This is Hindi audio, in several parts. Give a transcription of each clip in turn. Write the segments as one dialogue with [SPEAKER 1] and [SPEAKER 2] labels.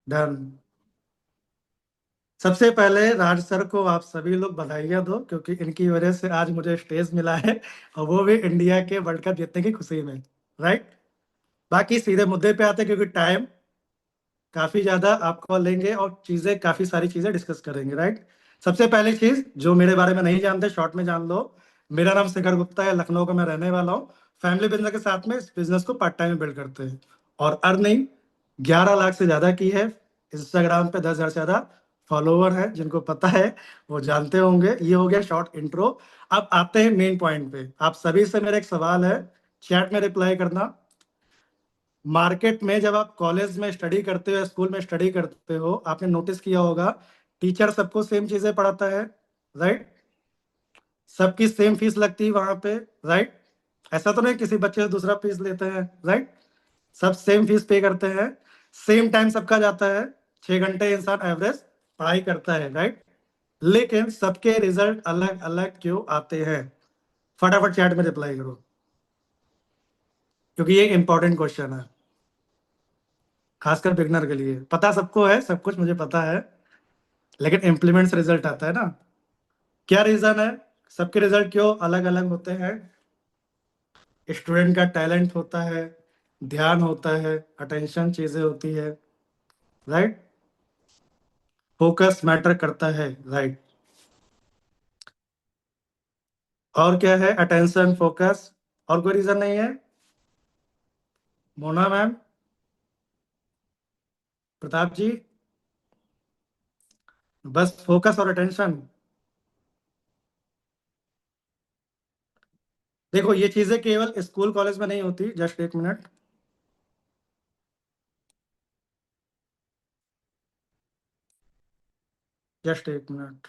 [SPEAKER 1] डन। सबसे पहले राज सर को आप सभी लोग बधाइयाँ दो, क्योंकि इनकी वजह से आज मुझे स्टेज मिला है, और वो भी इंडिया के वर्ल्ड कप जीतने की खुशी में। राइट। बाकी सीधे मुद्दे पे आते हैं, क्योंकि टाइम काफी ज्यादा आपको लेंगे और चीजें काफी सारी चीजें डिस्कस करेंगे। राइट। सबसे पहली चीज जो मेरे बारे में नहीं जानते, शॉर्ट में जान लो। मेरा नाम शिखर गुप्ता है, लखनऊ का मैं रहने वाला हूँ। फैमिली बिजनेस के साथ में इस बिजनेस को पार्ट टाइम में बिल्ड करते हैं, और अर्निंग 11 लाख से ज्यादा की है। इंस्टाग्राम पे 10,000 से ज्यादा फॉलोवर है, जिनको पता है वो जानते होंगे। ये हो गया शॉर्ट इंट्रो। अब आते हैं मेन पॉइंट पे। आप सभी से मेरा एक सवाल है, चैट में रिप्लाई करना। मार्केट में जब आप कॉलेज में स्टडी करते हो या स्कूल में स्टडी करते हो, आपने नोटिस किया होगा टीचर सबको सेम चीजें पढ़ाता है। राइट। सबकी सेम फीस लगती है वहां पे। राइट। ऐसा तो नहीं किसी बच्चे से दूसरा फीस लेते हैं। राइट। सब सेम फीस पे करते हैं। सेम टाइम सबका जाता है, 6 घंटे इंसान एवरेज पढ़ाई करता है। राइट। लेकिन सबके रिजल्ट अलग अलग क्यों आते हैं? फटाफट चैट में रिप्लाई करो, क्योंकि ये इंपॉर्टेंट क्वेश्चन है, खासकर बिगनर के लिए। पता सबको है, सब कुछ मुझे पता है, लेकिन इम्प्लीमेंट से रिजल्ट आता है ना। क्या रीजन है? सबके रिजल्ट क्यों अलग अलग होते हैं? स्टूडेंट का टैलेंट होता है, ध्यान होता है, अटेंशन चीजें होती है। राइट। फोकस मैटर करता है। राइट। और क्या है? Attention, focus. और कोई रीजन नहीं है? मोना मैम, प्रताप जी, बस फोकस और अटेंशन? देखो, ये चीजें केवल स्कूल कॉलेज में नहीं होती। जस्ट एक मिनट। जस्ट एक मिनट।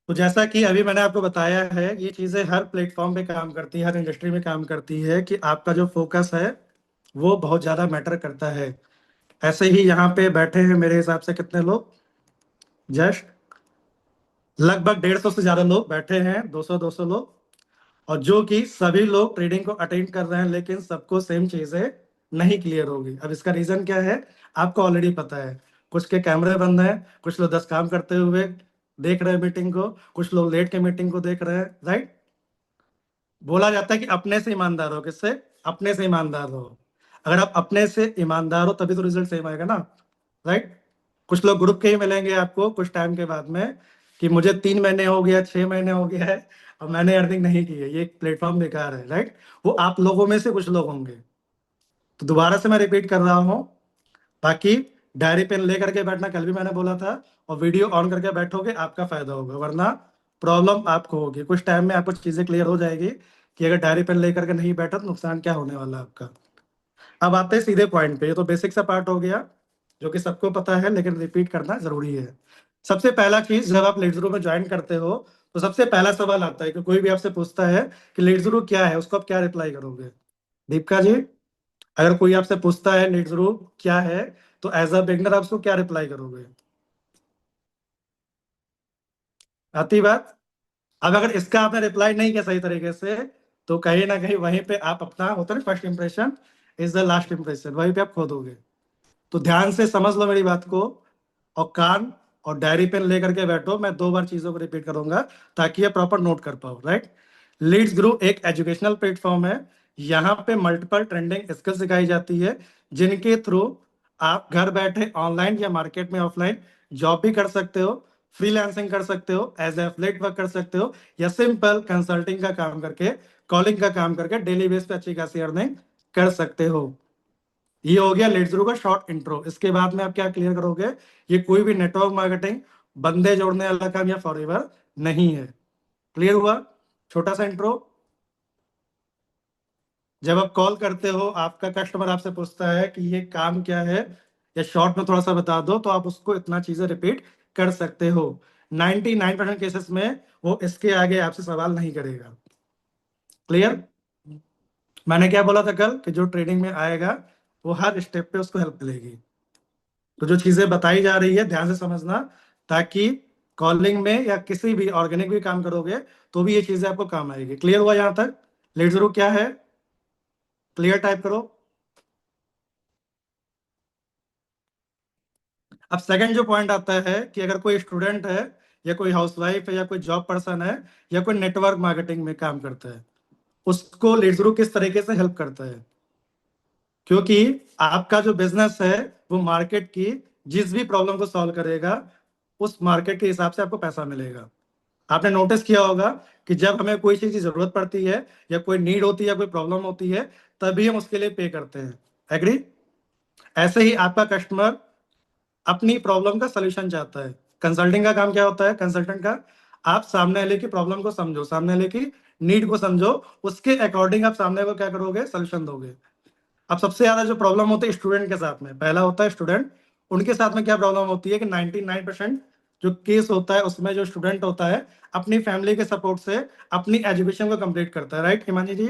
[SPEAKER 1] तो जैसा कि अभी मैंने आपको बताया है, ये चीजें हर प्लेटफॉर्म पे काम करती है, हर इंडस्ट्री में काम करती है, कि आपका जो फोकस है वो बहुत ज्यादा मैटर करता है। ऐसे ही यहाँ पे बैठे हैं मेरे हिसाब से कितने लोग? जस्ट लगभग 150 से ज्यादा लोग बैठे हैं, 200 लोग। और जो कि सभी लोग ट्रेडिंग को अटेंड कर रहे हैं, लेकिन सबको सेम चीजें नहीं क्लियर होगी। अब इसका रीजन क्या है? आपको ऑलरेडी पता है। कुछ के कैमरे बंद हैं, कुछ लोग 10 काम करते हुए देख रहे हैं मीटिंग को, कुछ लोग लेट के मीटिंग को देख रहे हैं। राइट। बोला जाता है कि अपने से ईमानदार हो। किससे? अपने से ईमानदार हो। अगर आप अपने से ईमानदार हो तभी तो रिजल्ट सेम आएगा ना। राइट। कुछ लोग ग्रुप के ही मिलेंगे आपको कुछ टाइम के बाद में, कि मुझे 3 महीने हो गया, 6 महीने हो गया है, और मैंने अर्निंग नहीं की है, ये प्लेटफॉर्म बेकार है। राइट। वो आप लोगों में से कुछ लोग होंगे। तो दोबारा से मैं रिपीट कर रहा हूँ। बाकी डायरी पेन लेकर के बैठना, कल भी मैंने बोला था, और वीडियो ऑन करके बैठोगे आपका फायदा होगा, वरना प्रॉब्लम आपको होगी। कुछ टाइम में आपको चीजें क्लियर हो जाएगी कि अगर डायरी पेन लेकर के नहीं बैठा तो नुकसान क्या होने वाला है आपका। अब आते हैं सीधे पॉइंट पे। ये तो बेसिक सा पार्ट हो गया, जो कि सबको पता है, लेकिन रिपीट करना जरूरी है। सबसे पहला चीज, जब आप लीड में ज्वाइन करते हो तो सबसे पहला सवाल आता है कि कोई भी आपसे पूछता है कि लीड क्या है, उसको आप क्या रिप्लाई करोगे? दीपिका जी, अगर कोई आपसे पूछता है लीड क्या है, तो एज अ बिगनर आप उसको क्या रिप्लाई करोगे? आती बात। अब अगर इसका आपने रिप्लाई नहीं किया सही तरीके से, तो कहीं ना कहीं वहीं पे आप अपना, होता है first impression is the last impression, वहीं पे आप खो दोगे। तो ध्यान से समझ लो मेरी बात को, और कान और डायरी पेन लेकर के बैठो। मैं 2 बार चीजों को रिपीट करूंगा ताकि ये प्रॉपर नोट कर पाओ। राइट। लीड्स ग्रुप एक एजुकेशनल प्लेटफॉर्म है। यहाँ पे मल्टीपल ट्रेंडिंग स्किल सिखाई जाती है, जिनके थ्रू आप घर बैठे ऑनलाइन या मार्केट में ऑफलाइन जॉब भी कर सकते हो, फ्रीलांसिंग कर सकते हो, एज एफिलिएट वर्क कर सकते हो, या सिंपल कंसल्टिंग का काम करके, कॉलिंग का काम करके डेली बेस पे अच्छी खासी अर्निंग कर सकते हो। ये हो गया लीड्स ग्रुप का शॉर्ट इंट्रो। इसके बाद में आप क्या क्लियर करोगे? ये कोई भी नेटवर्क मार्केटिंग, बंदे जोड़ने वाला काम या फॉरएवर नहीं है। क्लियर हुआ? छोटा सा इंट्रो। जब आप कॉल करते हो, आपका कस्टमर आपसे पूछता है कि ये काम क्या है, या शॉर्ट में थोड़ा सा बता दो, तो आप उसको इतना चीजें रिपीट कर सकते हो। 99% केसेस में वो इसके आगे आपसे सवाल नहीं करेगा। क्लियर? मैंने क्या बोला था कल कि जो ट्रेनिंग में आएगा वो हर स्टेप पे उसको हेल्प मिलेगी। तो जो चीजें बताई जा रही है ध्यान से समझना, ताकि कॉलिंग में या किसी भी ऑर्गेनिक भी काम करोगे तो भी ये चीजें आपको काम आएगी। क्लियर हुआ यहां तक? लीड जरूर क्या है, क्लियर टाइप करो। अब सेकंड जो पॉइंट आता है कि अगर कोई स्टूडेंट है, या कोई हाउसवाइफ है, या कोई जॉब पर्सन है, या कोई नेटवर्क मार्केटिंग में काम करता है, उसको लीड जरूर किस तरीके से हेल्प करता है। क्योंकि आपका जो बिजनेस है वो मार्केट की जिस भी प्रॉब्लम को सॉल्व करेगा, उस मार्केट के हिसाब से आपको पैसा मिलेगा। आपने नोटिस किया होगा कि जब हमें कोई चीज की जरूरत पड़ती है, या कोई नीड होती है, या कोई प्रॉब्लम होती है, तभी हम उसके लिए पे करते हैं। एग्री? ऐसे ही आपका कस्टमर अपनी प्रॉब्लम का सोल्यूशन चाहता है। कंसल्टिंग का काम क्या होता है? कंसल्टेंट का, आप सामने वाले की प्रॉब्लम को समझो, सामने वाले की नीड को समझो, उसके अकॉर्डिंग आप सामने को क्या करोगे? सोल्यूशन दोगे। अब सबसे ज्यादा जो प्रॉब्लम होती है स्टूडेंट के साथ में, पहला होता है स्टूडेंट। उनके साथ में क्या प्रॉब्लम होती है कि 99% जो केस होता है उसमें जो स्टूडेंट होता है अपनी फैमिली के सपोर्ट से अपनी एजुकेशन को कंप्लीट करता है। राइट हिमानी जी?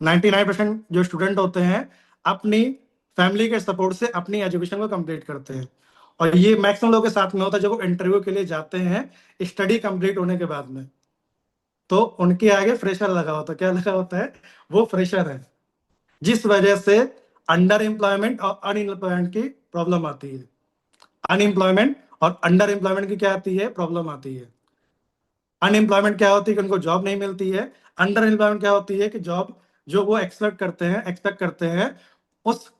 [SPEAKER 1] 99% जो स्टूडेंट होते हैं अपनी फैमिली के सपोर्ट से अपनी एजुकेशन को कंप्लीट करते हैं। और ये मैक्सिमम लोगों के साथ में होता है जब वो इंटरव्यू के लिए जाते हैं स्टडी कंप्लीट होने के बाद में, तो उनके आगे फ्रेशर लगा होता है। क्या लगा होता है? वो फ्रेशर है, जिस वजह से अंडर एम्प्लॉयमेंट और अनएम्प्लॉयमेंट की प्रॉब्लम आती है। अनएम्प्लॉयमेंट और अंडर एम्प्लॉयमेंट की क्या आती है? प्रॉब्लम आती है। अनएम्प्लॉयमेंट क्या होती है कि उनको जॉब नहीं मिलती है। अंडर एम्प्लॉयमेंट क्या होती है कि जॉब जो वो एक्सपेक्ट करते हैं उस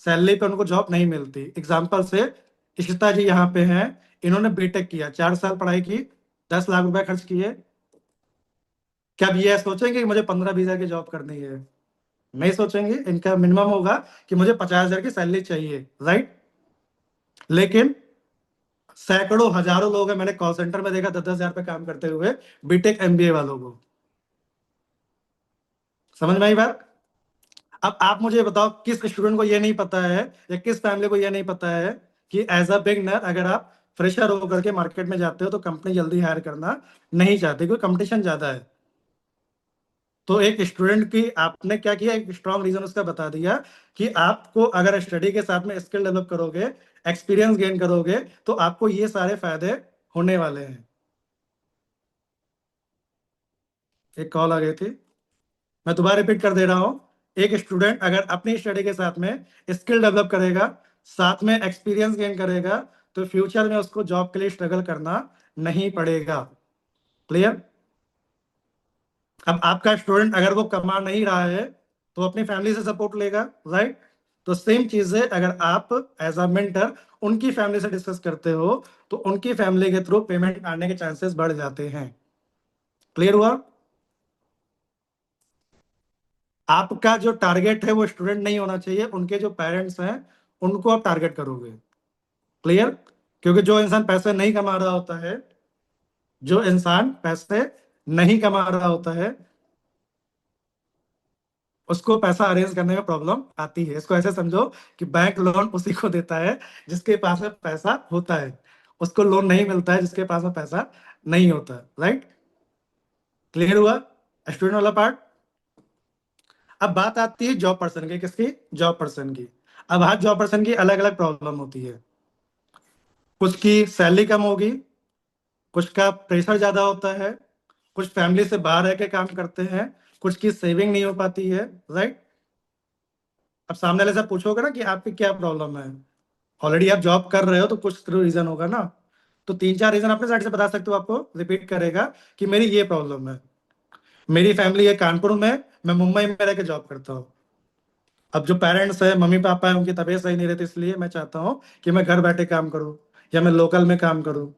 [SPEAKER 1] सैलरी पे उनको जॉब नहीं मिलती। एग्जाम्पल से इशिता जी यहाँ पे हैं, इन्होंने बीटेक किया, 4 साल पढ़ाई की, 10 लाख रुपए खर्च किए। क्या अब ये सोचेंगे कि मुझे 15-20 हजार की जॉब करनी है? नहीं सोचेंगे। इनका मिनिमम होगा कि मुझे 50 हजार की सैलरी चाहिए। राइट? लेकिन सैकड़ों हजारों लोग हैं, मैंने कॉल सेंटर में देखा 10-10 हजार पे काम करते हुए, बीटेक एमबीए वालों को। समझ में आई बात? अब आप मुझे बताओ, किस स्टूडेंट को ये नहीं पता है, या किस फैमिली को ये नहीं पता है कि एज अ बिगनर अगर आप फ्रेशर होकर के मार्केट में जाते हो तो कंपनी जल्दी हायर करना नहीं चाहती, क्योंकि कंपटीशन ज्यादा है। तो एक स्टूडेंट की आपने क्या किया, एक स्ट्रॉन्ग रीजन उसका बता दिया कि आपको अगर स्टडी के साथ में स्किल डेवलप करोगे, एक्सपीरियंस गेन करोगे, तो आपको ये सारे फायदे होने वाले हैं। एक कॉल आ गई थी, मैं दोबारा रिपीट कर दे रहा हूं। एक स्टूडेंट अगर अपनी स्टडी के साथ में स्किल डेवलप करेगा, साथ में एक्सपीरियंस गेन करेगा, तो फ्यूचर में उसको जॉब के लिए स्ट्रगल करना नहीं पड़ेगा। क्लियर? अब आपका स्टूडेंट अगर वो कमा नहीं रहा है तो अपनी फैमिली से सपोर्ट लेगा। राइट? तो सेम चीज है, अगर आप एज अ मेंटर उनकी फैमिली से डिस्कस करते हो तो उनकी फैमिली के थ्रू पेमेंट आने के चांसेस बढ़ जाते हैं। क्लियर हुआ? आपका जो टारगेट है वो स्टूडेंट नहीं होना चाहिए, उनके जो पेरेंट्स हैं उनको आप टारगेट करोगे। क्लियर? क्योंकि जो इंसान पैसे नहीं कमा रहा होता है, जो इंसान पैसे नहीं कमा रहा होता है, उसको पैसा अरेंज करने में प्रॉब्लम आती है। इसको ऐसे समझो कि बैंक लोन उसी को देता है जिसके पास में पैसा होता है, उसको लोन नहीं मिलता है जिसके पास में पैसा नहीं होता। राइट? क्लियर हुआ स्टूडेंट वाला पार्ट? अब बात आती है जॉब पर्सन की। किसकी? जॉब पर्सन की। अब हर जॉब पर्सन की अलग अलग प्रॉब्लम होती है। कुछ की सैलरी कम होगी, कुछ का प्रेशर ज्यादा होता है, कुछ फैमिली से बाहर रह के काम करते हैं, कुछ की सेविंग नहीं हो पाती है। राइट? अब सामने वाले से पूछोगे ना कि आपकी क्या प्रॉब्लम है, ऑलरेडी आप जॉब कर रहे हो तो कुछ तो रीजन होगा ना। तो 3-4 रीजन अपने साइड से बता सकते हो, आपको रिपीट करेगा कि मेरी ये प्रॉब्लम है, मेरी फैमिली है कानपुर में, मैं मुंबई में रह के जॉब करता हूँ। अब जो पेरेंट्स है, मम्मी पापा है, उनकी तबीयत सही नहीं रहती, इसलिए मैं चाहता हूँ कि मैं घर बैठे काम करूँ, या मैं लोकल में काम करूँ।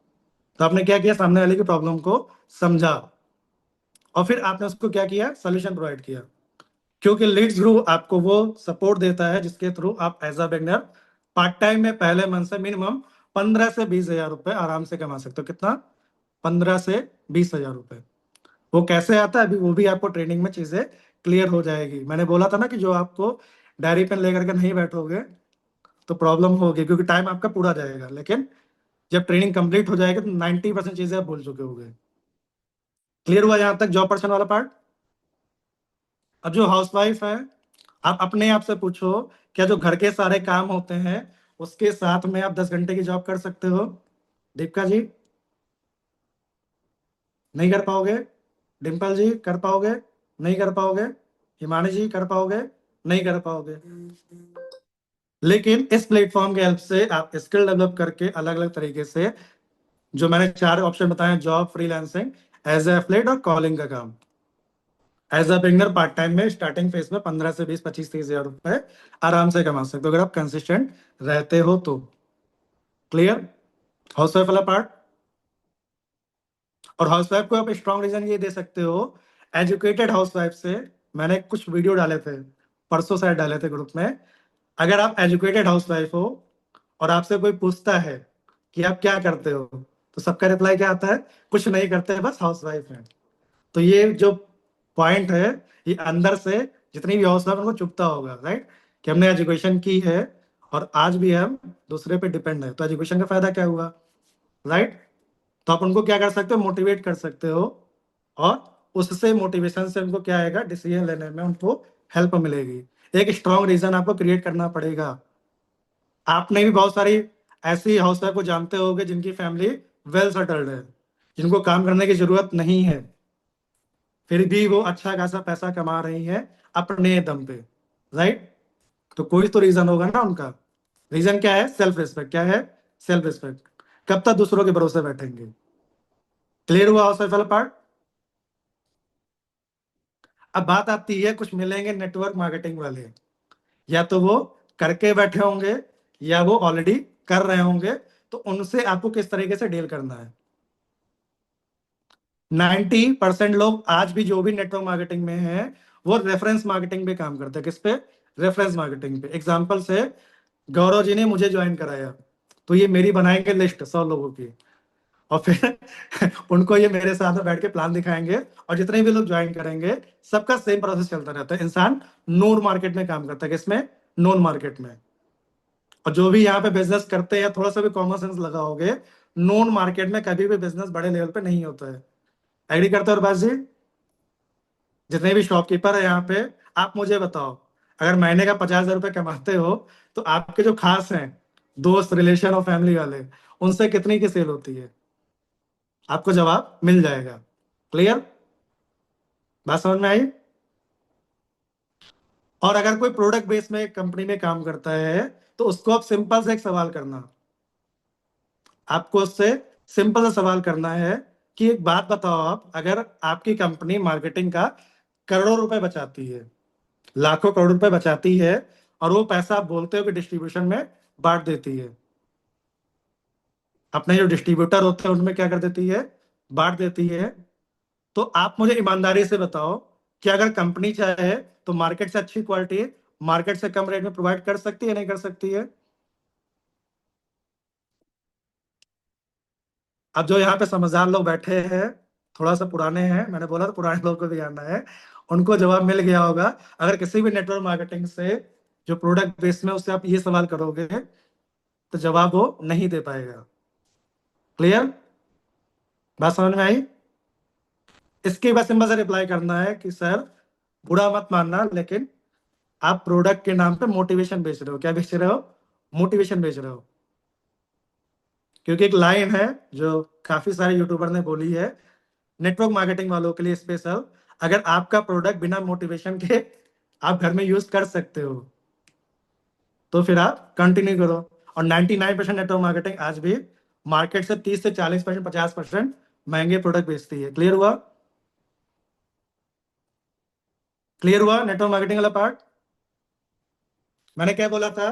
[SPEAKER 1] तो आपने क्या किया, सामने वाले की प्रॉब्लम को समझा, और फिर आपने उसको क्या किया, सोल्यूशन प्रोवाइड किया। क्योंकि लीड्स थ्रू आपको वो सपोर्ट देता है जिसके थ्रू आप as a beginner part time में पहले मंथ से मिनिमम 15 से 20 हजार रुपए आराम से कमा सकते हो। कितना? 15 से 20 हजार रुपए। वो कैसे आता है अभी वो भी आपको ट्रेनिंग में चीजें क्लियर हो जाएगी। मैंने बोला था ना कि जो आपको डायरी पेन लेकर के नहीं बैठोगे तो प्रॉब्लम होगी, क्योंकि टाइम आपका पूरा जाएगा। लेकिन जब ट्रेनिंग कंप्लीट हो जाएगी तो 90% चीजें आप भूल चुके होगे। क्लियर हुआ यहाँ तक जॉब पर्सन वाला पार्ट? अब जो हाउसवाइफ है, आप अपने आप से पूछो, क्या जो घर के सारे काम होते हैं उसके साथ में आप 10 घंटे की जॉब कर सकते हो? दीपिका जी नहीं कर पाओगे? डिम्पल जी कर पाओगे? नहीं कर पाओगे? हिमानी जी कर पाओगे? नहीं कर पाओगे। लेकिन इस प्लेटफॉर्म के हेल्प से आप स्किल डेवलप करके अलग अलग तरीके से, जो मैंने 4 ऑप्शन बताए, job, freelancing, as a affiliate और कॉलिंग का काम, as a beginner part time में स्टार्टिंग फेज में 15 से 20, 25, 30 हजार रुपए आराम से कमा सकते हो अगर आप कंसिस्टेंट रहते हो तो। क्लियर? हाउसवाइफ वाला पार्ट। और हाउसवाइफ को आप स्ट्रॉन्ग रीजन ये दे सकते हो, एजुकेटेड हाउसवाइफ से मैंने कुछ वीडियो डाले थे, परसों शायद डाले थे ग्रुप में। अगर आप एजुकेटेड हाउसवाइफ हो और आपसे कोई पूछता है कि आप क्या करते हो, तो सबका रिप्लाई क्या आता है? कुछ नहीं करते, बस हाउसवाइफ है। तो ये जो पॉइंट है, ये अंदर से जितनी भी हाउस वाइफ उनको चुभता होगा, राइट? कि हमने एजुकेशन की है और आज भी हम दूसरे पे डिपेंड है, तो एजुकेशन का फायदा क्या हुआ, राइट? तो आप उनको क्या कर सकते हो? मोटिवेट कर सकते हो, और उससे मोटिवेशन से उनको क्या आएगा? डिसीजन लेने में उनको हेल्प मिलेगी। एक स्ट्रॉन्ग रीजन आपको क्रिएट करना पड़ेगा। आपने भी बहुत सारी ऐसी हाउस वाइफ को जानते होंगे जिनकी फैमिली वेल सेटल्ड है, जिनको काम करने की जरूरत नहीं है, फिर भी वो अच्छा खासा पैसा कमा रही है अपने दम पे, राइट? तो कोई तो रीजन होगा ना उनका। रीजन क्या है? Self respect. क्या है? Self respect. कब तक दूसरों के भरोसे बैठेंगे? क्लियर हुआ हाउस वाइफ वाला पार्ट? अब बात आती है, कुछ मिलेंगे नेटवर्क मार्केटिंग वाले, या तो वो करके बैठे होंगे या वो ऑलरेडी कर रहे होंगे, तो उनसे आपको किस तरीके से डील करना है। 90% लोग आज भी जो भी नेटवर्क मार्केटिंग में है वो रेफरेंस मार्केटिंग पे काम करते हैं। किस पे? रेफरेंस मार्केटिंग पे। एग्जांपल से, गौरव जी ने मुझे ज्वाइन कराया, तो ये मेरी बनाएंगे लिस्ट 100 लोगों की, और फिर उनको ये मेरे साथ में बैठ के प्लान दिखाएंगे, और जितने भी लोग ज्वाइन करेंगे सबका सेम प्रोसेस चलता रहता है। इंसान नोन मार्केट में काम करता है। किसमें? नोन मार्केट में। और जो भी यहाँ पे बिजनेस करते हैं, थोड़ा सा भी कॉमन सेंस लगाओगे, नोन मार्केट में कभी भी बिजनेस बड़े लेवल पे नहीं होता है। एग्री करते हो अरबाज जी? जितने भी शॉपकीपर है यहाँ पे, आप मुझे बताओ, अगर महीने का 50 हजार रुपये कमाते हो, तो आपके जो खास हैं, दोस्त, रिलेशन और फैमिली वाले, उनसे कितनी की सेल होती है? आपको जवाब मिल जाएगा। क्लियर? बात समझ में आई? और अगर कोई प्रोडक्ट बेस में कंपनी में काम करता है, तो उसको आप सिंपल से एक सवाल करना, आपको उससे सिंपल सा सवाल करना है कि एक बात बताओ, आप अगर आपकी कंपनी मार्केटिंग का करोड़ों रुपए बचाती है, लाखों करोड़ रुपए बचाती है, और वो पैसा आप बोलते हो कि डिस्ट्रीब्यूशन में बांट देती है, अपने जो डिस्ट्रीब्यूटर होते हैं उनमें क्या कर देती है? बांट देती है, तो आप मुझे ईमानदारी से बताओ कि अगर कंपनी चाहे तो मार्केट से अच्छी क्वालिटी मार्केट से कम रेट में प्रोवाइड कर सकती है, नहीं कर सकती है? अब जो यहाँ पे समझदार लोग बैठे हैं, थोड़ा सा पुराने हैं, मैंने बोला तो पुराने लोग को भी जानना है, उनको जवाब मिल गया होगा। अगर किसी भी नेटवर्क मार्केटिंग से जो प्रोडक्ट बेस में उससे आप ये सवाल करोगे, तो जवाब वो नहीं दे पाएगा। क्लियर? बात समझ में आई? इसके बाद सिंपल सा रिप्लाई करना है कि सर, बुरा मत मानना, लेकिन आप प्रोडक्ट के नाम पे मोटिवेशन बेच रहे हो। क्या बेच रहे हो? मोटिवेशन बेच रहे हो। क्योंकि एक लाइन है जो काफी सारे यूट्यूबर ने बोली है, नेटवर्क मार्केटिंग वालों के लिए स्पेशल, अगर आपका प्रोडक्ट बिना मोटिवेशन के आप घर में यूज कर सकते हो, तो फिर आप कंटिन्यू करो। और 99% नेटवर्क मार्केटिंग आज भी मार्केट से 30 से 40%, 50% महंगे प्रोडक्ट बेचती है। क्लियर हुआ? क्लियर हुआ नेटवर्क मार्केटिंग वाला पार्ट? मैंने क्या बोला था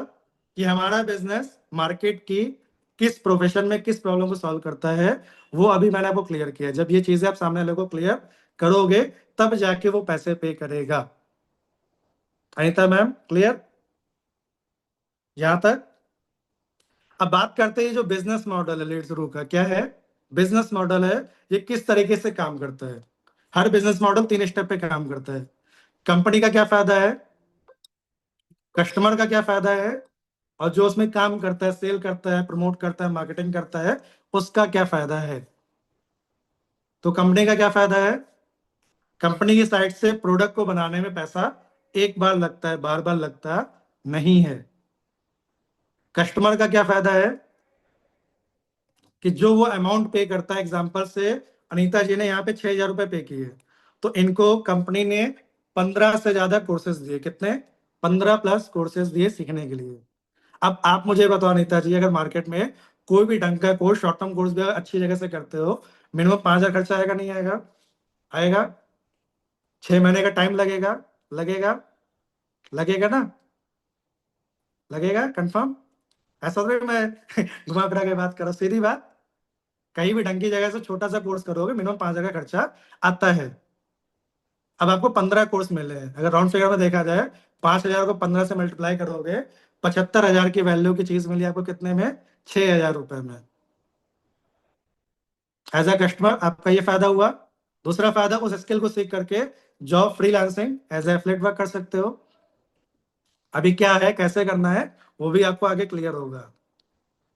[SPEAKER 1] कि हमारा बिजनेस मार्केट की किस प्रोफेशन में किस प्रॉब्लम को सॉल्व करता है, वो अभी मैंने आपको क्लियर किया। जब ये चीजें आप सामने वाले को क्लियर करोगे, तब जाके वो पैसे पे करेगा। अनिता मैम क्लियर यहां तक? अब बात करते हैं, ये जो बिजनेस मॉडल है लीड्स ग्रुप का, क्या है बिजनेस मॉडल है, ये किस तरीके से काम करता है। हर बिजनेस मॉडल 3 स्टेप पे काम करता है। कंपनी का क्या फायदा है, कस्टमर का क्या फायदा है, और जो उसमें काम करता है, सेल करता है, प्रमोट करता है, मार्केटिंग करता है, उसका क्या फायदा है। तो कंपनी का क्या फायदा है, कंपनी की साइड से प्रोडक्ट को बनाने में पैसा एक बार लगता है, बार बार लगता नहीं है। कस्टमर का क्या फायदा है कि जो वो अमाउंट पे करता है, एग्जांपल से अनीता जी ने यहाँ पे 6,000 रुपए पे किए, तो इनको कंपनी ने 15 से ज्यादा कोर्सेज दिए। कितने, 15+ कोर्सेज दिए सीखने के लिए। अब आप मुझे बताओ अनीता जी, अगर मार्केट में कोई भी ढंग का कोर्स, शॉर्ट टर्म कोर्स भी अगर अच्छी जगह से करते हो, मिनिमम 5,000 खर्चा आएगा नहीं आएगा, आएगा। 6 महीने का टाइम लगेगा, लगेगा, लगेगा ना, लगेगा कंफर्म। ऐसा तो नहीं मैं घुमा फिरा के बात कर रहा हूँ, सीधी बात। कहीं भी ढंग की जगह से छोटा सा कोर्स करोगे, मिनिमम 5,000 का खर्चा आता है। अब आपको 15 कोर्स मिले हैं, अगर राउंड फिगर में देखा जाए, 5,000 को 15 से मल्टीप्लाई करोगे, 75,000 की वैल्यू की चीज मिली आपको कितने में, 6,000 रुपए में। एज अ कस्टमर आपका ये फायदा हुआ। दूसरा फायदा, उस स्किल को सीख करके job freelancing as affiliate work कर सकते हो। अभी क्या है, कैसे करना है, वो भी आपको आगे क्लियर होगा।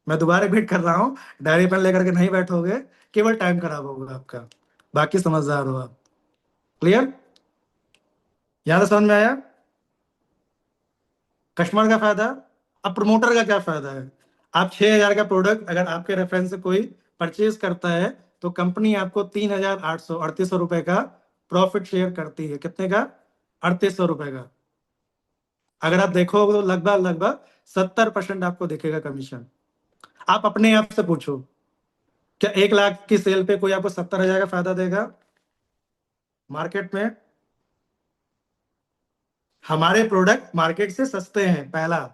[SPEAKER 1] मैं दोबारा रिपीट कर रहा हूँ, डायरी पेन लेकर के नहीं बैठोगे, केवल टाइम खराब होगा आपका, बाकी समझदार हो आप। क्लियर, यहां तक समझ में आया। कस्टमर का फायदा। अब प्रमोटर का क्या फायदा है, आप 6,000 का प्रोडक्ट अगर आपके रेफरेंस से कोई परचेज करता है, तो कंपनी आपको 3,838 रुपए का प्रॉफिट शेयर करती है। कितने का, 3,800 रुपए का। अगर आप देखोगे तो लगभग लगभग 70% आपको दिखेगा कमीशन। आप अपने आप से पूछो, क्या 1 लाख की सेल पे कोई आपको 70,000 का फायदा देगा मार्केट में। हमारे प्रोडक्ट मार्केट से सस्ते हैं, पहला।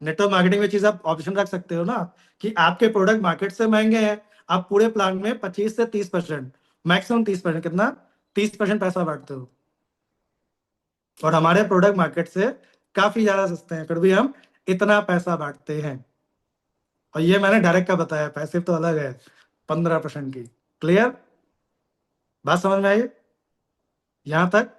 [SPEAKER 1] नेटवर्क मार्केटिंग में चीज आप ऑप्शन रख सकते हो ना, कि आपके प्रोडक्ट मार्केट से महंगे हैं, आप पूरे प्लान में 25 से 30%, मैक्सिमम 30%, कितना, 30% पैसा बांटते हो। और हमारे प्रोडक्ट मार्केट से काफी ज्यादा सस्ते हैं, फिर भी हम इतना पैसा बांटते हैं। और ये मैंने डायरेक्ट का बताया, पैसिव तो अलग है, 15% की। क्लियर, बात समझ में आई यहां तक।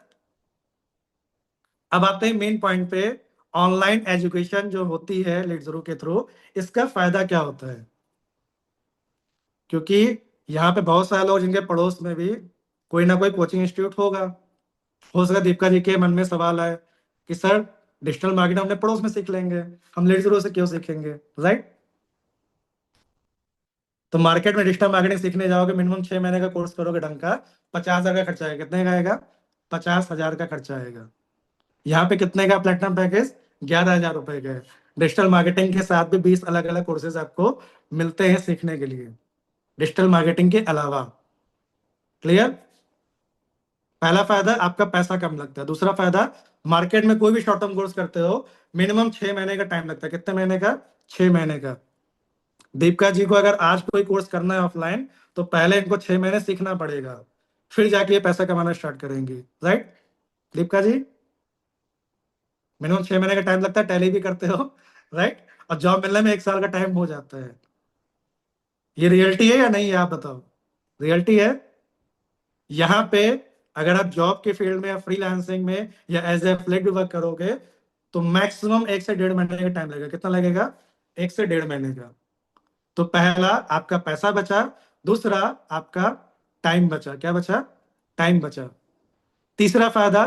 [SPEAKER 1] अब आते हैं मेन पॉइंट पे। ऑनलाइन एजुकेशन जो होती है लीड्सरू के थ्रू, इसका फायदा क्या होता है। क्योंकि यहाँ पे बहुत सारे लोग जिनके पड़ोस में भी कोई ना कोई कोचिंग इंस्टीट्यूट होगा। हो सकता है दीपिका जी के मन में सवाल है कि सर, डिजिटल मार्केटिंग अपने पड़ोस में सीख लेंगे, हम लीड्सरू से क्यों सीखेंगे, राइट। तो मार्केट में डिजिटल मार्केटिंग सीखने जाओगे, मिनिमम 6 महीने का कोर्स करोगे ढंग का, 50,000 का खर्चा आएगा। कितने का आएगा, 50,000 का खर्चा आएगा। यहाँ पे कितने का प्लेटिनम पैकेज, 11,000 रुपए का है। डिजिटल मार्केटिंग के साथ भी 20 अलग अलग कोर्सेज आपको मिलते हैं सीखने के लिए, डिजिटल मार्केटिंग के अलावा। क्लियर, पहला फायदा आपका पैसा कम लगता है। दूसरा फायदा, मार्केट में कोई भी शॉर्ट टर्म कोर्स करते हो, मिनिमम 6 महीने का टाइम लगता है। कितने महीने का, 6 महीने का। दीपिका जी को अगर आज कोई कोर्स करना है ऑफलाइन, तो पहले इनको 6 महीने सीखना पड़ेगा, फिर जाके ये पैसा कमाना स्टार्ट करेंगी, राइट। दीपिका जी, मिनिमम 6 महीने का टाइम लगता है, टैली भी करते हो, राइट। और जॉब मिलने में 1 साल का टाइम हो जाता है। ये रियलिटी है या नहीं है, आप बताओ। रियलिटी है। यहाँ पे अगर आप जॉब के फील्ड में या फ्रीलांसिंग में या एज ए फ्लेक्सिबल वर्क करोगे, तो मैक्सिमम 1 से 1.5 महीने का टाइम लगेगा। कितना लगेगा, 1 से 1.5 महीने का। तो पहला, आपका पैसा बचा। दूसरा, आपका टाइम बचा। क्या बचा, टाइम बचा। तीसरा फायदा,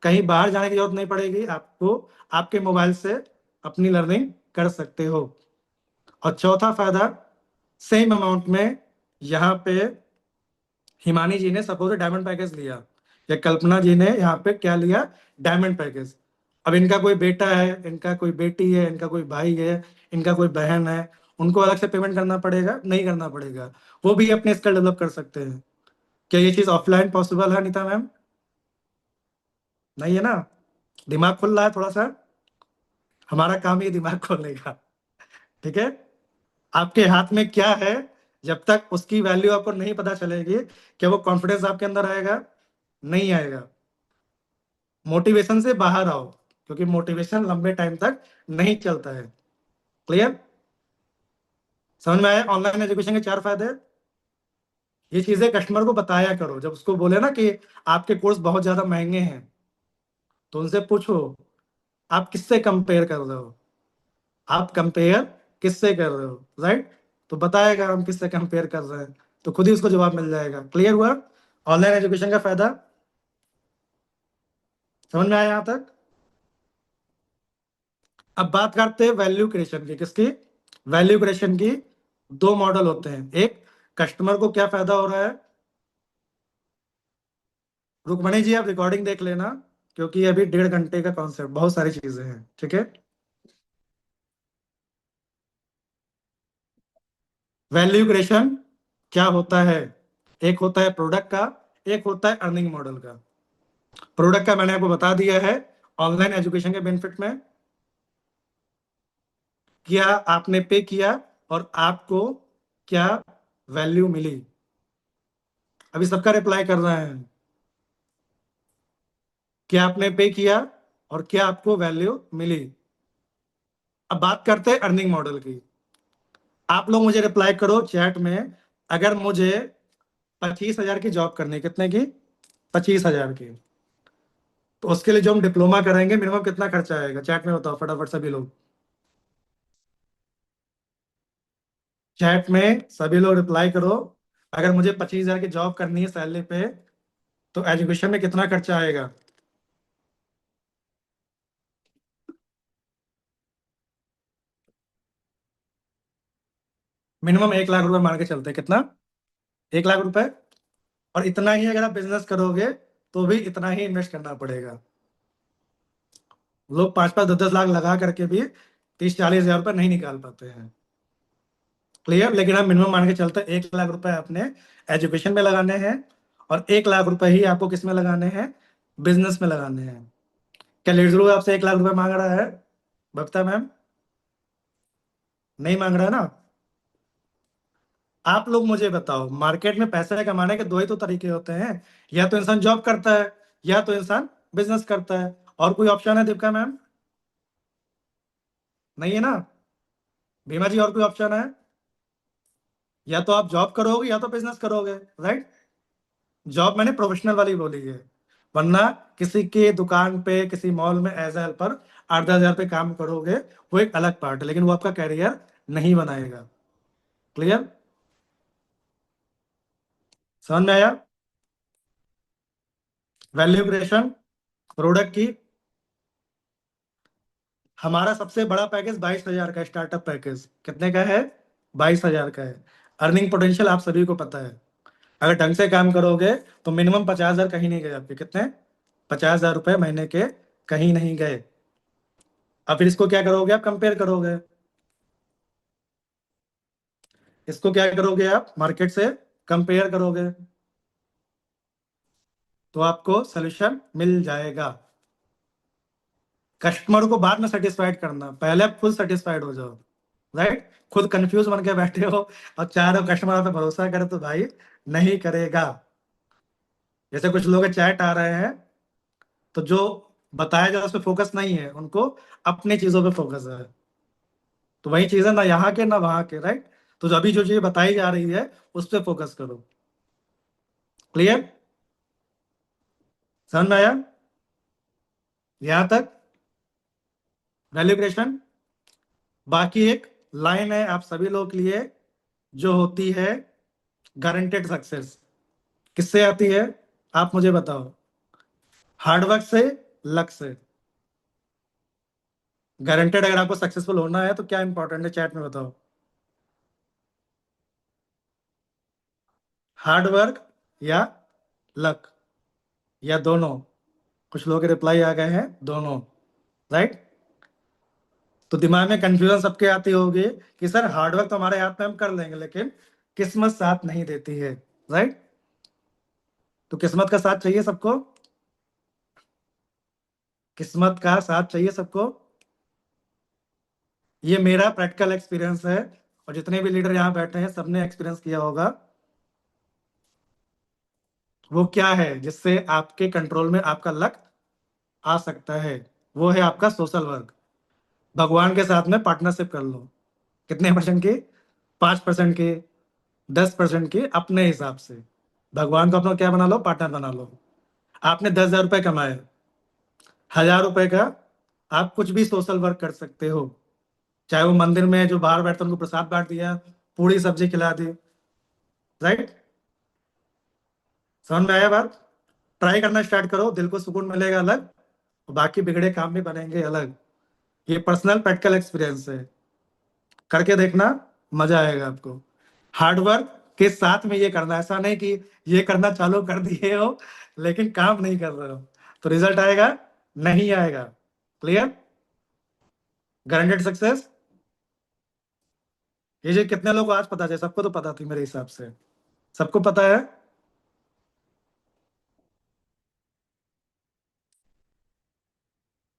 [SPEAKER 1] कहीं बाहर जाने की जरूरत नहीं पड़ेगी आपको, आपके मोबाइल से अपनी लर्निंग कर सकते हो। और चौथा फायदा, सेम अमाउंट में यहाँ पे हिमानी जी ने सपोज डायमंड पैकेज लिया, या कल्पना जी ने यहाँ पे क्या लिया, डायमंड पैकेज। अब इनका कोई बेटा है, इनका कोई बेटी है, इनका कोई भाई है, इनका कोई बहन है, उनको अलग से पेमेंट करना पड़ेगा, नहीं करना पड़ेगा। वो भी अपने स्किल डेवलप कर सकते हैं। क्या ये चीज ऑफलाइन पॉसिबल है नीता मैम, नहीं है ना। दिमाग खुल रहा है थोड़ा सा, हमारा काम ही दिमाग खोलने का, ठीक है। आपके हाथ में क्या है, जब तक उसकी वैल्यू आपको नहीं पता चलेगी, क्या वो कॉन्फिडेंस आपके अंदर आएगा, नहीं आएगा। मोटिवेशन से बाहर आओ, क्योंकि मोटिवेशन लंबे टाइम तक नहीं चलता है। क्लियर, समझ में आया ऑनलाइन एजुकेशन के चार फायदे? ये चीजें कस्टमर को बताया करो, जब उसको बोले ना कि आपके कोर्स बहुत ज्यादा महंगे हैं, तो उनसे पूछो आप किससे कंपेयर कर रहे हो, आप कंपेयर किससे कर रहे हो, राइट? तो बताएगा हम किससे कंपेयर कर रहे हैं, तो खुद ही उसको जवाब मिल जाएगा। क्लियर हुआ ऑनलाइन एजुकेशन का फायदा? समझ में आया यहां तक? अब बात करते हैं वैल्यू क्रिएशन की। किसकी? वैल्यू क्रिएशन की। दो मॉडल होते हैं, एक कस्टमर को क्या फायदा हो रहा है। रुकमणी जी आप रिकॉर्डिंग देख लेना, क्योंकि अभी 1.5 घंटे का कॉन्सेप्ट, बहुत सारी चीजें हैं, ठीक है? वैल्यू क्रिएशन क्या होता है? एक होता है प्रोडक्ट का, एक होता है अर्निंग मॉडल का। प्रोडक्ट का मैंने आपको बता दिया है ऑनलाइन एजुकेशन के बेनिफिट में, क्या आपने पे किया और आपको क्या वैल्यू मिली। अभी सबका रिप्लाई कर रहे हैं, क्या आपने पे किया और क्या आपको वैल्यू मिली। अब बात करते हैं अर्निंग मॉडल की। आप लोग मुझे रिप्लाई करो चैट में, अगर मुझे 25,000 की जॉब करनी है, कितने की? 25,000 की, तो उसके लिए जो हम डिप्लोमा करेंगे मिनिमम कितना खर्चा आएगा, चैट में बताओ फटाफट सभी लोग। चैट में सभी लोग रिप्लाई करो, अगर मुझे 25,000 की जॉब करनी है सैलरी पे, तो एजुकेशन में कितना खर्चा आएगा। मिनिमम 1 लाख रुपए मान के चलते हैं, कितना? 1 लाख रुपए। और इतना ही अगर आप बिजनेस करोगे तो भी इतना ही इन्वेस्ट करना पड़ेगा। लोग 5-5 10-10 लाख लगा करके भी 30-40 हजार रुपये नहीं निकाल पाते हैं। क्लियर? लेकिन हम मिनिमम मान के चलते हैं 1 लाख रुपए आपने एजुकेशन में लगाने हैं, और 1 लाख रुपए ही आपको किस में लगाने हैं? बिजनेस में लगाने हैं। क्या लीडर आपसे 1 लाख रुपए मांग रहा है? बबता मैम नहीं मांग रहा है ना? आप लोग मुझे बताओ, मार्केट में पैसे कमाने के दो ही तो तरीके होते हैं, या तो इंसान जॉब करता है या तो इंसान बिजनेस करता है। और कोई ऑप्शन है दीपिका मैम? नहीं है ना? भीमा जी और कोई ऑप्शन है? या तो आप जॉब करोगे या तो बिजनेस करोगे, राइट? जॉब मैंने प्रोफेशनल वाली बोली है, वरना किसी के दुकान पे किसी मॉल में एज ए हेल्पर 8-10 हजार पे काम करोगे, वो एक अलग पार्ट है, लेकिन वो आपका कैरियर नहीं बनाएगा। क्लियर? समझ में आया? वैल्यू क्रिएशन प्रोडक्ट की। हमारा सबसे बड़ा पैकेज 22,000 का स्टार्टअप पैकेज, कितने का है? 22,000 का है। अर्निंग पोटेंशियल आप सभी को पता है, अगर ढंग से काम करोगे तो मिनिमम 50,000 कहीं नहीं गए आपके, कितने? 50,000 रुपए महीने के कहीं नहीं गए। अब फिर इसको क्या करोगे? आप कंपेयर करोगे, इसको क्या करोगे? आप मार्केट से कंपेयर करोगे, तो आपको सोल्यूशन मिल जाएगा। कस्टमर को बाद में सेटिस्फाइड करना, पहले आप खुद सेटिस्फाइड हो जाओ, राइट? खुद कंफ्यूज बन के बैठे हो और चाह रहे हो कस्टमर पे भरोसा करे, तो भाई नहीं करेगा। जैसे कुछ लोग चैट आ रहे हैं, तो जो बताया जा रहा है उस पर फोकस नहीं है, उनको अपनी चीजों पे फोकस है। तो वही चीज है, ना यहाँ के ना वहां के, राइट? तो जो अभी जो चीज बताई जा रही है उस पर फोकस करो। क्लियर? समझ में आया यहां तक? Value creation. बाकी एक लाइन है आप सभी लोग के लिए, जो होती है गारंटेड सक्सेस। किससे आती है? आप मुझे बताओ, हार्डवर्क से, लक से? गारंटेड अगर आपको सक्सेसफुल होना है तो क्या इंपॉर्टेंट है, चैट में बताओ। हार्डवर्क या लक, या दोनों? कुछ लोगों के रिप्लाई आ गए हैं दोनों, राइट? तो दिमाग में कंफ्यूजन सबके आती होगी कि सर हार्डवर्क तो हमारे हाथ में हम कर लेंगे, लेकिन किस्मत साथ नहीं देती है, राइट? तो किस्मत का साथ चाहिए सबको, किस्मत का साथ चाहिए सबको। ये मेरा प्रैक्टिकल एक्सपीरियंस है, और जितने भी लीडर यहाँ बैठे हैं सबने एक्सपीरियंस किया होगा। वो क्या है जिससे आपके कंट्रोल में आपका लक आ सकता है? वो है आपका सोशल वर्क। भगवान के साथ में पार्टनरशिप कर लो। कितने % की? 5% की, 10% की, अपने हिसाब से। भगवान को अपना क्या बना लो, पार्टनर बना लो। आपने 10,000 रुपए कमाए, 1,000 रुपए का आप कुछ भी सोशल वर्क कर सकते हो। चाहे वो मंदिर में जो बाहर बैठते हैं उनको प्रसाद बांट दिया, पूरी सब्जी खिला दी। राइट? समझ में आया बात? ट्राई करना स्टार्ट करो, दिल को सुकून मिलेगा अलग, और बाकी बिगड़े काम भी बनेंगे अलग। ये पर्सनल प्रैक्टिकल एक्सपीरियंस है, करके देखना, मजा आएगा आपको। हार्ड वर्क के साथ में ये करना, ऐसा नहीं कि ये करना चालू कर दिए हो लेकिन काम नहीं कर रहे हो, तो रिजल्ट आएगा नहीं आएगा। क्लियर? Guaranteed success. ये जो कितने लोग को आज पता है? सबको तो पता थी मेरे हिसाब से, सबको पता है।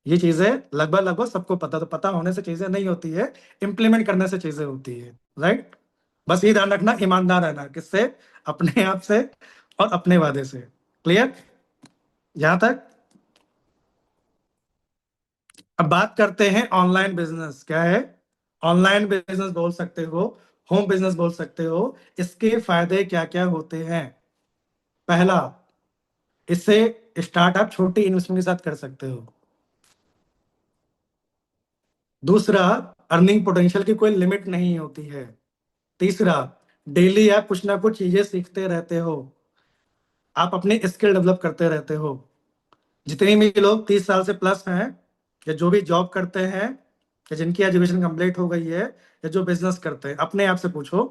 [SPEAKER 1] ये चीजें लगभग लगभग सबको पता, तो पता होने से चीजें नहीं होती है, इम्प्लीमेंट करने से चीजें होती है। राइट? बस ये ध्यान रखना, ईमानदार रहना, किससे? अपने आप से और अपने वादे से। क्लियर? यहां तक। अब बात करते हैं ऑनलाइन बिजनेस क्या है। ऑनलाइन बिजनेस बोल सकते हो, होम बिजनेस बोल सकते हो। इसके फायदे क्या क्या होते हैं? पहला, इससे स्टार्ट आप छोटी इन्वेस्टमेंट के साथ कर सकते हो। दूसरा, अर्निंग पोटेंशियल की कोई लिमिट नहीं होती है। तीसरा, डेली आप कुछ ना कुछ चीजें सीखते रहते हो, आप अपनी स्किल डेवलप करते रहते हो। जितने भी लोग 30 साल से प्लस हैं, या जो भी जॉब करते हैं, या जिनकी एजुकेशन कंप्लीट हो गई है, या जो बिजनेस करते हैं, अपने आप से पूछो,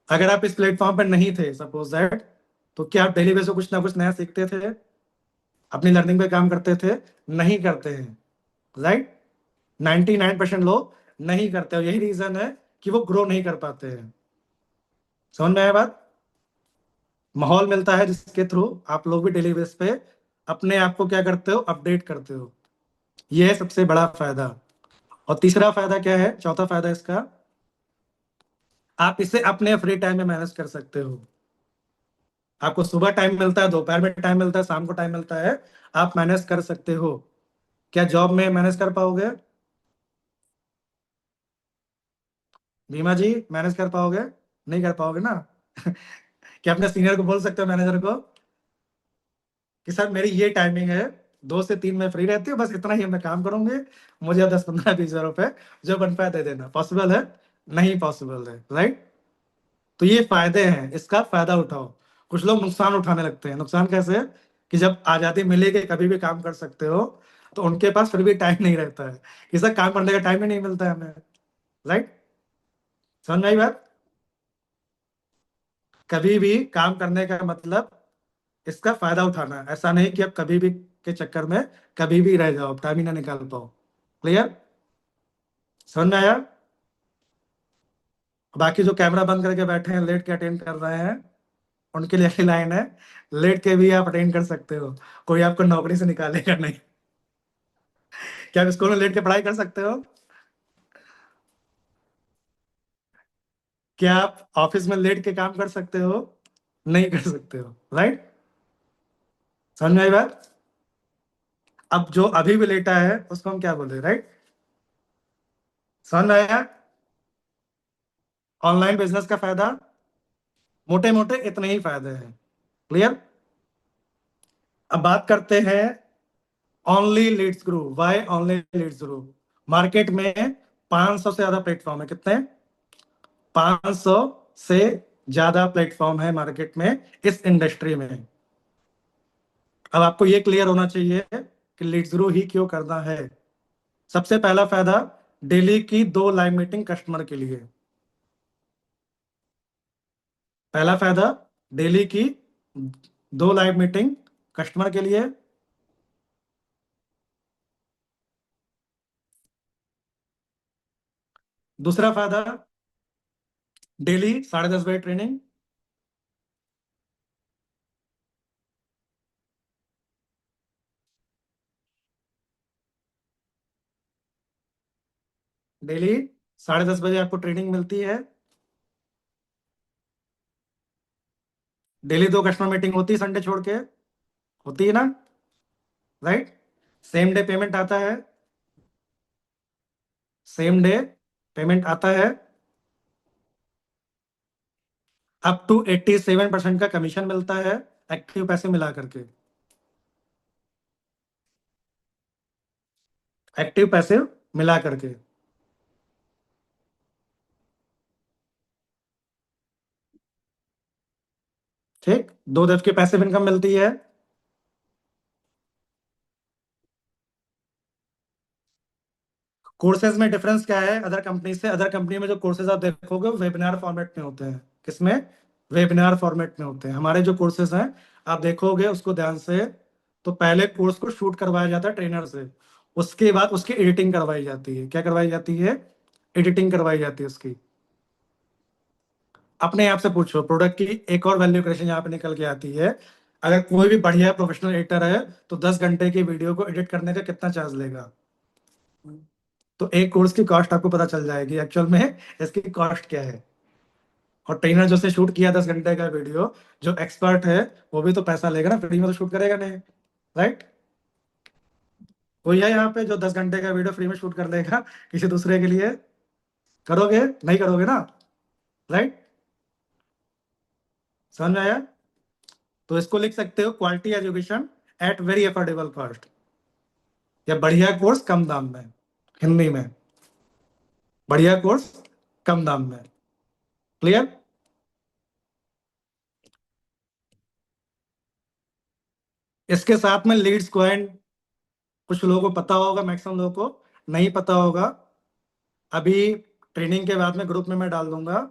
[SPEAKER 1] अगर आप इस प्लेटफॉर्म पर नहीं थे सपोज दैट, तो क्या आप डेली बेस पे कुछ ना कुछ नया सीखते थे, अपनी लर्निंग पे काम करते थे? नहीं करते हैं। राइट? 99% लोग नहीं करते, और यही रीजन है कि वो ग्रो नहीं कर पाते हैं। समझ में आया बात? माहौल मिलता है जिसके थ्रू आप लोग भी डेली बेस पे अपने आप को क्या करते हो, अपडेट करते हो। ये है सबसे बड़ा फायदा। और तीसरा फायदा क्या है, चौथा फायदा इसका, आप इसे अपने फ्री टाइम में मैनेज कर सकते हो। आपको सुबह टाइम मिलता है, दोपहर में टाइम मिलता है, शाम को टाइम मिलता है, आप मैनेज कर सकते हो। क्या जॉब में मैनेज कर पाओगे? भीमा जी, मैनेज कर पाओगे? नहीं कर पाओगे ना? क्या अपने सीनियर को बोल सकते हो, मैनेजर को, कि सर मेरी ये टाइमिंग है, 2 से 3 में फ्री रहती हूँ, बस इतना ही मैं काम करूंगी, मुझे 10, 15, 20 हजार रुपए जो बन पाए दे देना। पॉसिबल है? नहीं पॉसिबल है। राइट? तो ये फायदे हैं, इसका फायदा उठाओ। कुछ लोग नुकसान उठाने लगते हैं। नुकसान कैसे? कि जब आजादी मिलेगी, कभी भी काम कर सकते हो, तो उनके पास फिर भी टाइम नहीं रहता है, कि सर काम करने का टाइम ही नहीं मिलता है हमें। राइट? समझ में आई बात? कभी भी काम करने का मतलब इसका फायदा उठाना है। ऐसा नहीं कि आप कभी भी के चक्कर में कभी भी रह जाओ, टाइम ही ना निकाल पाओ। क्लियर? समझ में आया? बाकी जो कैमरा बंद करके बैठे हैं, लेट के अटेंड कर रहे हैं, उनके लिए अगली लाइन है, लेट के भी आप अटेंड कर सकते हो, कोई आपको नौकरी से निकालेगा नहीं। क्या आप स्कूल में लेट के पढ़ाई कर सकते हो? क्या आप ऑफिस में लेट के काम कर सकते हो? नहीं कर सकते हो। राइट? समझ में आई बात? अब जो अभी भी लेटा है उसको हम क्या बोले? राइट? समझ में आया? ऑनलाइन बिजनेस का फायदा मोटे मोटे इतने ही फायदे हैं। क्लियर? अब बात करते हैं only leads group. Why only leads group? Market में 500 से ज्यादा प्लेटफॉर्म है। कितने? 500 से ज्यादा प्लेटफॉर्म है मार्केट में, इस इंडस्ट्री में। अब आपको ये क्लियर होना चाहिए कि लीड्स ग्रो ही क्यों करना है। सबसे पहला फायदा, डेली की 2 लाइव मीटिंग कस्टमर के लिए। पहला फायदा, डेली की 2 लाइव मीटिंग कस्टमर के लिए। दूसरा फायदा, डेली 10:30 बजे ट्रेनिंग। डेली 10:30 बजे आपको ट्रेनिंग मिलती है। डेली 2 कस्टमर मीटिंग होती है, संडे छोड़ के, होती है ना? राइट? सेम डे पेमेंट आता है, सेम डे पेमेंट आता है। अप टू 87% का कमीशन मिलता है एक्टिव पैसे मिला करके। एक्टिव पैसे मिला करके। ठीक, 2 दफे की पैसिव इनकम मिलती है। कोर्सेज में डिफरेंस क्या है अदर कंपनी से? अदर कंपनी में जो कोर्सेज आप देखोगे वेबिनार फॉर्मेट में होते हैं। किसमें? वेबिनार फॉर्मेट में होते हैं। हमारे जो कोर्सेज हैं आप देखोगे उसको ध्यान से, तो पहले कोर्स को शूट करवाया जाता है ट्रेनर से, उसके बाद उसकी एडिटिंग करवाई जाती है। क्या करवाई जाती है? एडिटिंग करवाई जाती है उसकी। अपने आप से पूछो, प्रोडक्ट की एक और वैल्यू क्रिएशन यहाँ पे निकल के आती है। अगर कोई भी बढ़िया प्रोफेशनल एडिटर है तो 10 घंटे की वीडियो को एडिट करने का कितना चार्ज लेगा? तो एक कोर्स की कॉस्ट आपको पता चल जाएगी एक्चुअल में इसकी कॉस्ट क्या है। और ट्रेनर जो से शूट किया 10 घंटे का वीडियो, जो एक्सपर्ट है, वो भी तो पैसा लेगा ना, फ्री में तो शूट करेगा नहीं। राइट? कोई है यहाँ पे जो 10 घंटे का वीडियो फ्री में शूट कर लेगा किसी दूसरे के लिए? करोगे? नहीं करोगे ना। राइट? समझ में आया? तो इसको लिख सकते हो quality education at very affordable cost, या बढ़िया कोर्स कम दाम में। हिंदी में बढ़िया कोर्स कम दाम में। क्लियर? इसके साथ में लीड्स क्वाइंट कुछ लोगों को पता होगा, मैक्सिमम लोगों को नहीं पता होगा। अभी ट्रेनिंग के बाद में ग्रुप में मैं डाल दूंगा,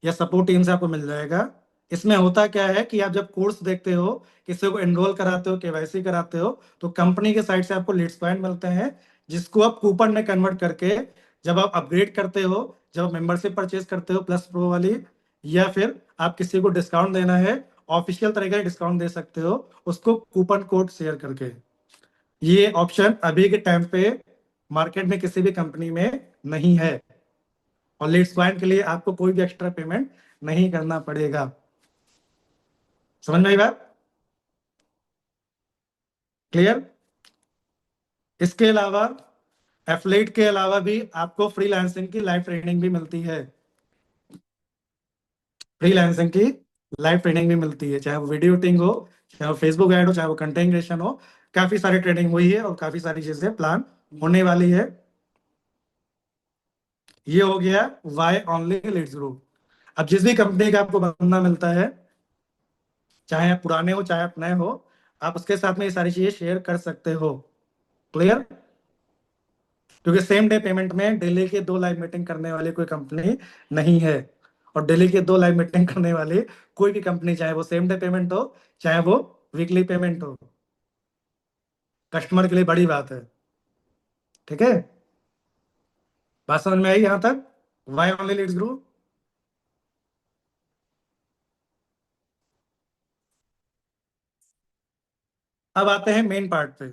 [SPEAKER 1] या सपोर्ट टीम से आपको मिल जाएगा। इसमें होता क्या है कि आप जब कोर्स देखते हो, किसी को एनरोल कराते हो, केवाईसी कराते हो, तो कंपनी के साइड से आपको लीड्स पॉइंट मिलते हैं, जिसको आप कूपन में कन्वर्ट करके जब आप अपग्रेड करते हो, जब आप मेंबरशिप परचेज करते हो प्लस प्रो वाली, या फिर आप किसी को डिस्काउंट देना है, ऑफिशियल तरीके से डिस्काउंट दे सकते हो उसको कूपन कोड शेयर करके। ये ऑप्शन अभी के टाइम पे मार्केट में किसी भी कंपनी में नहीं है। और लीड्स पॉइंट के लिए आपको कोई भी एक्स्ट्रा पेमेंट नहीं करना पड़ेगा। समझ में आई बात? क्लियर? इसके अलावा एफलेट के अलावा भी आपको फ्रीलांसिंग की लाइव ट्रेनिंग भी मिलती है। फ्रीलांसिंग की लाइव ट्रेनिंग भी मिलती है, चाहे वो वीडियो एडिटिंग हो, चाहे वो फेसबुक ऐड हो, चाहे वो कंटेंट क्रिएशन हो। काफी सारी ट्रेनिंग हुई है और काफी सारी चीजें प्लान होने वाली है। ये हो गया वाई ओनली लीड्स ग्रुप। अब जिस भी कंपनी का आपको बंदा मिलता है, चाहे आप पुराने हो चाहे आप नए हो, आप उसके साथ में ये सारी चीजें शेयर कर सकते हो। क्लियर? क्योंकि सेम डे पेमेंट में डेली के 2 लाइव मीटिंग करने वाली कोई कंपनी नहीं है। और डेली के 2 लाइव मीटिंग करने वाली कोई भी कंपनी, चाहे वो सेम डे पेमेंट हो चाहे वो वीकली पेमेंट हो, कस्टमर के लिए बड़ी बात है। ठीक है? बात समझ में आई यहां तक? Why only leads group. अब आते हैं मेन पार्ट पे।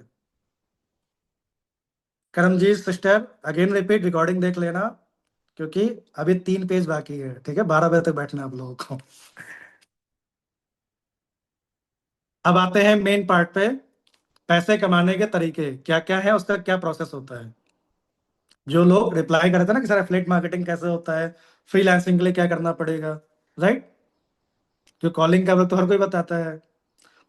[SPEAKER 1] Karamjeet sister, again repeat, recording देख लेना, क्योंकि अभी 3 पेज बाकी है। ठीक है? 12 बजे तक बैठना आप लोगों को। अब आते हैं मेन पार्ट पे। पैसे कमाने के तरीके क्या क्या है, उसका क्या प्रोसेस होता है। जो लोग रिप्लाई करते हैं ना कि सर एफिलिएट मार्केटिंग कैसे होता है, फ्रीलांसिंग के लिए क्या करना पड़ेगा, राइट? जो कॉलिंग का वक्त तो हर कोई बताता है।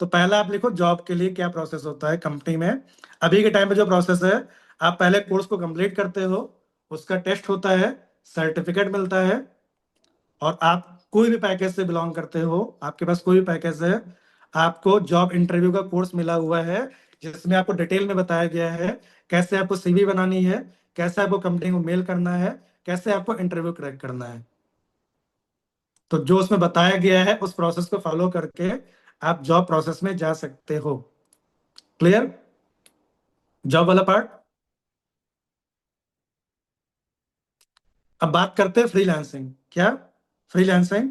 [SPEAKER 1] तो पहला आप लिखो जॉब के लिए क्या प्रोसेस होता है कंपनी में। अभी के टाइम पे जो प्रोसेस है, आप पहले कोर्स को कंप्लीट करते हो, उसका टेस्ट होता है, सर्टिफिकेट मिलता है, और आप कोई भी पैकेज से बिलोंग करते हो, आपके पास कोई भी पैकेज है, आपको जॉब इंटरव्यू का कोर्स मिला हुआ है, जिसमें आपको डिटेल में बताया गया है कैसे आपको सीवी बनानी है, कैसे आपको कंपनी को मेल करना है, कैसे आपको इंटरव्यू क्रैक करना है। तो जो उसमें बताया गया है उस प्रोसेस को फॉलो करके आप जॉब प्रोसेस में जा सकते हो। क्लियर? जॉब वाला पार्ट। अब बात करते हैं फ्रीलांसिंग। क्या? फ्रीलांसिंग,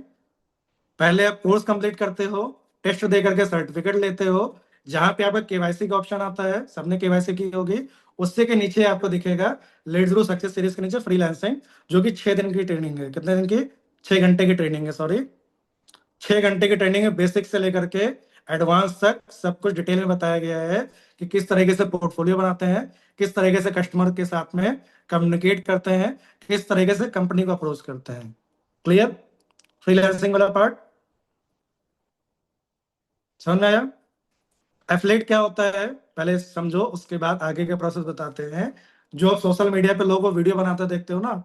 [SPEAKER 1] पहले आप कोर्स कंप्लीट करते हो, टेस्ट दे करके सर्टिफिकेट लेते हो, जहां पे आपका केवाईसी का ऑप्शन आता है, सबने केवाईसी की होगी, उससे के नीचे आपको दिखेगा लीड्स ग्रो सक्सेस सीरीज के नीचे फ्रीलांसिंग, जो कि 6 दिन की ट्रेनिंग है। कितने दिन की? 6 घंटे की ट्रेनिंग है, सॉरी। 6 घंटे की ट्रेनिंग है, बेसिक से लेकर के एडवांस तक सब कुछ डिटेल में बताया गया है कि किस तरीके से पोर्टफोलियो बनाते हैं, किस तरीके से कस्टमर के साथ में कम्युनिकेट करते हैं, किस तरीके से कंपनी को अप्रोच करते हैं। क्लियर? फ्रीलांसिंग वाला पार्ट समझ में आया? एफिलिएट क्या होता है पहले समझो, उसके बाद आगे का प्रोसेस बताते हैं। जो सोशल मीडिया पे लोगों को वीडियो बनाते देखते हो ना,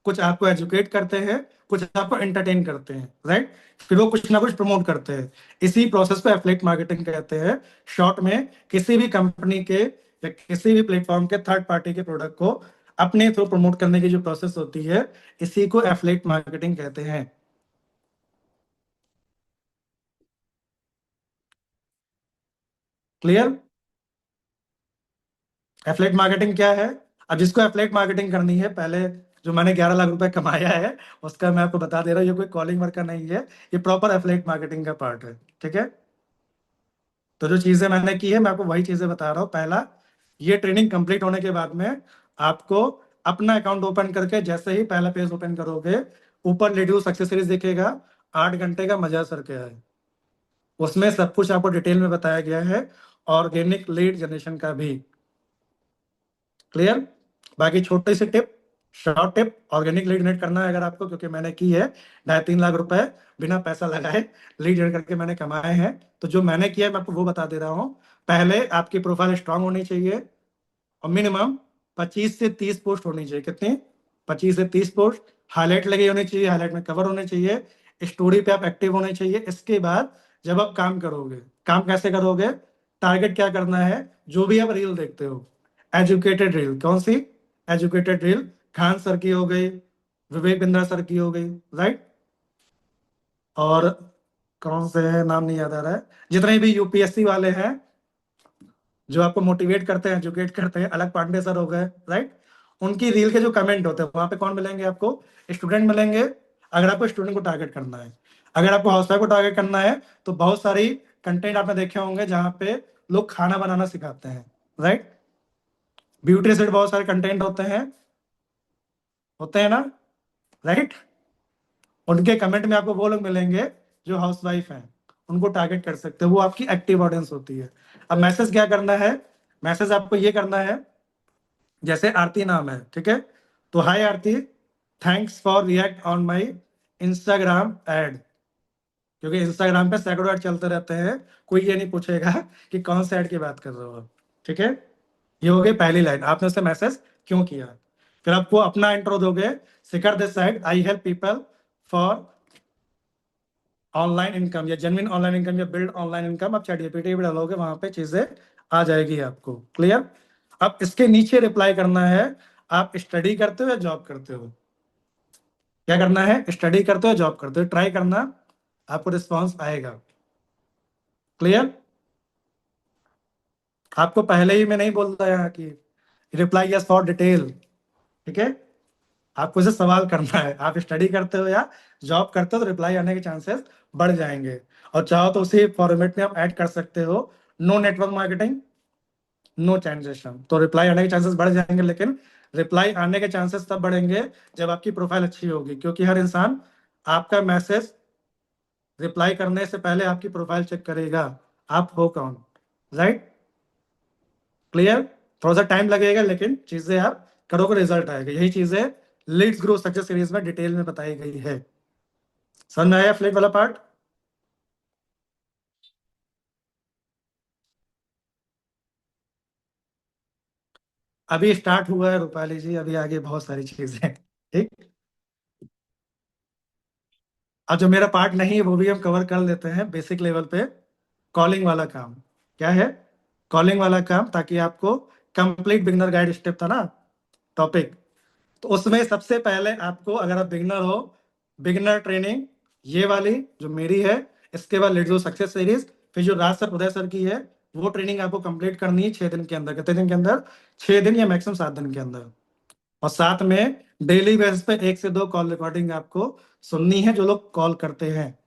[SPEAKER 1] कुछ आपको एजुकेट करते हैं, कुछ आपको एंटरटेन करते हैं, राइट? फिर वो कुछ ना कुछ प्रमोट करते हैं। इसी प्रोसेस को एफिलिएट मार्केटिंग कहते हैं। शॉर्ट में किसी भी कंपनी के या किसी भी प्लेटफॉर्म के थर्ड पार्टी के प्रोडक्ट को अपने थ्रू प्रमोट करने की जो प्रोसेस होती है, इसी को एफिलिएट मार्केटिंग कहते हैं। क्लियर? एफिलिएट मार्केटिंग क्या है? अब जिसको एफिलिएट मार्केटिंग करनी है, पहले जो मैंने 11 लाख रुपए कमाया है उसका मैं आपको बता दे रहा हूँ, ये कोई कॉलिंग वर्क का नहीं है, ये प्रॉपर एफिलिएट मार्केटिंग का पार्ट है। ठीक है? तो जो चीजें मैंने की है मैं आपको वही चीजें बता रहा हूँ। पहला, ये ट्रेनिंग कंप्लीट होने के बाद में आपको अपना अकाउंट ओपन करके जैसे ही पहला पेज ओपन करोगे, ऊपर लेड्यू सक्सेस सीरीज दिखेगा, 8 घंटे का मजा सर क्या है, उसमें सब कुछ आपको डिटेल में बताया गया है, ऑर्गेनिक लीड जनरेशन का भी। क्लियर? बाकी छोटी सी tip, short tip, organic lead generate करना है अगर आपको, क्योंकि मैंने की है 2.5-3 लाख रुपए बिना पैसा लगाए लीड जनरेट करके मैंने कमाए हैं। तो जो मैंने किया है मैं आपको वो बता दे रहा हूँ। पहले आपकी प्रोफाइल स्ट्रांग होनी चाहिए और मिनिमम 25 से 30 पोस्ट होनी चाहिए। कितनी? 25 से 30 पोस्ट। हाईलाइट लगी होनी चाहिए, हाईलाइट में कवर होने चाहिए, स्टोरी पे आप एक्टिव होने चाहिए। इसके बाद जब आप काम करोगे, काम कैसे करोगे? टारगेट क्या करना है? जो भी आप रील देखते हो, एजुकेटेड रील। कौन सी? Educated reel. खान सर की हो गई, विवेक बिंद्रा सर की हो गई, राइट? और कौन से हैं, नाम नहीं याद आ रहा है, जितने भी यूपीएससी वाले हैं जो आपको मोटिवेट करते हैं, एजुकेट करते हैं, अलग पांडे सर हो गए, राइट? उनकी रील के जो कमेंट होते हैं वहां पे कौन मिलेंगे आपको? स्टूडेंट मिलेंगे। अगर आपको स्टूडेंट को टारगेट करना है, अगर आपको हाउसवाइफ को टारगेट करना है, तो बहुत सारी कंटेंट आपने देखे होंगे जहां पे लोग खाना बनाना सिखाते हैं, राइट? ब्यूटी से बहुत सारे कंटेंट होते हैं ना, राइट? उनके कमेंट में आपको वो लोग मिलेंगे जो हाउसवाइफ हैं, उनको टारगेट कर सकते हैं, वो आपकी एक्टिव ऑडियंस होती है। अब मैसेज क्या करना है? मैसेज आपको ये करना है, जैसे आरती नाम है, ठीक है, तो hi Aarti, thanks for react on my Instagram ad. क्योंकि इंस्टाग्राम पे सैकड़ों ऐड चलते रहते हैं, कोई ये नहीं पूछेगा कि कौन से ऐड की बात कर रहे हो आप। ठीक है? ये हो गई पहली लाइन, आपने उससे मैसेज क्यों किया। फिर आपको अपना इंट्रो दोगे, सिकर this side I help people for online income या जेन्युइन ऑनलाइन इनकम या बिल्ड ऑनलाइन इनकम। आप चैट जीपीटी भी डालोगे, वहां पे चीजें आ जाएगी आपको। क्लियर? अब इसके नीचे रिप्लाई करना है, आप स्टडी करते हो या जॉब करते हो? क्या करना है? स्टडी करते हो जॉब करते हो, ट्राई करना, आपको रिस्पॉन्स आएगा। क्लियर? आपको पहले ही मैं नहीं बोल रहा यहाँ की रिप्लाई यस फॉर डिटेल। ठीक है? आपको इसे सवाल करना है, आप स्टडी करते हो या जॉब करते हो, तो रिप्लाई आने के चांसेस बढ़ जाएंगे। और चाहो तो उसी फॉर्मेट में आप ऐड कर सकते हो, no network marketing, no transaction, तो रिप्लाई आने के चांसेस बढ़ जाएंगे। लेकिन रिप्लाई आने के चांसेस तब बढ़ेंगे जब आपकी प्रोफाइल अच्छी होगी, क्योंकि हर इंसान आपका मैसेज रिप्लाई करने से पहले आपकी प्रोफाइल चेक करेगा, आप हो कौन, राइट? क्लियर? थोड़ा सा टाइम लगेगा, लेकिन चीजें आप करोगे, रिजल्ट आएगा। यही चीजें लीड्स ग्रो सक्सेस सीरीज में डिटेल में बताई गई है। समझ में आया फ्लिप वाला पार्ट? अभी स्टार्ट हुआ है रूपाली जी, अभी आगे बहुत सारी चीजें हैं। ठीक। अब जो मेरा पार्ट नहीं है वो भी हम कवर कर लेते हैं बेसिक लेवल पे। कॉलिंग वाला काम क्या है? कॉलिंग वाला काम, ताकि आपको कंप्लीट बिगनर गाइड स्टेप था ना टॉपिक, तो उसमें सबसे पहले आपको, अगर आप बिगनर हो, बिगनर ट्रेनिंग ये वाली जो मेरी है, इसके बाद लेट्स गो सक्सेस सीरीज, फिर जो राज सर उदय सर की है, वो ट्रेनिंग आपको कंप्लीट करनी है 6 दिन के अंदर। कितने दिन के अंदर? 6 दिन या मैक्सिमम 7 दिन के अंदर। और साथ में डेली बेसिस पे 1 से 2 कॉल रिकॉर्डिंग आपको सुननी है, जो लोग कॉल करते हैं।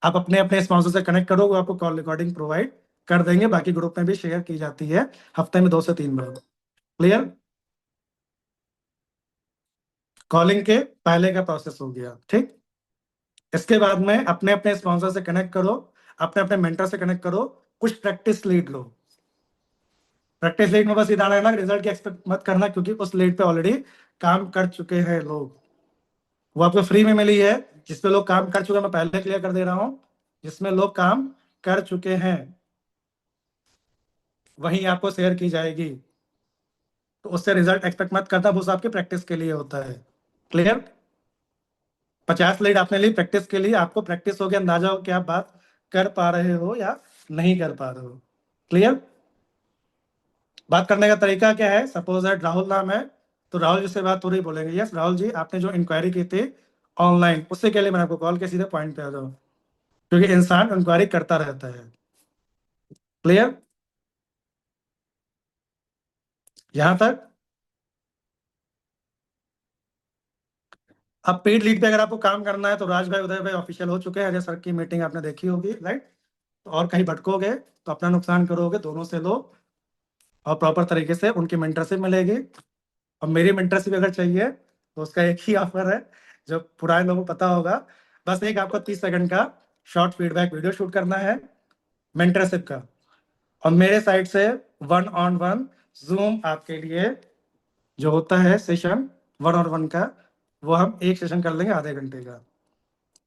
[SPEAKER 1] आप अपने अपने स्पॉन्सर से कनेक्ट करो, वो आपको कॉल रिकॉर्डिंग प्रोवाइड कर देंगे, बाकी ग्रुप में भी शेयर की जाती है हफ्ते में 2 से 3 बार। क्लियर? कॉलिंग के पहले का प्रोसेस हो गया, ठीक। इसके बाद में अपने अपने स्पॉन्सर से कनेक्ट करो, अपने अपने मेंटर से कनेक्ट करो, कुछ प्रैक्टिस लीड लो। प्रैक्टिस लीड में बस ये ध्यान रखना, रिजल्ट की एक्सपेक्ट मत करना, क्योंकि उस लीड पे ऑलरेडी काम कर चुके हैं लोग, वो आपको फ्री में मिली है, जिसपे लोग काम कर चुके हैं, मैं पहले क्लियर कर दे रहा हूँ, जिसमें लोग काम कर चुके हैं वही आपको शेयर की जाएगी। तो उससे रिजल्ट एक्सपेक्ट मत करना, वो आपकी प्रैक्टिस के लिए होता है। क्लियर? 50 स्लाइड आपने ली प्रैक्टिस के लिए, आपको प्रैक्टिस हो गया, अंदाजा हो कि आप बात कर पा रहे हो या नहीं कर पा रहे हो। क्लियर? बात करने का तरीका क्या है? सपोज दैट राहुल नाम है, तो राहुल जी से बात हो रही, बोलेंगे यस राहुल जी, आपने जो इंक्वायरी की थी ऑनलाइन, उससे के लिए मैंने आपको कॉल किया, सीधे पॉइंट पे आ जाओ, क्योंकि इंसान इंक्वायरी करता रहता है। क्लियर? यहां तक? अब पेड लीड पे अगर आपको काम करना है तो राज भाई, उदय भाई ऑफिशियल हो चुके हैं, अजय सर की मीटिंग आपने देखी होगी, राइट? तो और कहीं भटकोगे तो अपना नुकसान करोगे, दोनों से लो और प्रॉपर तरीके से उनकी मेंटरशिप मिलेगी। और मेरी मेंटरशिप अगर चाहिए तो उसका एक ही ऑफर है, जो पुराने लोगों को पता होगा, बस एक आपको 30 सेकंड का शॉर्ट फीडबैक वीडियो शूट करना है मेंटरशिप का, और मेरे साइड से 1-on-1 जूम आपके लिए जो होता है सेशन 1-on-1 का, वो हम एक सेशन कर लेंगे आधे घंटे का।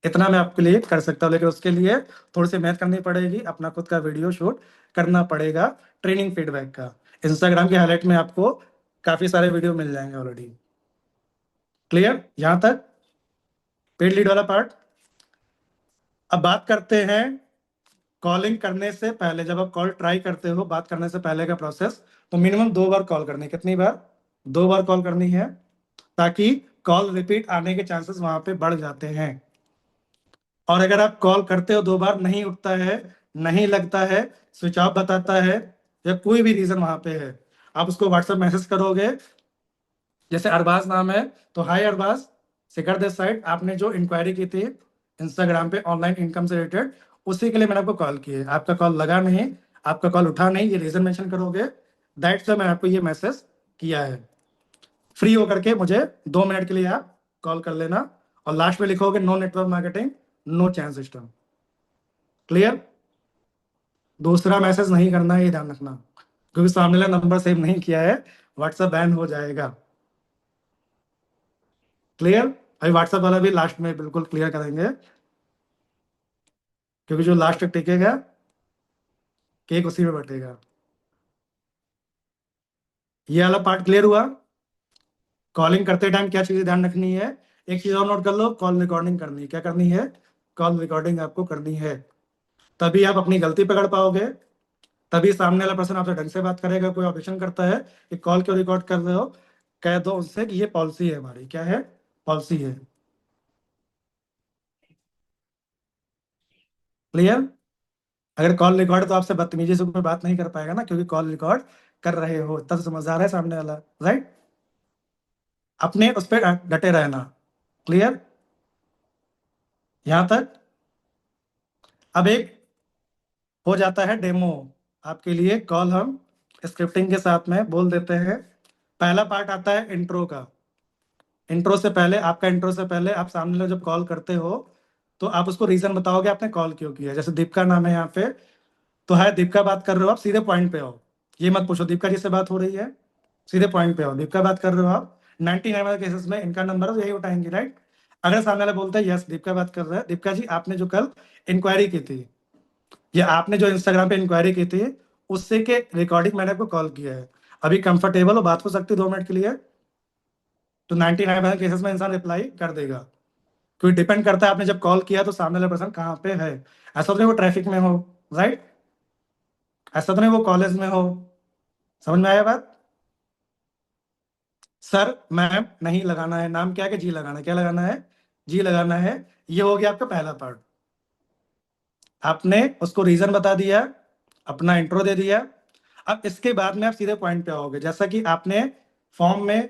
[SPEAKER 1] इतना मैं आपके लिए कर सकता हूँ, लेकिन उसके लिए थोड़ी सी मेहनत करनी पड़ेगी, अपना खुद का वीडियो शूट करना पड़ेगा ट्रेनिंग फीडबैक का। इंस्टाग्राम के हाईलाइट में आपको काफी सारे वीडियो मिल जाएंगे ऑलरेडी। क्लियर यहां तक? पेड लीड वाला पार्ट। अब बात करते हैं कॉलिंग करने से पहले, जब आप कॉल ट्राई करते हो, बात करने से पहले का प्रोसेस, तो मिनिमम 2 बार कॉल करनी है। कितनी बार? 2 बार कॉल करनी है, ताकि कॉल रिपीट आने के चांसेस वहां पे बढ़ जाते हैं। और अगर आप कॉल करते हो 2 बार नहीं उठता है, नहीं लगता है, स्विच ऑफ बताता है, या कोई भी रीजन वहां पे है, आप उसको व्हाट्सएप मैसेज करोगे। जैसे अरबाज नाम है, तो हाय अरबाज, सिकर दिस साइड, आपने जो इंक्वायरी की थी इंस्टाग्राम पे ऑनलाइन इनकम से रिलेटेड, उसी के लिए मैंने आपको कॉल की है, आपका कॉल लगा नहीं, आपका कॉल उठा नहीं, ये रीजन मेंशन करोगे, दैट्स व्हाई मैंने आपको ये मैसेज किया है। फ्री होकर के मुझे 2 मिनट के लिए आप कॉल कर लेना, और लास्ट में लिखोगे नो नेटवर्क मार्केटिंग, नो चैन सिस्टम। क्लियर? दूसरा मैसेज नहीं करना है, ये ध्यान रखना, क्योंकि सामने वाला नंबर सेव नहीं किया है, व्हाट्सएप बैन हो जाएगा। क्लियर? अभी व्हाट्सएप वाला भी लास्ट में बिल्कुल क्लियर करेंगे, क्योंकि जो लास्ट तक टिकेगा केक उसी में बटेगा। ये वाला पार्ट क्लियर हुआ? कॉलिंग करते टाइम क्या चीजें ध्यान रखनी है? एक चीज और नोट कर लो, कॉल रिकॉर्डिंग करनी है। क्या करनी है? कॉल रिकॉर्डिंग आपको करनी है, तभी आप अपनी गलती पकड़ पाओगे, तभी सामने वाला पर्सन आपसे ढंग से बात करेगा। कोई ऑब्जेक्शन करता है कि कॉल क्यों रिकॉर्ड कर रहे हो, कह दो उससे कि ये पॉलिसी है हमारी। क्या है? पॉलिसी है। क्लियर? अगर कॉल रिकॉर्ड है तो आपसे बदतमीजी से कोई बात नहीं कर पाएगा ना, क्योंकि कॉल रिकॉर्ड कर रहे हो, तब समझदार है सामने वाला, राइट? अपने उस पर डटे रहना। क्लियर यहां तक? अब एक हो जाता है डेमो आपके लिए, कॉल हम स्क्रिप्टिंग के साथ में बोल देते हैं। पहला पार्ट आता है इंट्रो का। इंट्रो से पहले, आपका इंट्रो से पहले आप सामने वाले जब कॉल करते हो, तो आप उसको रीजन बताओगे आपने कॉल क्यों किया। जैसे दीपिका नाम है यहाँ पे, तो है दीपिका बात कर रहे हो आप, सीधे पॉइंट पे आओ। ये मत पूछो दीपिका जी से बात हो रही है, सीधे पॉइंट पे आओ। दीपिका बात कर रहे हो आप, 99 केसेस में इनका नंबर है तो यही उठाएंगे, राइट? अगर सामने वाला बोलता है यस दीपिका बात कर रहा है, दीपिका जी आपने जो कल इंक्वायरी की थी, या आपने जो इंस्टाग्राम पे इंक्वायरी की थी, उससे के रिकॉर्डिंग मैंने आपको कॉल किया है, अभी कंफर्टेबल हो, बात हो सकती है 2 मिनट के लिए, तो 99 केसेस में इंसान रिप्लाई कर देगा। क्योंकि डिपेंड करता है आपने जब कॉल किया तो सामने वाला पर्सन कहाँ पे है। ऐसा तो नहीं वो ट्रैफिक में हो, राइट? ऐसा तो नहीं वो कॉलेज में हो। समझ में आया बात? सर मैम नहीं लगाना है, नाम क्या है कि जी लगाना है। क्या लगाना है? जी लगाना है। ये हो गया आपका पहला पार्ट। आपने उसको रीजन बता दिया, अपना इंट्रो दे दिया। अब इसके बाद में आप सीधे पॉइंट पे आओगे, जैसा कि आपने फॉर्म में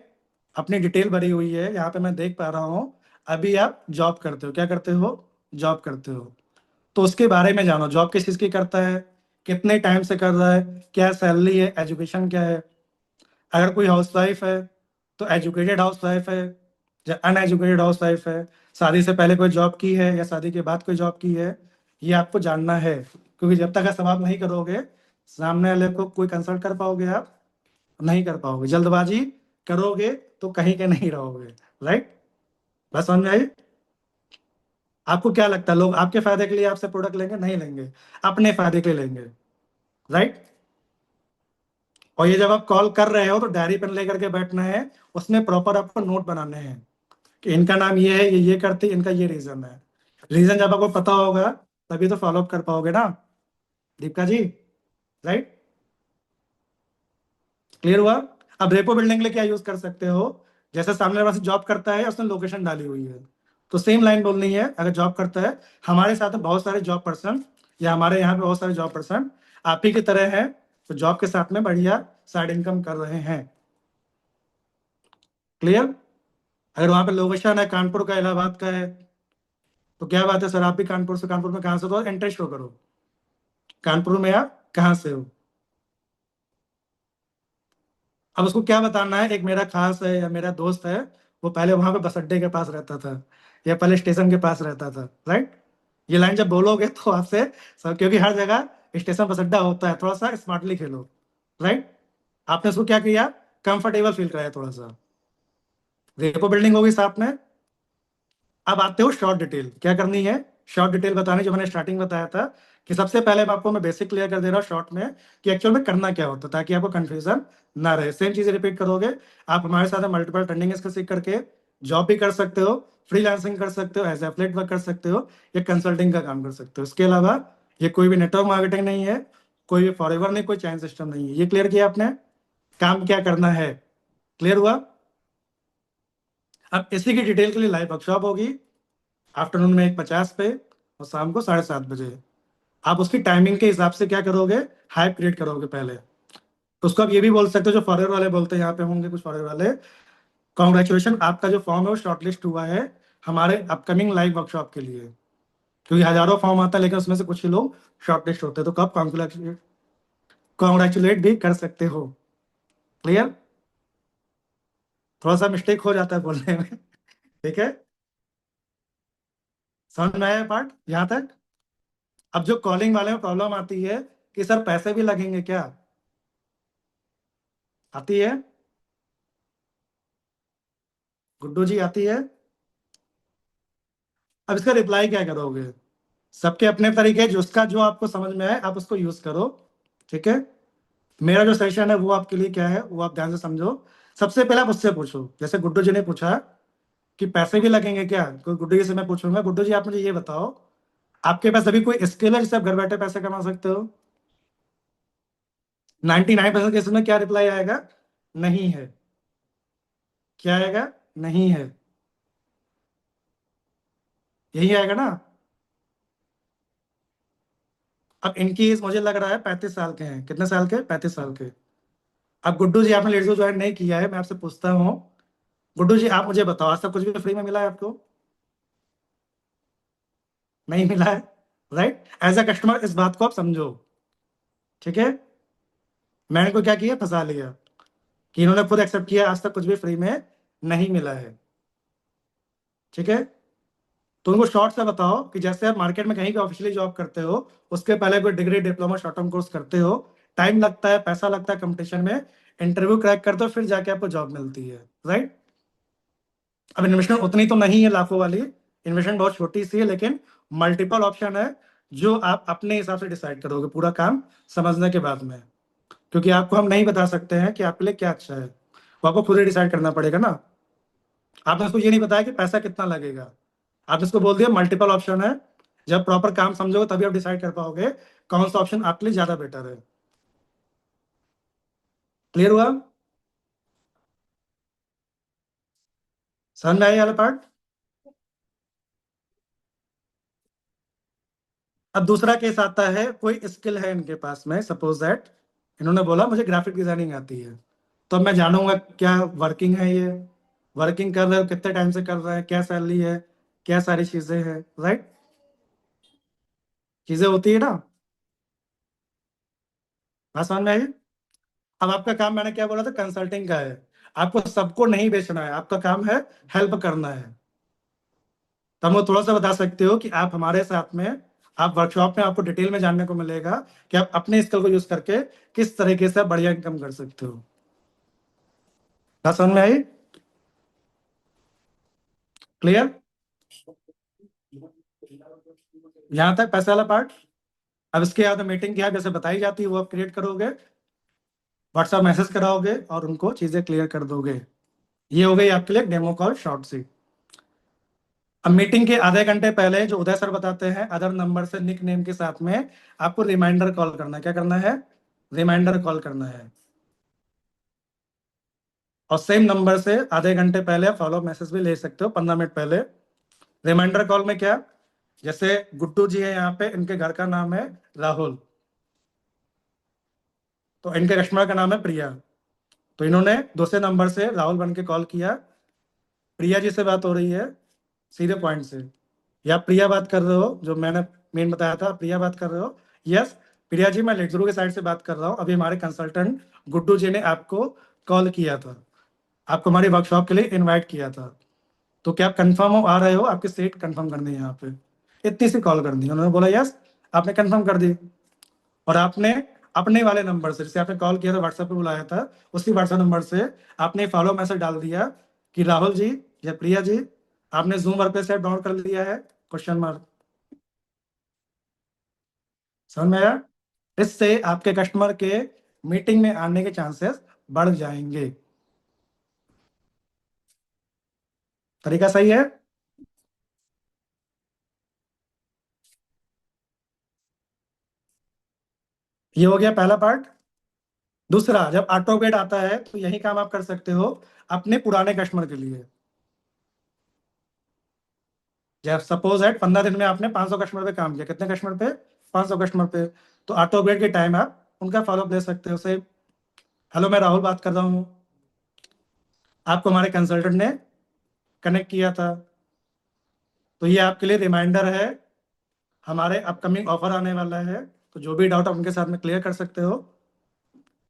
[SPEAKER 1] अपनी डिटेल भरी हुई है, यहाँ पे मैं देख पा रहा हूँ। अभी आप जॉब करते हो, क्या करते हो? जॉब करते हो। तो उसके बारे में जानो, जॉब किस चीज की करता है, कितने टाइम से कर रहा है, क्या सैलरी है, एजुकेशन क्या है। अगर कोई हाउसवाइफ है तो एजुकेटेड हाउसवाइफ है या अनएजुकेटेड हाउसवाइफ है, शादी से पहले कोई जॉब की है या शादी के बाद कोई जॉब की है, ये आपको जानना है। क्योंकि जब तक आप सवाल नहीं करोगे, सामने वाले को कोई कंसल्ट कर पाओगे आप? नहीं कर पाओगे। जल्दबाजी करोगे तो कहीं के नहीं रहोगे, राइट? बस समझ में आई? आपको क्या लगता है लोग आपके फायदे के लिए आपसे प्रोडक्ट लेंगे? नहीं लेंगे, अपने फायदे के लिए लेंगे, राइट। और ये जब आप कॉल कर रहे हो तो डायरी पेन लेकर के बैठना है, उसमें प्रॉपर आपको नोट बनाने हैं कि इनका नाम ये है, ये करते, इनका ये रीजन है। रीजन जब आपको पता होगा तभी तो फॉलो अप कर पाओगे ना, दीपिका जी, राइट। क्लियर हुआ? अब रेपो बिल्डिंग के लिए क्या यूज कर सकते हो? जैसे सामने वाला जॉब करता है, उसने लोकेशन डाली हुई है, तो सेम लाइन बोलनी है। अगर जॉब करता है, हमारे साथ में बहुत सारे जॉब पर्सन, या हमारे यहाँ पे बहुत सारे जॉब पर्सन आप ही की तरह हैं, तो जॉब के साथ में बढ़िया साइड इनकम कर रहे हैं। क्लियर? अगर वहां पे लोकेशन है कानपुर का, इलाहाबाद का है, तो क्या बात है सर, आप भी कानपुर से, कानपुर में कहाँ से, तो इंटरेस्ट शो करो कानपुर में आप कहाँ से हो। अब उसको क्या बताना है, एक मेरा खास है या मेरा दोस्त है, वो पहले वहां पे बस अड्डे के पास रहता था, या पहले स्टेशन के पास रहता था, राइट। ये लाइन जब बोलोगे तो आपसे सब, क्योंकि हर जगह स्टेशन बस अड्डा होता है, थोड़ा सा स्मार्टली खेलो, राइट। आपने उसको क्या किया, कंफर्टेबल फील कराया थोड़ा सा। रेपो बिल्डिंग होगी साथ में। अब आते हो शॉर्ट डिटेल, क्या करनी है? शॉर्ट डिटेल बताने, जो मैंने स्टार्टिंग बताया था कि सबसे पहले आपको मैं बेसिक क्लियर कर दे रहा हूँ शॉर्ट में, कि एक्चुअल में करना क्या होता है, ताकि आपको कंफ्यूजन ना रहे। सेम चीजें रिपीट करोगे। आप हमारे साथ मल्टीपल ट्रेंडिंग स्किल सीख करके जॉब भी कर सकते हो, फ्रीलांसिंग कर सकते हो, एज एफिलिएट वर्क कर सकते हो, या कंसल्टिंग का काम कर सकते हो। इसके अलावा ये कोई भी नेटवर्क मार्केटिंग नहीं है, कोई भी फॉरएवर नहीं, कोई चैन सिस्टम नहीं है। ये क्लियर किया आपने, काम क्या करना है? क्लियर हुआ? अब इसी की डिटेल के लिए लाइव वर्कशॉप होगी, आफ्टरनून में 1:50 पे, और शाम को 7:30 बजे। आप उसकी टाइमिंग के हिसाब से क्या करोगे, हाइप क्रिएट करोगे पहले। तो उसको आप ये भी बोल सकते हो, जो फॉरवर्ड वाले बोलते हैं, यहाँ पे होंगे कुछ फॉरवर्ड वाले, कॉन्ग्रेचुलेशन, आपका जो फॉर्म है वो शॉर्टलिस्ट हुआ है हमारे अपकमिंग लाइव वर्कशॉप के लिए। क्योंकि हजारों फॉर्म आता है, लेकिन उसमें से कुछ ही लोग शॉर्टलिस्ट होते हैं, तो आप कॉन्ग्रेचुलेट भी कर सकते हो। क्लियर? थोड़ा सा मिस्टेक हो जाता है बोलने में, ठीक है। समझ में आया पार्ट यहाँ तक? अब जो कॉलिंग वाले में प्रॉब्लम आती है कि सर पैसे भी लगेंगे क्या, आती है? गुड्डू जी, आती है? अब इसका रिप्लाई क्या करोगे? सबके अपने तरीके हैं, जिसका जो आपको समझ में आए आप उसको यूज करो, ठीक है। मेरा जो सेशन है वो आपके लिए क्या है, वो आप ध्यान से समझो। सबसे पहले आप उससे पूछो, जैसे गुड्डू जी ने पूछा कि पैसे भी लगेंगे क्या, कोई गुड्डू जी से मैं पूछूंगा, गुड्डू जी आप मुझे ये बताओ, आपके पास अभी कोई स्किल है जिससे आप घर बैठे पैसे कमा सकते हो? 99% केसेस में क्या रिप्लाई आएगा? नहीं है। क्या आएगा? नहीं है। यही आएगा ना। अब इनकी एज मुझे लग रहा है 35 साल के हैं, कितने साल के, 35 साल के। अब गुड्डू जी आपने लेडीज को ज्वाइन नहीं किया है, मैं आपसे पूछता हूँ, गुड्डू जी आप मुझे बताओ, आज तक कुछ भी फ्री में मिला है आपको? नहीं मिला है, राइट। एज अ कस्टमर इस बात को आप समझो, ठीक है। मैंने को क्या किया, फंसा लिया, कि इन्होंने खुद एक्सेप्ट किया आज तक कुछ भी फ्री में नहीं मिला है, ठीक है। तो उनको शॉर्ट से बताओ कि जैसे आप मार्केट में कहीं भी ऑफिशियली जॉब करते हो, उसके पहले कोई degree, diploma, short term course करते हो, टाइम लगता है, पैसा लगता है, कंपटीशन में इंटरव्यू क्रैक करते हो, फिर जाके आपको जॉब मिलती है, राइट। अब इन्वेस्टमेंट उतनी तो नहीं है लाखों वाली, इन्वेस्टमेंट बहुत छोटी सी है, लेकिन मल्टीपल ऑप्शन है, जो आप अपने हिसाब से डिसाइड करोगे पूरा काम समझने के बाद में। क्योंकि आपको हम नहीं बता सकते हैं कि आपके लिए क्या अच्छा है, वो आपको खुद ही डिसाइड करना पड़ेगा ना। आपने उसको ये नहीं बताया कि पैसा कितना लगेगा, आपने उसको बोल दिया मल्टीपल ऑप्शन है। जब प्रॉपर काम समझोगे तभी आप डिसाइड कर पाओगे कौन सा ऑप्शन आपके लिए ज्यादा बेटर है। क्लियर हुआ? समझ में आई वाला पार्ट? अब दूसरा केस आता है, कोई स्किल है इनके पास में, सपोज दैट इन्होंने बोला मुझे ग्राफिक डिजाइनिंग आती है, तो अब मैं जानूंगा क्या वर्किंग है ये, वर्किंग कर रहे हो, कितने टाइम से कर रहे हैं, क्या सैलरी है, क्या सारी चीजें हैं, राइट। चीजें होती है ना। बात समझ में आई? अब आपका काम, मैंने क्या बोला था, कंसल्टिंग का है। आपको सबको नहीं बेचना है, आपका काम है हेल्प करना है। तो हम थोड़ा सा बता सकते हो कि आप हमारे साथ में, आप वर्कशॉप में आपको डिटेल में जानने को मिलेगा कि आप अपने स्किल को यूज करके किस तरीके से आप बढ़िया इनकम कर सकते हो। बात समझ में आई? क्लियर? यहाँ तक पैसे वाला पार्ट। अब इसके बाद मीटिंग क्या जैसे बताई जाती है वो आप क्रिएट करोगे, व्हाट्सएप मैसेज कराओगे और उनको चीजें क्लियर कर दोगे। ये हो गई आपके लिए डेमो कॉल शॉर्ट सी। अब मीटिंग के आधे घंटे पहले जो उदय सर बताते हैं अदर नंबर से निक नेम के साथ में आपको रिमाइंडर कॉल करना है। क्या करना है? रिमाइंडर कॉल करना है। और सेम नंबर से आधे घंटे पहले फॉलो मैसेज भी ले सकते हो, 15 मिनट पहले। रिमाइंडर कॉल में क्या, जैसे गुड्डू जी है यहाँ पे, इनके घर का नाम है राहुल, तो इनके कस्टमर का नाम है प्रिया। तो इन्होंने दूसरे नंबर से राहुल बन के कॉल किया, प्रिया जी से बात हो रही है, सीधे पॉइंट से। या प्रिया बात कर रहे हो, जो मैंने मेन बताया था, प्रिया बात कर रहे हो? यस प्रिया जी, मैं लेक्चरू के साइड से बात कर रहा हूँ, अभी हमारे कंसल्टेंट गुड्डू जी ने आपको कॉल किया था, आपको हमारी वर्कशॉप के लिए इनवाइट किया था, तो क्या आप कंफर्म हो, आ रहे हो? आपकी सीट कंफर्म करनी है यहाँ पे। इतनी सी कॉल कर दी, उन्होंने बोला यस, आपने कंफर्म कर दी। और आपने अपने वाले नंबर से, जैसे आपने कॉल किया था व्हाट्सएप पे बुलाया था, उसी व्हाट्सएप नंबर से आपने फॉलो मैसेज डाल दिया कि राहुल जी या प्रिया जी, आपने जूम वर्क ऐप डाउनलोड कर लिया है, क्वेश्चन मार्क। समझ में आया? इससे आपके कस्टमर के मीटिंग में आने के चांसेस बढ़ जाएंगे। तरीका सही है? ये हो गया पहला पार्ट। दूसरा, जब ऑटोमेट आता है तो यही काम आप कर सकते हो अपने पुराने कस्टमर के लिए। जब सपोज है 15 दिन में आपने 500 कस्टमर पे काम किया, कितने कस्टमर पे? 500 कस्टमर पे। तो ऑटो अपग्रेड के टाइम आप उनका फॉलोअप ले सकते हो। से हेलो, मैं राहुल बात कर रहा हूँ, आपको हमारे कंसल्टेंट ने कनेक्ट किया था, तो ये आपके लिए रिमाइंडर है, हमारे अपकमिंग ऑफर आने वाला है, तो जो भी डाउट आप उनके साथ में क्लियर कर सकते हो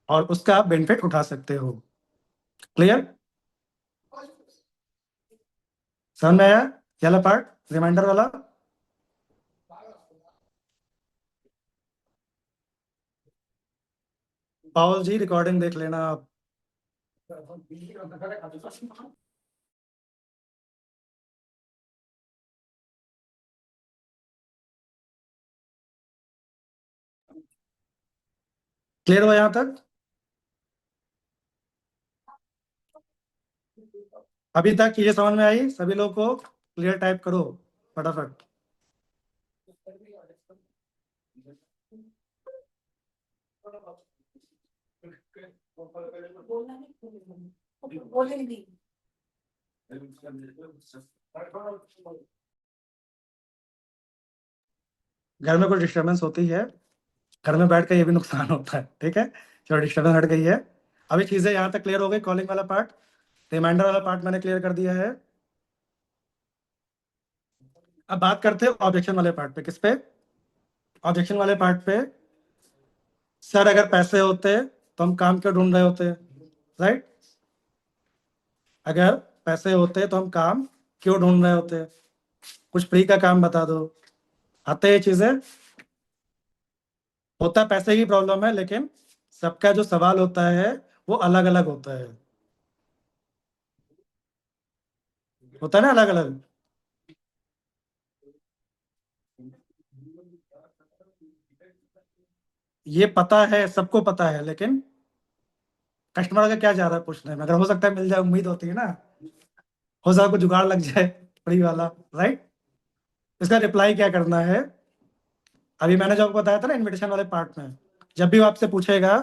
[SPEAKER 1] और उसका आप बेनिफिट उठा सकते हो। क्लियर? समझ में आया ये वाला पार्ट, रिमाइंडर वाला? पाओल जी रिकॉर्डिंग देख लेना आप। क्लियर हुआ यहाँ तक? अभी तक चीजें समझ में आई सभी लोग को? क्लियर टाइप करो फटाफट। घर में कोई डिस्टर्बेंस होती है, घर में बैठ कर ये भी नुकसान होता है, ठीक है? चलो डिस्टर्बेंस हट गई है। अभी चीजें यहाँ तक क्लियर हो गई, कॉलिंग वाला पार्ट, रिमाइंडर वाला पार्ट मैंने क्लियर कर दिया है। अब बात करते हैं ऑब्जेक्शन वाले पार्ट पे। किस पे? ऑब्जेक्शन वाले पार्ट पे। सर अगर पैसे होते तो हम काम क्यों ढूंढ रहे होते? राइट? अगर पैसे होते तो हम काम क्यों ढूंढ रहे होते? कुछ फ्री का काम बता दो। आते हैं ये चीजें? होता पैसे की प्रॉब्लम है, लेकिन सबका जो सवाल होता है वो अलग अलग होता है। होता है ना अलग अलग। ये पता है, सबको पता है, लेकिन कस्टमर का क्या जा रहा है पूछने में, अगर हो सकता है मिल जाए, उम्मीद होती है ना, हो सकता है कुछ जुगाड़ लग जाए फ्री वाला। राइट? इसका रिप्लाई क्या करना है? अभी मैंने जो आपको बताया था ना इनविटेशन वाले पार्ट में, जब भी वो आपसे पूछेगा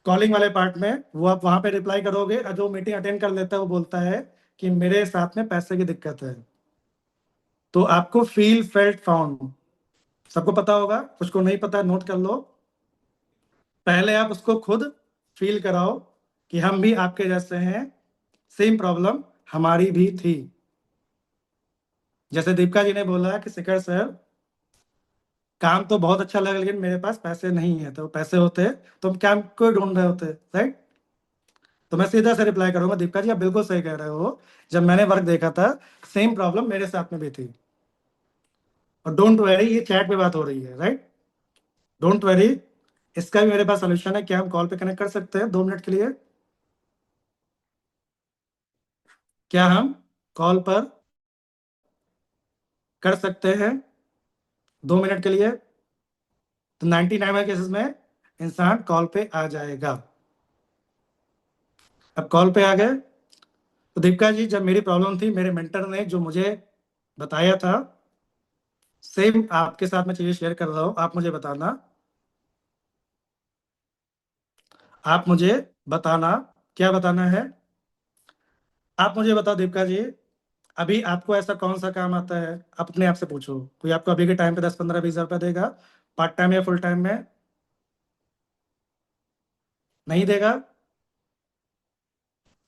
[SPEAKER 1] कॉलिंग वाले पार्ट में, वो आप वहां पे रिप्लाई करोगे। और जो मीटिंग अटेंड कर लेता है वो बोलता है कि मेरे साथ में पैसे की दिक्कत है, तो आपको फील फेल्ट फाउंड, सबको पता होगा, कुछ को नहीं पता नोट कर लो। पहले आप उसको खुद फील कराओ कि हम भी आपके जैसे हैं, सेम प्रॉब्लम हमारी भी थी। जैसे दीपिका जी ने बोला कि शिखर सर, काम तो बहुत अच्छा लगा लेकिन मेरे पास पैसे नहीं है, तो पैसे होते तो हम काम को ढूंढ रहे होते। राइट? तो मैं सीधा से रिप्लाई करूंगा, दीपिका जी आप बिल्कुल सही कह रहे हो, जब मैंने वर्क देखा था सेम प्रॉब्लम मेरे साथ में भी थी। और डोंट वरी, ये चैट पे बात हो रही है, राइट? डोंट वरी, इसका भी मेरे पास सोल्यूशन है। क्या हम कॉल पे कनेक्ट कर सकते हैं 2 मिनट के लिए? क्या हम कॉल पर कर सकते हैं 2 मिनट के लिए, तो 99 केसेस में इंसान कॉल पे आ जाएगा। अब कॉल पे आ गए, तो दीपिका जी, जब मेरी प्रॉब्लम थी, मेरे मेंटर ने जो मुझे बताया था, सेम आपके साथ मैं चीजें शेयर कर रहा हूँ। आप मुझे बताना, आप मुझे बताना, क्या बताना है। आप मुझे बताओ दीपिका जी, अभी आपको ऐसा कौन सा काम आता है, आप अपने आप से पूछो। कोई आपको अभी के टाइम पे 10 15 20 हज़ार रुपया देगा, पार्ट टाइम या फुल टाइम में? नहीं देगा।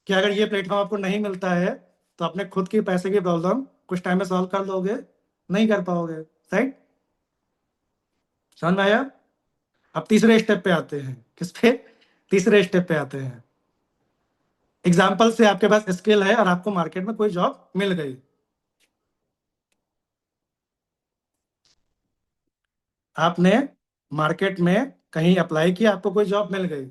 [SPEAKER 1] क्या अगर ये प्लेटफॉर्म आपको नहीं मिलता है, तो अपने खुद की पैसे की प्रॉब्लम कुछ टाइम में सॉल्व कर लोगे? नहीं कर पाओगे, राइट? समझ में आया? अब तीसरे स्टेप पे आते हैं। किस पे? तीसरे स्टेप पे आते हैं। एग्जाम्पल से आपके पास स्किल है और आपको मार्केट में कोई जॉब मिल गई। आपने मार्केट में कहीं अप्लाई किया, आपको कोई जॉब मिल गई,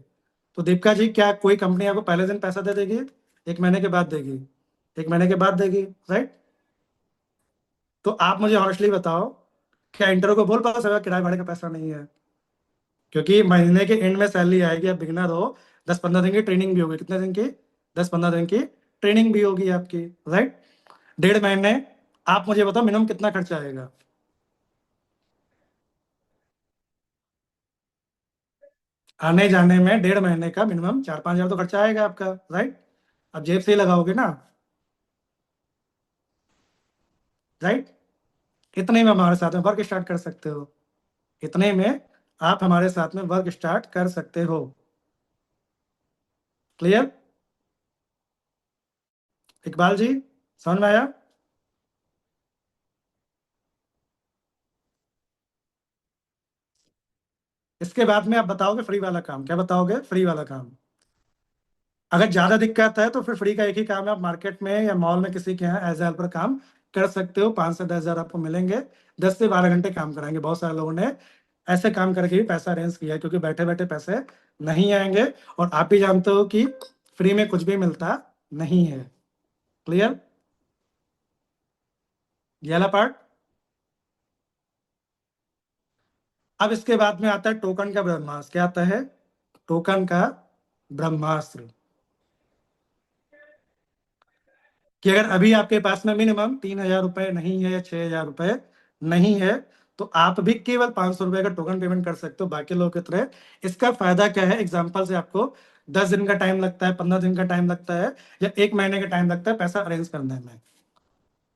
[SPEAKER 1] तो दीपिका जी, क्या कोई कंपनी आपको पहले दिन पैसा दे देगी? 1 महीने के बाद देगी? 1 महीने के बाद देगी, राइट? तो आप मुझे ऑनेस्टली बताओ, क्या इंटरव्यू को बोल पाओ सर किराए भाड़े का पैसा नहीं है? क्योंकि महीने के एंड में सैलरी आएगी, आप बिगनर हो, 10 15 दिन की ट्रेनिंग भी होगी। कितने दिन की? 10 15 दिन की ट्रेनिंग भी होगी आपकी, राइट? 1.5 महीने, आप मुझे बताओ मिनिमम कितना खर्चा आएगा? आने जाने में 1.5 महीने का मिनिमम 4 5 हज़ार तो खर्चा आएगा आपका, राइट? अब जेब से ही लगाओगे ना, राइट? इतने में हमारे साथ में वर्क स्टार्ट कर सकते हो। इतने में आप हमारे साथ में वर्क स्टार्ट कर सकते हो। क्लियर? इकबाल जी, समझ में आया? इसके बाद में आप बताओगे फ्री वाला काम, क्या बताओगे? फ्री वाला काम। अगर ज्यादा दिक्कत है तो फिर फ्री का एक ही काम है, आप मार्केट में या मॉल में किसी के यहाँ एज ए हेल्पर काम कर सकते हो। 5 से 10 हज़ार आपको मिलेंगे, 10 से 12 घंटे काम कराएंगे। बहुत सारे लोगों ने ऐसे काम करके भी पैसा अरेंज किया है, क्योंकि बैठे बैठे पैसे नहीं आएंगे। और आप भी जानते हो कि फ्री में कुछ भी मिलता नहीं है। क्लियर? ये वाला पार्ट। अब इसके बाद में आता है टोकन का ब्रह्मास्त्र। क्या आता है? टोकन का ब्रह्मास्त्र। कि अगर अभी आपके पास में मिनिमम 3 हज़ार रुपए नहीं है या 6 हज़ार रुपए नहीं है, तो आप भी केवल 500 रुपए का टोकन पेमेंट कर सकते हो, बाकी लोगों की तरह। इसका फायदा क्या है? एग्जाम्पल से आपको 10 दिन का टाइम लगता है, 15 दिन का टाइम लगता है, या 1 महीने का टाइम लगता है पैसा अरेंज करने में।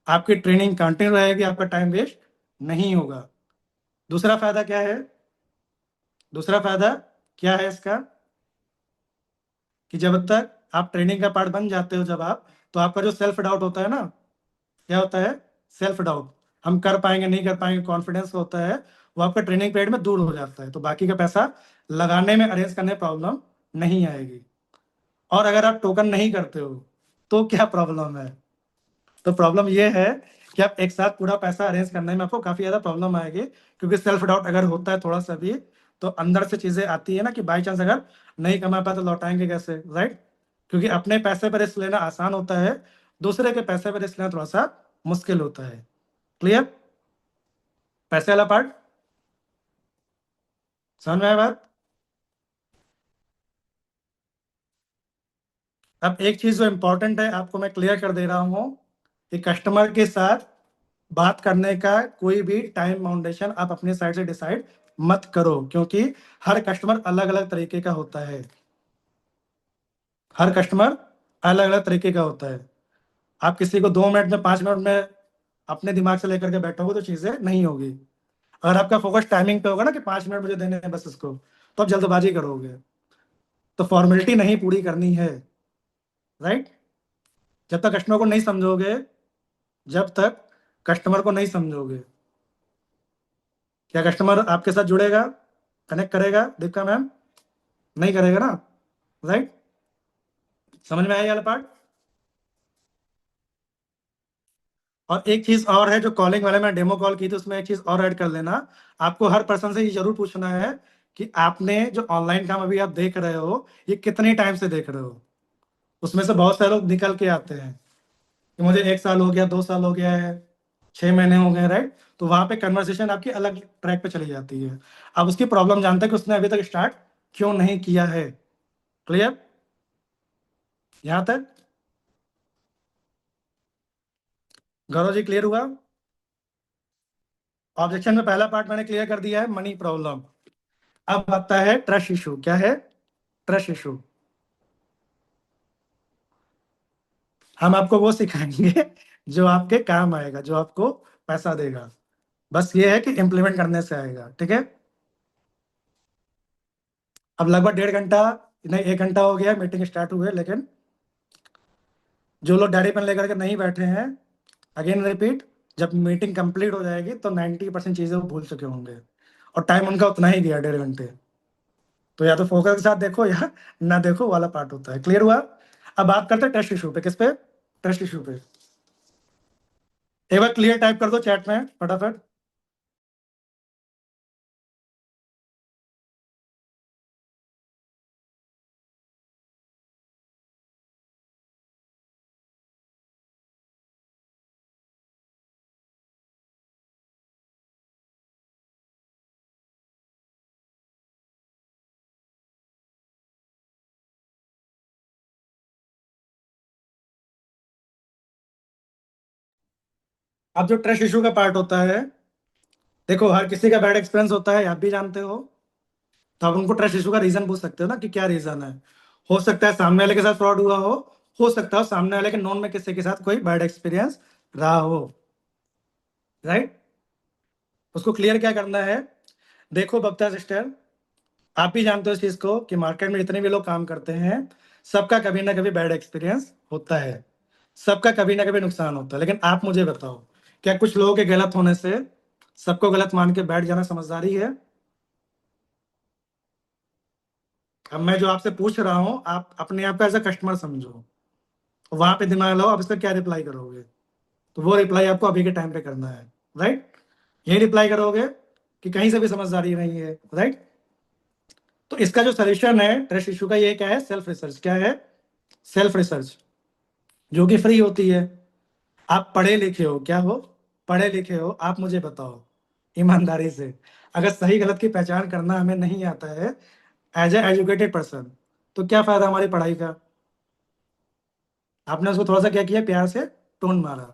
[SPEAKER 1] आपकी ट्रेनिंग कंटिन्यू रहेगी, आपका टाइम वेस्ट नहीं होगा। दूसरा फायदा क्या है? दूसरा फायदा क्या है इसका? कि जब तक आप ट्रेनिंग का पार्ट बन जाते हो, जब आप, तो आपका जो सेल्फ डाउट होता है ना, क्या होता है? सेल्फ डाउट, हम कर पाएंगे नहीं कर पाएंगे, कॉन्फिडेंस होता है, वो आपका ट्रेनिंग पीरियड में दूर हो जाता है। तो बाकी का पैसा लगाने में, अरेंज करने में प्रॉब्लम नहीं आएगी। और अगर आप टोकन नहीं करते हो, तो क्या प्रॉब्लम है? तो प्रॉब्लम ये है कि आप एक साथ पूरा पैसा अरेंज करने में आपको काफी ज्यादा प्रॉब्लम आएगी। क्योंकि सेल्फ डाउट अगर होता है थोड़ा सा भी, तो अंदर से चीजें आती है ना, कि बाई चांस अगर नहीं कमा पाए तो लौटाएंगे कैसे, राइट? क्योंकि अपने पैसे पर रिस्क लेना आसान होता है, दूसरे के पैसे पर रिस्क लेना थोड़ा सा मुश्किल होता है। क्लियर? पैसे वाला पार्ट समझ में आया बात? अब एक चीज जो इंपॉर्टेंट है, आपको मैं क्लियर कर दे रहा हूं, कि कस्टमर के साथ बात करने का कोई भी टाइम बाउंडेशन आप अपने साइड से डिसाइड मत करो। क्योंकि हर कस्टमर अलग अलग तरीके का होता है। हर कस्टमर अलग अलग तरीके का होता है। आप किसी को 2 मिनट में, 5 मिनट में अपने दिमाग से लेकर के बैठोगे तो चीजें नहीं होगी। अगर आपका फोकस टाइमिंग पे होगा ना, कि 5 मिनट मुझे देने हैं बस इसको, तो आप जल्दबाजी करोगे। तो फॉर्मेलिटी नहीं पूरी करनी है, राइट? जब तक कस्टमर को नहीं समझोगे, जब तक कस्टमर को नहीं समझोगे, क्या कस्टमर आपके साथ जुड़ेगा, कनेक्ट करेगा दीपिका मैम? नहीं करेगा ना, राइट? समझ में आया ये वाला पार्ट? और एक चीज और है, जो कॉलिंग वाले में डेमो कॉल की थी, उसमें एक चीज और ऐड कर लेना। आपको हर पर्सन से ये जरूर पूछना है, कि आपने जो ऑनलाइन काम अभी आप देख रहे हो, ये कितने टाइम से देख रहे हो? उसमें से बहुत सारे लोग निकल के आते हैं कि मुझे 1 साल हो गया, 2 साल हो गया है, 6 महीने हो गए, राइट? तो वहां पे कन्वर्सेशन आपकी अलग ट्रैक पे चली जाती है। अब उसकी प्रॉब्लम जानते हैं कि उसने अभी तक स्टार्ट क्यों नहीं किया है। क्लियर यहां तक? गौरव जी क्लियर हुआ? ऑब्जेक्शन में पहला पार्ट मैंने क्लियर कर दिया है, मनी प्रॉब्लम। अब आता है ट्रस्ट इशू। क्या है ट्रस्ट इशू? हम आपको वो सिखाएंगे जो आपके काम आएगा, जो आपको पैसा देगा। बस ये है कि इम्प्लीमेंट करने से आएगा, ठीक है? अब लगभग 1.5 घंटा, नहीं 1 घंटा हो गया मीटिंग स्टार्ट हुए, लेकिन जो लोग डायरी पेन लेकर के नहीं बैठे हैं, अगेन रिपीट, जब मीटिंग कंप्लीट हो जाएगी तो 90% चीजें वो भूल चुके होंगे, और टाइम उनका उतना ही गया, 1.5 घंटे। तो या तो फोकस के साथ देखो या ना देखो वाला पार्ट होता है। क्लियर हुआ? अब बात करते हैं टेस्ट इशू पे। किस पे? टेस्ट इशू पे। एक बार क्लियर टाइप कर दो चैट में फटाफट। अब जो ट्रस्ट इशू का पार्ट होता है, देखो हर किसी का बैड एक्सपीरियंस होता है, आप भी जानते हो। तो आप उनको ट्रस्ट इशू का रीजन पूछ सकते हो ना, कि क्या रीजन है। हो सकता है सामने वाले के साथ फ्रॉड हुआ हो सकता है सामने वाले के नॉन में किसी के साथ कोई बैड एक्सपीरियंस रहा हो, राइट? उसको क्लियर क्या करना है? देखो बबता सिस्टर, आप भी जानते हो इस चीज को कि मार्केट में जितने भी लोग काम करते हैं, सबका कभी ना कभी बैड एक्सपीरियंस होता है, सबका कभी ना कभी नुकसान होता है। लेकिन आप मुझे बताओ, क्या कुछ लोगों के गलत होने से सबको गलत मान के बैठ जाना समझदारी है? अब मैं जो आपसे पूछ रहा हूं, आप अपने आप को एज अ कस्टमर समझो, वहां पे दिमाग लगाओ, आप इसका क्या रिप्लाई करोगे? तो वो रिप्लाई आपको अभी के टाइम पे करना है, राइट? यही रिप्लाई करोगे कि कहीं से भी समझदारी नहीं है, राइट? तो इसका जो सोल्यूशन है ट्रस्ट इशू का, ये क्या है? Self research. क्या है? सेल्फ रिसर्च, जो कि फ्री होती है। आप पढ़े लिखे हो, क्या हो? पढ़े लिखे हो। आप मुझे बताओ ईमानदारी से, अगर सही गलत की पहचान करना हमें नहीं आता है एज ए एजुकेटेड पर्सन, तो क्या फायदा हमारी पढ़ाई का? आपने उसको थोड़ा सा क्या किया, प्यार से टोन मारा,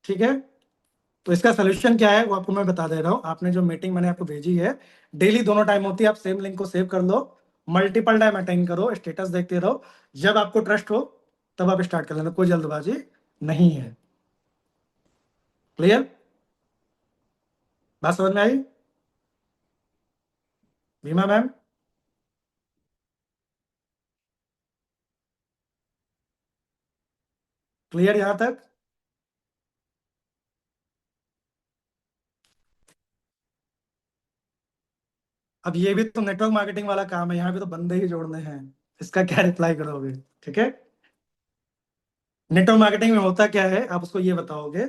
[SPEAKER 1] ठीक है? तो इसका सोल्यूशन क्या है वो आपको मैं बता दे रहा हूँ। आपने जो मीटिंग मैंने आपको भेजी है, डेली दोनों टाइम होती है, आप सेम लिंक को सेव कर लो, मल्टीपल टाइम अटेंड करो, स्टेटस देखते रहो, जब आपको ट्रस्ट हो तब आप स्टार्ट कर लेना, कोई जल्दबाजी नहीं है। क्लियर? बात समझ में आई? भीमा मैम क्लियर यहां तक? अब ये भी तो नेटवर्क मार्केटिंग वाला काम है, यहाँ पे तो बंदे ही जोड़ने हैं, इसका क्या रिप्लाई करोगे? ठीक है, नेटवर्क मार्केटिंग में होता क्या है आप उसको ये बताओगे।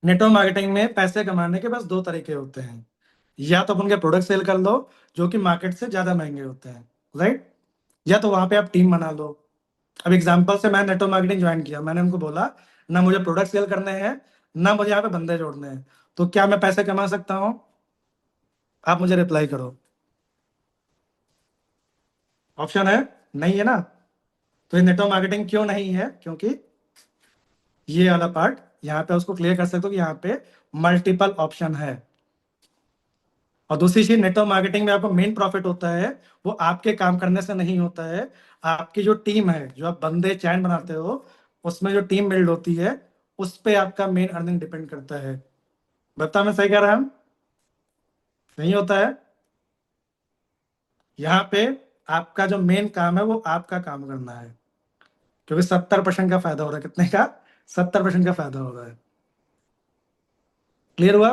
[SPEAKER 1] नेटवर्क मार्केटिंग में पैसे कमाने के बस दो तरीके होते हैं, या तो आप उनके प्रोडक्ट सेल कर लो जो कि मार्केट से ज्यादा महंगे होते हैं, राइट? या तो वहां पे आप टीम बना लो। अब एग्जांपल से मैं नेटवर्क मार्केटिंग ज्वाइन किया, मैंने उनको बोला ना मुझे प्रोडक्ट सेल करने हैं, ना मुझे यहाँ पे बंदे जोड़ने हैं, तो क्या मैं पैसे कमा सकता हूँ? आप मुझे रिप्लाई करो। ऑप्शन है नहीं है ना? तो ये नेटवर्क मार्केटिंग क्यों नहीं है? क्योंकि ये वाला पार्ट यहाँ पे उसको क्लियर कर सकते हो कि यहाँ पे मल्टीपल ऑप्शन है। और दूसरी चीज, नेटवर्क मार्केटिंग में आपको मेन प्रॉफिट होता है, वो आपके काम करने से नहीं होता है, आपकी जो टीम है, जो आप बंदे चैन बनाते हो, उसमें जो टीम बिल्ड होती है, उस पे आपका मेन अर्निंग डिपेंड करता है। बता मैं सही कह रहा हूँ? नहीं होता है। यहाँ पे आपका जो मेन काम है वो आपका काम करना है, क्योंकि 70% का फायदा हो रहा है। कितने का? 70% का फायदा हो रहा है। क्लियर हुआ?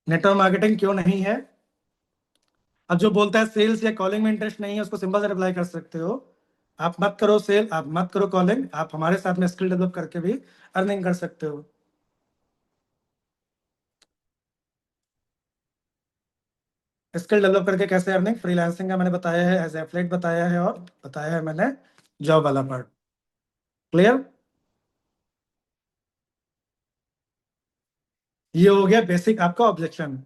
[SPEAKER 1] नेटवर्क मार्केटिंग क्यों नहीं है? अब जो बोलता है सेल्स या कॉलिंग में इंटरेस्ट नहीं है, उसको सिंपल से रिप्लाई कर सकते हो, आप मत करो सेल, आप मत करो कॉलिंग, आप हमारे साथ में स्किल डेवलप करके भी अर्निंग कर सकते हो। स्किल डेवलप करके कैसे अर्निंग, फ्रीलांसिंग का मैंने बताया है, एज एफलेट बताया है, और बताया है मैंने जॉब वाला पार्ट। क्लियर? ये हो गया बेसिक आपका ऑब्जेक्शन।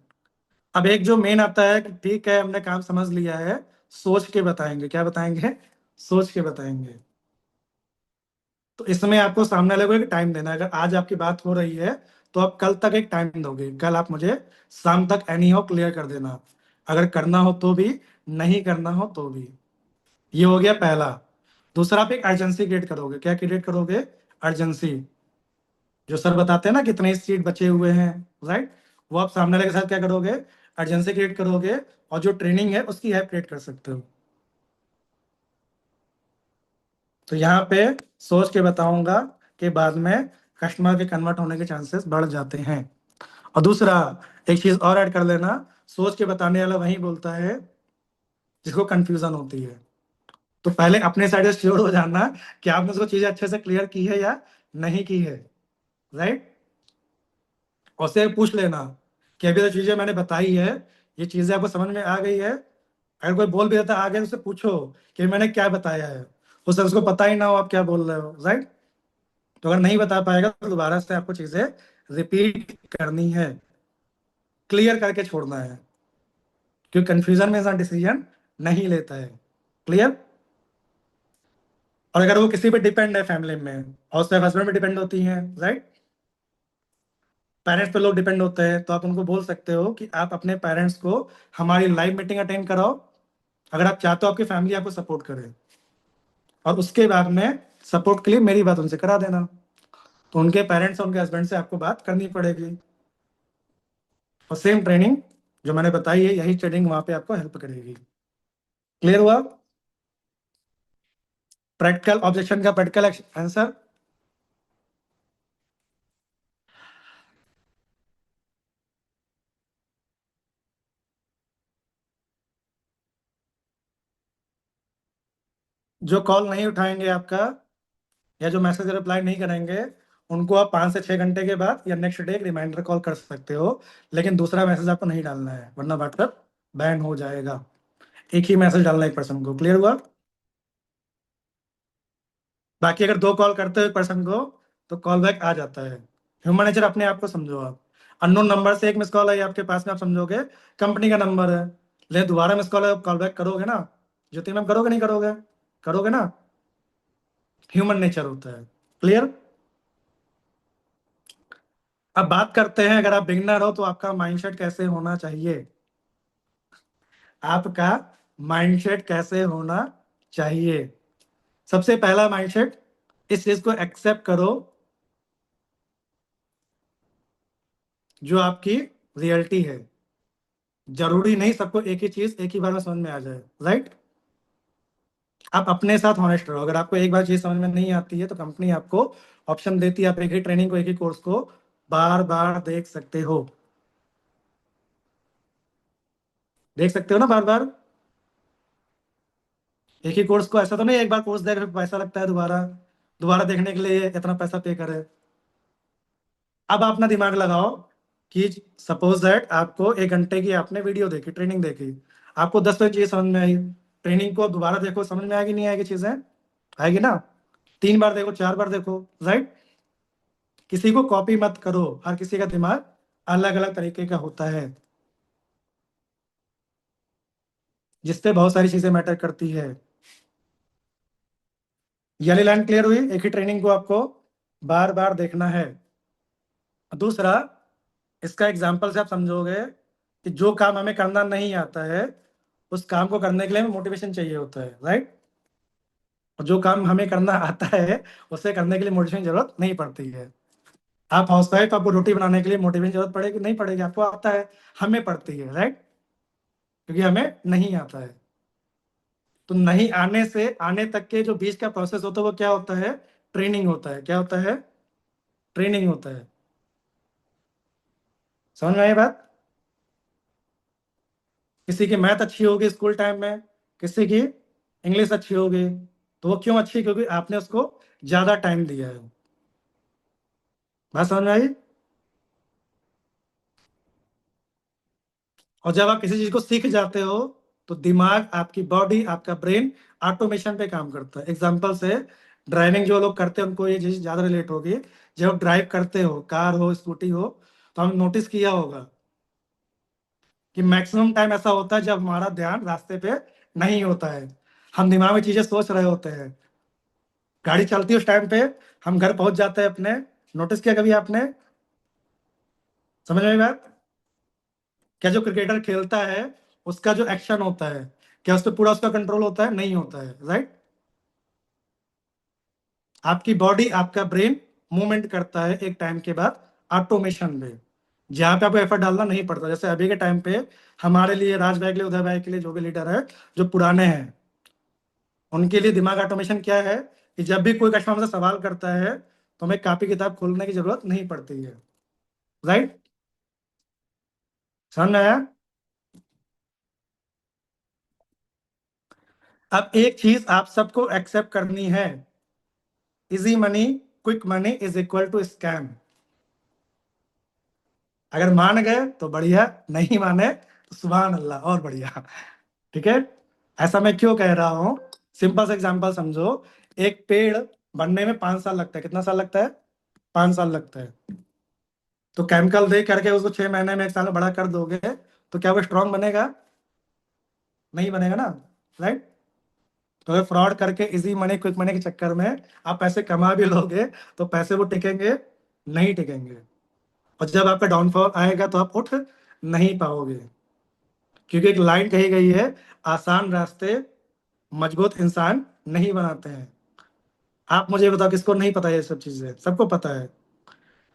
[SPEAKER 1] अब एक जो मेन आता है कि ठीक है हमने काम समझ लिया है, सोच के बताएंगे। क्या बताएंगे? सोच के बताएंगे। तो इसमें आपको सामने वाले को एक टाइम देना है। अगर आज आपकी बात हो रही है तो आप कल तक एक टाइम दोगे, कल आप मुझे शाम तक एनी हाउ क्लियर कर देना, अगर करना हो तो भी, नहीं करना हो तो भी। ये हो गया पहला। दूसरा, आप एक अर्जेंसी क्रिएट करोगे। क्या क्रिएट करोगे? अर्जेंसी। जो सर बताते हैं ना कितने सीट बचे हुए हैं, राइट, वो आप सामने वाले के साथ क्या करोगे? अर्जेंसी क्रिएट करोगे, और जो ट्रेनिंग है उसकी ऐप क्रिएट कर सकते हो। तो यहाँ पे सोच के बताऊंगा कि बाद में कस्टमर के कन्वर्ट होने के चांसेस बढ़ जाते हैं। और दूसरा, एक चीज और ऐड कर लेना, सोच के बताने वाला वही बोलता है जिसको कंफ्यूजन होती है। तो पहले अपने साइड से श्योर हो जाना कि आपने उसको चीजें अच्छे से क्लियर की है या नहीं की है, राइट। और से पूछ लेना कि अभी जो चीजें मैंने बताई है, ये चीजें आपको समझ में आ गई है? अगर कोई बोल भी देता है आगे, उससे पूछो कि मैंने क्या बताया है। उसे उसको पता ही ना हो आप क्या बोल रहे हो, राइट। तो अगर नहीं बता पाएगा तो दोबारा से आपको चीजें रिपीट करनी है, क्लियर करके छोड़ना है, क्योंकि कंफ्यूजन में इंसान डिसीजन नहीं लेता है। क्लियर? और अगर वो किसी पे डिपेंड है फैमिली में, और उसके हस्बैंड पे डिपेंड होती हैं, राइट, पेरेंट्स पे लोग डिपेंड होते हैं, तो आप उनको बोल सकते हो कि आप अपने पेरेंट्स को हमारी लाइव मीटिंग अटेंड कराओ, अगर आप चाहते हो आपकी फैमिली आपको सपोर्ट करे, और उसके बाद में सपोर्ट के लिए मेरी बात उनसे करा देना। तो उनके पेरेंट्स और उनके हस्बैंड से आपको बात करनी पड़ेगी, और सेम ट्रेनिंग जो मैंने बताई है, यही ट्रेनिंग वहां पे आपको हेल्प करेगी। क्लियर हुआ? प्रैक्टिकल ऑब्जेक्शन का प्रैक्टिकल आंसर। जो कॉल नहीं उठाएंगे आपका, या जो मैसेज रिप्लाई नहीं करेंगे, उनको आप 5 से 6 घंटे के बाद या नेक्स्ट डे एक रिमाइंडर कॉल कर सकते हो, लेकिन दूसरा मैसेज आपको नहीं डालना है, वरना व्हाट्सएप बैन हो जाएगा। एक ही मैसेज डालना है एक पर्सन को। क्लियर हुआ? बाकी अगर 2 कॉल करते हो एक पर्सन को, तो कॉल बैक आ जाता है। ह्यूमन नेचर अपने आप को समझो आप। अननोन नंबर से एक मिस कॉल आई आपके पास में, आप समझोगे कंपनी का नंबर है, लेकिन दोबारा मिस कॉल है, कॉल बैक करोगे ना? ज्योति मैम, करोगे नहीं करोगे? करोगे ना? ह्यूमन नेचर होता है। क्लियर? अब बात करते हैं, अगर आप बिगनर हो तो आपका माइंडसेट कैसे होना चाहिए। आपका माइंडसेट कैसे होना चाहिए? सबसे पहला माइंडसेट, इस चीज को एक्सेप्ट करो जो आपकी रियलिटी है। जरूरी नहीं सबको एक ही चीज एक ही बार में समझ में आ जाए, राइट। आप अपने साथ ऑनेस्ट रहो। अगर आपको एक बार चीज समझ में नहीं आती है तो कंपनी आपको ऑप्शन देती है, आप एक ही ट्रेनिंग को, एक ही कोर्स को बार बार देख सकते हो। देख सकते हो ना बार बार? एक ही कोर्स को ऐसा तो नहीं एक बार कोर्स देख पैसा लगता है, दोबारा दोबारा देखने के लिए इतना पैसा पे करे। अब आप अपना दिमाग लगाओ कि सपोज दैट आपको 1 घंटे की आपने वीडियो देखी, ट्रेनिंग देखी, आपको 10 चीजें समझ में आई। ट्रेनिंग को दोबारा देखो, समझ में आएगी नहीं आएगी चीजें? आएगी ना? 3 बार देखो, 4 बार देखो, राइट। किसी को कॉपी मत करो, हर किसी का दिमाग अलग अलग तरीके का होता है, जिससे बहुत सारी चीजें मैटर करती है। ये वाली लाइन क्लियर हुई? एक ही ट्रेनिंग को आपको बार बार देखना है। दूसरा, इसका एग्जाम्पल से आप समझोगे कि जो काम हमें करना नहीं आता है, उस काम को करने के लिए हमें मोटिवेशन चाहिए होता है, राइट। और जो काम हमें करना आता है, उसे करने के लिए मोटिवेशन की जरूरत नहीं पड़ती है। आप हाउस वाइफ, आपको रोटी बनाने के लिए मोटिवेशन जरूरत पड़ेगी नहीं पड़ेगी? आपको आता है, हमें पड़ती है, राइट, क्योंकि हमें नहीं आता है। तो नहीं आने से आने तक के जो बीच का प्रोसेस होता है वो क्या होता है? ट्रेनिंग होता है। क्या होता है? ट्रेनिंग होता है। समझ में आई बात? किसी की मैथ अच्छी होगी स्कूल टाइम में, किसी की इंग्लिश अच्छी होगी, तो वो क्यों अच्छी? क्योंकि आपने उसको ज्यादा टाइम दिया है। बात समझ में आई? और जब आप किसी चीज को सीख जाते हो तो दिमाग, आपकी बॉडी, आपका ब्रेन ऑटोमेशन पे काम करता है। एग्जाम्पल से, ड्राइविंग जो लोग करते हैं उनको ये चीज ज्यादा रिलेट होगी। जब आप ड्राइव करते हो, कार हो, स्कूटी हो, तो हम नोटिस किया होगा कि मैक्सिमम टाइम ऐसा होता है जब हमारा ध्यान रास्ते पे नहीं होता है, हम दिमाग में चीजें सोच रहे होते हैं। गाड़ी चलती है उस टाइम पे, हम घर पहुंच जाते हैं अपने। नोटिस किया कभी आपने? समझ में आई बात? क्या जो क्रिकेटर खेलता है उसका जो एक्शन होता है, क्या उस पर पूरा उसका कंट्रोल होता है? नहीं होता है, राइट? आपकी बॉडी, आपका ब्रेन मूवमेंट करता है एक टाइम के बाद ऑटोमेशन में, जहाँ पे आपको एफर्ट डालना नहीं पड़ता। जैसे अभी के टाइम पे हमारे लिए, राज भाई के लिए, उदय भाई के लिए, जो भी लीडर है जो पुराने हैं, उनके लिए दिमाग ऑटोमेशन क्या है कि जब भी कोई कस्टमर हमसे सवाल करता है तो हमें कॉपी किताब खोलने की जरूरत नहीं पड़ती है, राइट? समझ में आया? अब एक चीज आप सबको एक्सेप्ट करनी है, easy money, quick money is equal to scam. अगर मान गए तो बढ़िया, नहीं माने तो सुभान अल्लाह, और बढ़िया। ठीक है? ऐसा मैं क्यों कह रहा हूं? सिंपल सा एग्जांपल समझो। एक पेड़ बनने में 5 साल लगता है। कितना साल लगता है? 5 साल लगता है। तो केमिकल दे करके उसको 6 महीने में, 1 साल में बड़ा कर दोगे तो क्या वो स्ट्रांग बनेगा? नहीं बनेगा ना, राइट? तो अगर फ्रॉड करके इजी मनी, क्विक मनी के चक्कर में आप पैसे कमा भी लोगे तो पैसे वो टिकेंगे? नहीं टिकेंगे। और जब आपका डाउनफॉल आएगा तो आप उठ नहीं पाओगे, क्योंकि एक लाइन कही गई है, आसान रास्ते मजबूत इंसान नहीं बनाते हैं। आप मुझे बताओ, किसको नहीं पता ये सब चीजें? सबको पता है।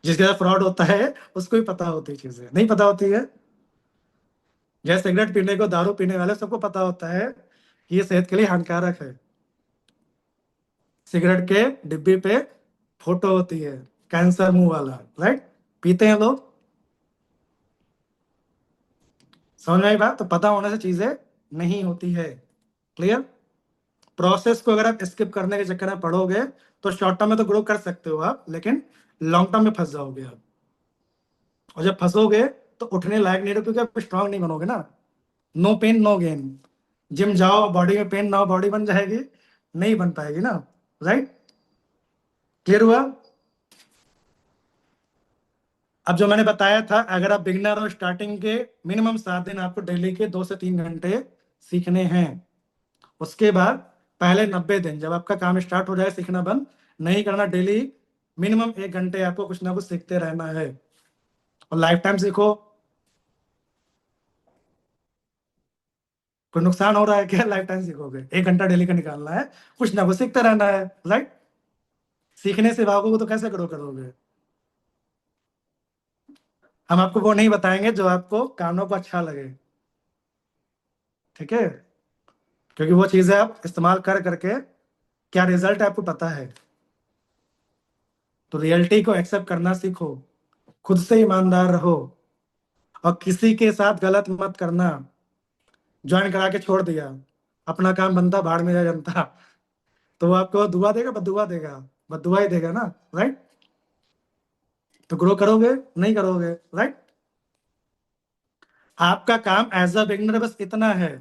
[SPEAKER 1] जिसके साथ फ्रॉड होता है उसको ही पता होती है, चीजें नहीं पता होती है। जैसे सिगरेट पीने को, दारू पीने वाले सबको पता होता है कि ये सेहत के लिए हानिकारक है। सिगरेट के डिब्बे पे फोटो होती है, कैंसर मुंह वाला, राइट? पीते हैं लोग। समझ में आई बात? तो पता होने से चीजें नहीं होती है। क्लियर? प्रोसेस को अगर आप स्किप करने के चक्कर में पड़ोगे तो शॉर्ट टर्म में तो ग्रो कर सकते हो आप, लेकिन लॉन्ग टर्म में फंस जाओगे आप। और जब फंसोगे तो उठने लायक नहीं रहो, क्योंकि आप स्ट्रांग नहीं बनोगे ना। No pain no gain. Gym जाओ, बॉडी में पेन ना हो, बॉडी बन जाएगी? नहीं बन पाएगी ना, राइट? क्लियर हुआ? अब जो मैंने बताया था, अगर आप बिगनर हो, स्टार्टिंग के मिनिमम 7 दिन आपको डेली के 2 से 3 घंटे सीखने हैं। उसके बाद पहले 90 दिन जब आपका काम स्टार्ट हो जाए, सीखना बंद नहीं करना। डेली मिनिमम 1 घंटे आपको कुछ ना कुछ सीखते रहना है, और लाइफ टाइम सीखो। कोई नुकसान हो रहा है क्या? लाइफ टाइम सीखोगे? 1 घंटा डेली का निकालना है, कुछ ना कुछ सीखते रहना है, राइट? सीखने से भागोगे तो कैसे ग्रो करोगे? हम आपको वो नहीं बताएंगे जो आपको कानों को अच्छा लगे, ठीक है? क्योंकि वो चीजें आप इस्तेमाल कर करके क्या रिजल्ट है आपको पता है। तो रियलिटी को एक्सेप्ट करना सीखो, खुद से ईमानदार रहो, और किसी के साथ गलत मत करना। ज्वाइन करा के छोड़ दिया, अपना काम बनता, भाड़ में जाए जनता, तो वो आपको दुआ देगा? बददुआ देगा? बददुआ ही देगा ना, राइट? तो ग्रो करोगे? नहीं करोगे, राइट? आपका काम एज अ बिगनर बस इतना है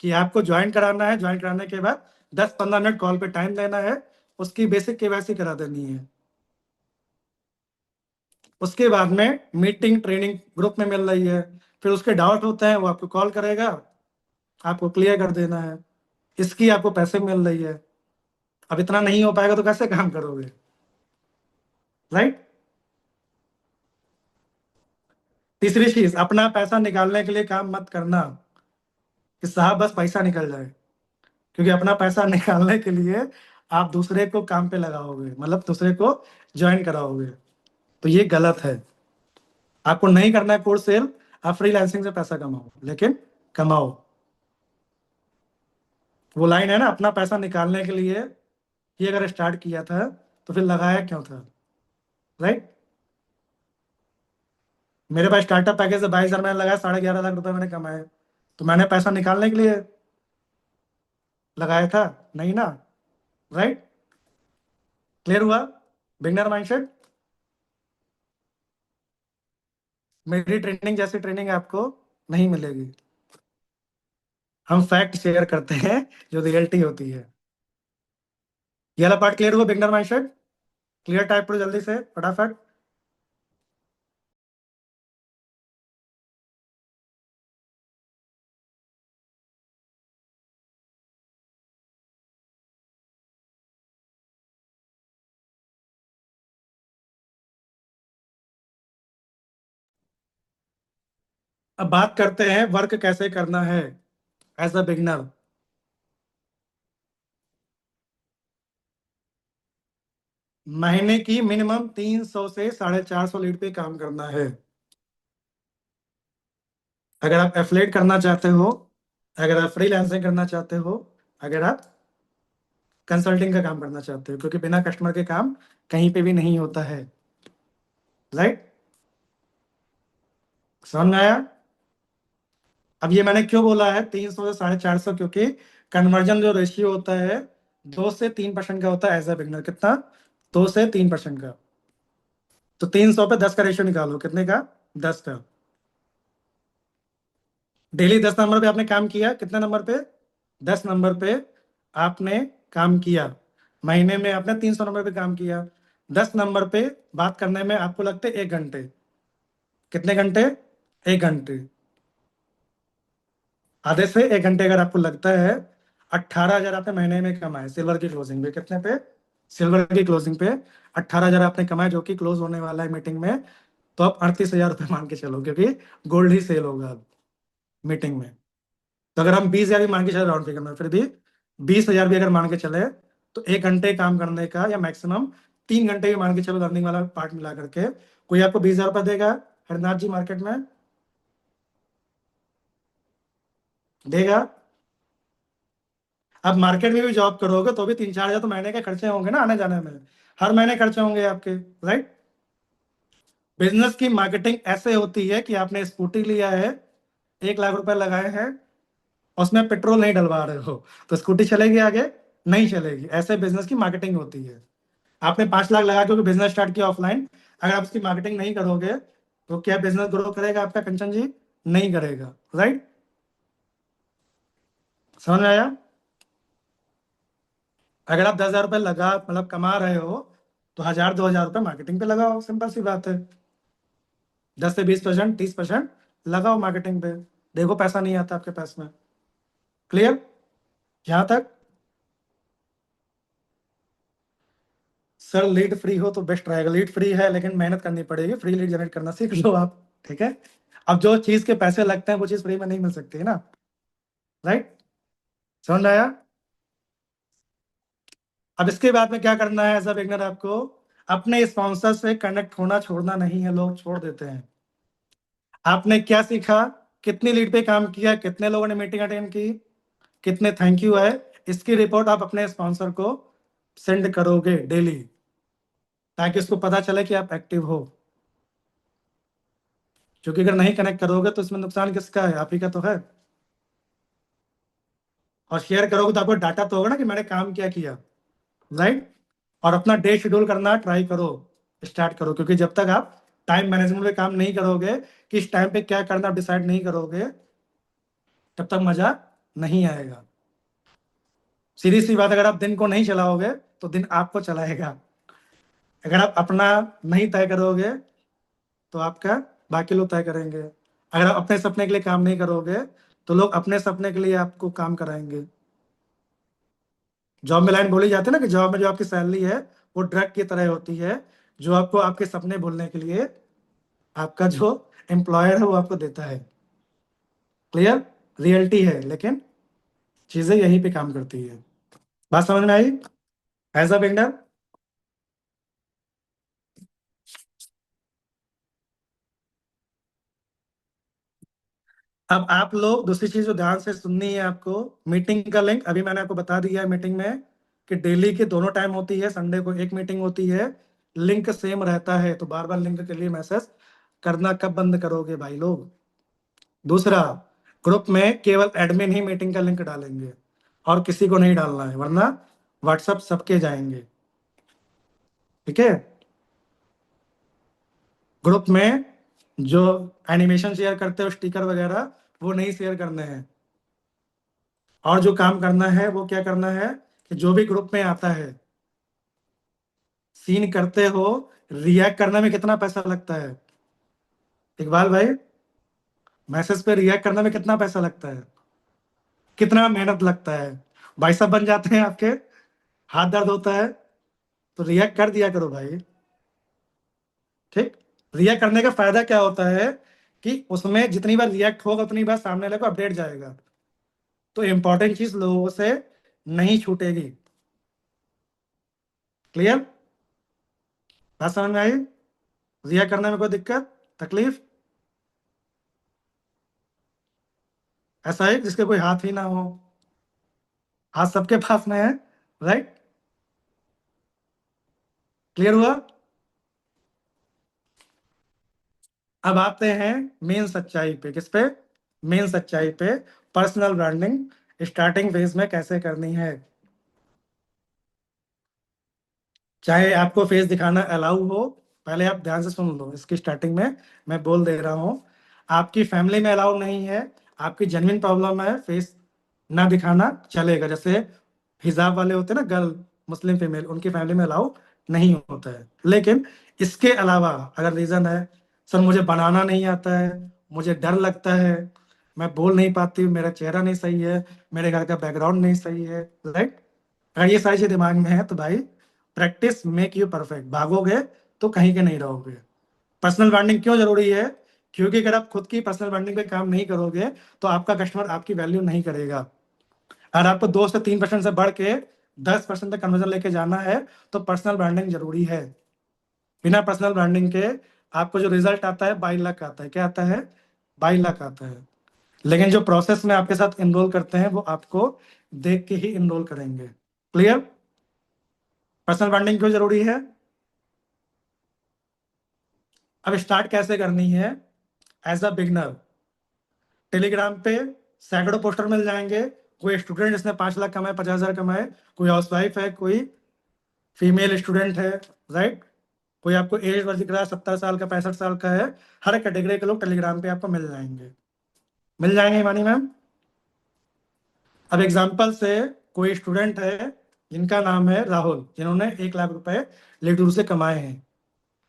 [SPEAKER 1] कि आपको ज्वाइन कराना है। ज्वाइन कराने के बाद 10-15 मिनट कॉल पे टाइम देना है, उसकी बेसिक केवाईसी करा देनी है। उसके बाद में मीटिंग, ट्रेनिंग ग्रुप में मिल रही है, फिर उसके डाउट होते हैं वो आपको कॉल करेगा, आपको क्लियर कर देना है। इसकी आपको पैसे मिल रही है। अब इतना नहीं हो पाएगा तो कैसे काम करोगे, राइट? तीसरी चीज, अपना पैसा निकालने के लिए काम मत करना कि साहब बस पैसा निकल जाए, क्योंकि अपना पैसा निकालने के लिए आप दूसरे को काम पे लगाओगे, मतलब दूसरे को ज्वाइन कराओगे। तो ये गलत है। आपको नहीं करना है कोर्स सेल, आप फ्रीलांसिंग से पैसा कमाओ, लेकिन कमाओ। वो लाइन है ना, अपना पैसा निकालने के लिए ये अगर स्टार्ट किया था तो फिर लगाया क्यों था, राइट? मेरे पास स्टार्टअप पैकेज से 22,000 मैंने लगाया, 11.5 लाख रुपए मैंने कमाए, तो मैंने पैसा निकालने के लिए लगाया था? नहीं ना, राइट? क्लियर हुआ? Beginner mindset. मेरी ट्रेनिंग जैसी ट्रेनिंग है आपको नहीं मिलेगी। हम फैक्ट शेयर करते हैं जो रियलिटी होती है। ये वाला पार्ट क्लियर हुआ, बिगनर माइंडसेट? क्लियर टाइप करो जल्दी से फटाफट। अब बात करते हैं वर्क कैसे करना है एज अ बिगनर। महीने की मिनिमम 300 से 450 लीड पे काम करना है। अगर आप एफिलिएट करना चाहते हो, अगर आप फ्रीलांसिंग करना चाहते हो, अगर आप कंसल्टिंग का काम करना चाहते हो, क्योंकि बिना कस्टमर के काम कहीं पे भी नहीं होता है। राइट? समझ में आया? अब ये मैंने क्यों बोला है 300 से 450? क्योंकि कन्वर्जन जो रेशियो होता है 2 से 3% का होता है एज ए बिगनर। कितना? 2 से 3% का। तो 300 पे 10 का रेशियो निकालो, कितने का? 10 का। डेली 10 नंबर पे आपने काम किया, कितने नंबर पे? 10 नंबर पे आपने काम किया। महीने में आपने 300 नंबर पे काम किया। 10 नंबर पे बात करने में आपको लगते 1 घंटे। कितने घंटे? 1 घंटे। आधे से 1 घंटे अगर आपको लगता है, 18,000 आपने महीने में कमाए सिल्वर की क्लोजिंग पे। कितने पे? सिल्वर की क्लोजिंग पे 18,000 आपने कमाए, जो कि क्लोज होने वाला है मीटिंग में। तो आप 38,000 रुपये मान के चलो, क्योंकि गोल्ड ही सेल होगा अब मीटिंग में। तो अगर हम 20,000 भी मान के चले राउंड फिगर में, फिर भी 20,000 भी अगर मान के चले, तो 1 घंटे काम करने का या मैक्सिमम 3 घंटे भी मान के चलो रनिंग वाला पार्ट मिला करके, कोई आपको 20,000 रुपये देगा हरनाथ जी मार्केट में? देगा? अब मार्केट में भी जॉब करोगे तो भी 3-4 हजार तो महीने के खर्चे होंगे ना आने जाने में। हर महीने खर्चे होंगे आपके। राइट? बिजनेस की मार्केटिंग ऐसे होती है कि आपने स्कूटी लिया है, 1 लाख रुपए लगाए हैं, उसमें पेट्रोल नहीं डलवा रहे हो, तो स्कूटी चलेगी आगे? नहीं चलेगी। ऐसे बिजनेस की मार्केटिंग होती है। आपने 5 लाख लगा के बिजनेस स्टार्ट किया ऑफलाइन, अगर आप उसकी मार्केटिंग नहीं करोगे तो क्या बिजनेस ग्रो करेगा आपका कंचन जी? नहीं करेगा। राइट? समझ में आया? अगर आप 10,000 रुपये लगा मतलब कमा रहे हो, तो 1,000-2,000 रुपये मार्केटिंग पे लगाओ, सिंपल सी बात है। 10 से 20%, 30% लगाओ मार्केटिंग पे, देखो पैसा नहीं आता आपके पास में। क्लियर यहां तक? सर लीड फ्री हो तो बेस्ट रहेगा। लीड फ्री है लेकिन मेहनत करनी पड़ेगी, फ्री लीड जनरेट करना सीख लो आप। ठीक है? अब जो चीज के पैसे लगते हैं वो चीज फ्री में नहीं मिल सकती है ना। राइट? समझ में आया? अब इसके बाद में क्या करना है एज अ बिगनर आपको? अपने स्पॉन्सर से कनेक्ट होना छोड़ना नहीं है, लोग छोड़ देते हैं। आपने क्या सीखा? कितनी लीड पे काम किया, कितने लोगों ने मीटिंग अटेंड की, कितने थैंक यू है, इसकी रिपोर्ट आप अपने स्पॉन्सर को सेंड करोगे डेली, ताकि उसको पता चले कि आप एक्टिव हो। क्योंकि अगर नहीं कनेक्ट करोगे तो इसमें नुकसान किसका है? आप ही का तो है। और शेयर करोगे तो आपको डाटा तो होगा ना कि मैंने काम क्या किया। राइट? और अपना डे शेड्यूल करना ट्राई करो, स्टार्ट करो, क्योंकि जब तक आप टाइम मैनेजमेंट पे काम नहीं करोगे, किस टाइम पे क्या करना आप डिसाइड नहीं करोगे, तब तक मजा नहीं आएगा। सीधी सी बात, अगर आप दिन को नहीं चलाओगे तो दिन आपको चलाएगा। अगर आप अपना नहीं तय करोगे तो आपका बाकी लोग तय करेंगे। अगर आप अपने सपने के लिए काम नहीं करोगे तो लोग अपने सपने के लिए आपको काम कराएंगे। जॉब में लाइन बोली जाती है ना कि जॉब में जो आपकी सैलरी है वो ड्रग की तरह होती है, जो आपको आपके सपने भूलने के लिए आपका जो एम्प्लॉयर है वो आपको देता है। क्लियर? रियलिटी है, लेकिन चीजें यहीं पे काम करती है। बात समझ में आई एज अ बिगनर? अब आप लोग दूसरी चीज जो ध्यान से सुननी है आपको, मीटिंग का लिंक अभी मैंने आपको बता दिया है मीटिंग में, कि डेली के दोनों टाइम होती है, संडे को एक मीटिंग होती है। लिंक सेम रहता है, तो बार बार लिंक के लिए मैसेज करना कब बंद करोगे भाई लोग? दूसरा, ग्रुप में केवल एडमिन ही मीटिंग का लिंक डालेंगे और किसी को नहीं डालना है, वरना व्हाट्सएप सबके जाएंगे। ठीक है? ग्रुप में जो एनिमेशन शेयर करते हो, स्टिकर वगैरह, वो नहीं शेयर करने हैं। और जो काम करना है वो क्या करना है कि जो भी ग्रुप में आता है, सीन करते हो, रिएक्ट करने में कितना पैसा लगता है इकबाल भाई? मैसेज पे रिएक्ट करने में कितना पैसा लगता है, कितना मेहनत लगता है? भाई साहब बन जाते हैं आपके, हाथ दर्द होता है, तो रिएक्ट कर दिया करो भाई। ठीक। रिएक्ट करने का फायदा क्या होता है कि उसमें जितनी बार रिएक्ट होगा उतनी बार सामने वाले को अपडेट जाएगा, तो इंपॉर्टेंट चीज लोगों से नहीं छूटेगी। क्लियर? बात समझ में आई? रिएक्ट करने में कोई दिक्कत, तकलीफ? ऐसा है जिसके कोई हाथ ही ना हो? हाथ सबके पास में है, राइट? क्लियर हुआ? अब आते हैं मेन सच्चाई पे। किस पे? मेन सच्चाई पे। पर्सनल ब्रांडिंग स्टार्टिंग फेज में कैसे करनी है। चाहे आपको फेस दिखाना अलाउ हो, पहले आप ध्यान से सुन लो, इसकी स्टार्टिंग में मैं बोल दे रहा हूं, आपकी फैमिली में अलाउ नहीं है, आपकी जेन्युइन प्रॉब्लम है, फेस ना दिखाना चलेगा। जैसे हिजाब वाले होते हैं ना, गर्ल, मुस्लिम फीमेल, उनकी फैमिली में अलाउ नहीं होता है। लेकिन इसके अलावा अगर रीजन है, सर मुझे बनाना नहीं आता है, मुझे डर लगता है, मैं बोल नहीं पाती हूँ, मेरा चेहरा नहीं सही है, मेरे घर का बैकग्राउंड नहीं सही है, राइट? अगर ये सारी चीज दिमाग में है तो भाई, प्रैक्टिस मेक यू परफेक्ट। भागोगे तो कहीं के नहीं रहोगे। पर्सनल ब्रांडिंग क्यों जरूरी है? क्योंकि अगर आप खुद की पर्सनल ब्रांडिंग पे काम नहीं करोगे तो आपका कस्टमर आपकी वैल्यू नहीं करेगा। अगर आपको 2 से 3% से बढ़ के 10% तक कन्वर्जन लेके जाना है तो पर्सनल ब्रांडिंग जरूरी है। बिना पर्सनल ब्रांडिंग के आपको जो रिजल्ट आता है 22 लाख आता है। क्या आता है? 22 लाख आता है। लेकिन जो प्रोसेस में आपके साथ इनरोल करते हैं वो आपको देख के ही इनरोल करेंगे। क्लियर? पर्सनल ब्रांडिंग क्यों जरूरी है? अब स्टार्ट कैसे करनी है एज अ बिगनर? टेलीग्राम पे सैकड़ों पोस्टर मिल जाएंगे। कोई स्टूडेंट जिसने 5 लाख कमाए, 50,000 कमाए, कोई हाउसवाइफ है, कोई फीमेल स्टूडेंट है, राइट? कोई आपको एज वर्ग दिख रहा है, 70 साल का, 65 साल का है। हर कैटेगरी के लोग टेलीग्राम पे आपको मिल जाएंगे। मिल जाएंगे मानी मैम? अब एग्जाम्पल से कोई स्टूडेंट है जिनका नाम है राहुल, जिन्होंने 1 लाख रुपए लेटूर से कमाए हैं।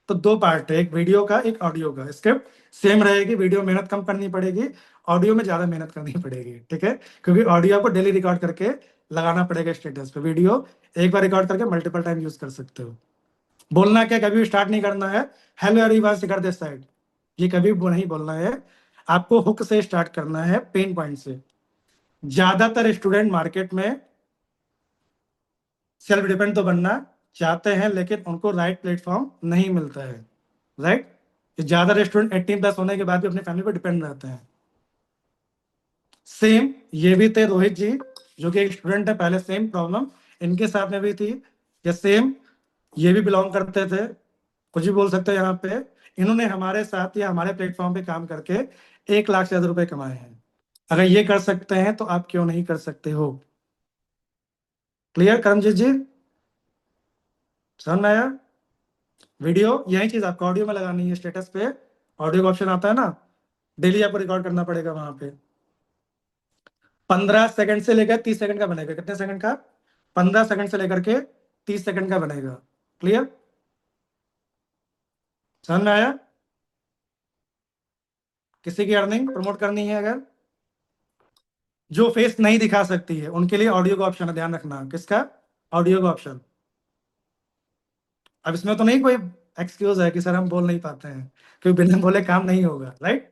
[SPEAKER 1] तो 2 पार्ट है, एक वीडियो का, एक ऑडियो का। स्क्रिप्ट सेम रहेगी, वीडियो मेहनत कम करनी पड़ेगी, ऑडियो में ज्यादा मेहनत करनी पड़ेगी। ठीक है? क्योंकि ऑडियो आपको डेली रिकॉर्ड करके लगाना पड़ेगा स्टेटस पे। वीडियो एक बार रिकॉर्ड करके मल्टीपल टाइम यूज कर सकते हो। बोलना क्या, कभी भी स्टार्ट नहीं करना है हेलो एवरीवन से कर दे साइड, ये कभी नहीं बोलना है। आपको हुक से स्टार्ट करना है, पेन पॉइंट से। ज्यादातर स्टूडेंट मार्केट में सेल्फ डिपेंड तो बनना चाहते हैं, लेकिन उनको राइट प्लेटफॉर्म नहीं मिलता है, राइट? ज्यादा रेस्टोरेंट 18+ होने के बाद भी अपनी फैमिली पर डिपेंड रहते हैं। सेम ये भी थे रोहित जी, जो कि एक स्टूडेंट है पहले, सेम प्रॉब्लम इनके साथ में भी थी। या सेम ये भी बिलोंग करते थे, कुछ भी बोल सकते हैं यहाँ पे। इन्होंने हमारे साथ या हमारे प्लेटफॉर्म पे काम करके 1 लाख से ज्यादा रुपए कमाए हैं। अगर ये कर सकते हैं तो आप क्यों नहीं कर सकते हो? क्लियर करमजीत जी? समझ में आया? वीडियो यही चीज आपको ऑडियो में लगानी है। स्टेटस पे ऑडियो का ऑप्शन आता है ना, डेली आपको रिकॉर्ड करना पड़ेगा वहां पे। 15 सेकंड से लेकर 30 सेकंड का बनेगा। कितने सेकंड का? 15 सेकंड से लेकर के 30 सेकंड का बनेगा। क्लियर? समझ में आया? किसी की अर्निंग प्रमोट करनी है अगर, जो फेस नहीं दिखा सकती है उनके लिए ऑडियो का ऑप्शन है, ध्यान रखना। किसका? ऑडियो का ऑप्शन। अब इसमें तो नहीं कोई एक्सक्यूज है कि सर हम बोल नहीं पाते हैं, क्योंकि बिना बोले काम नहीं होगा, राइट?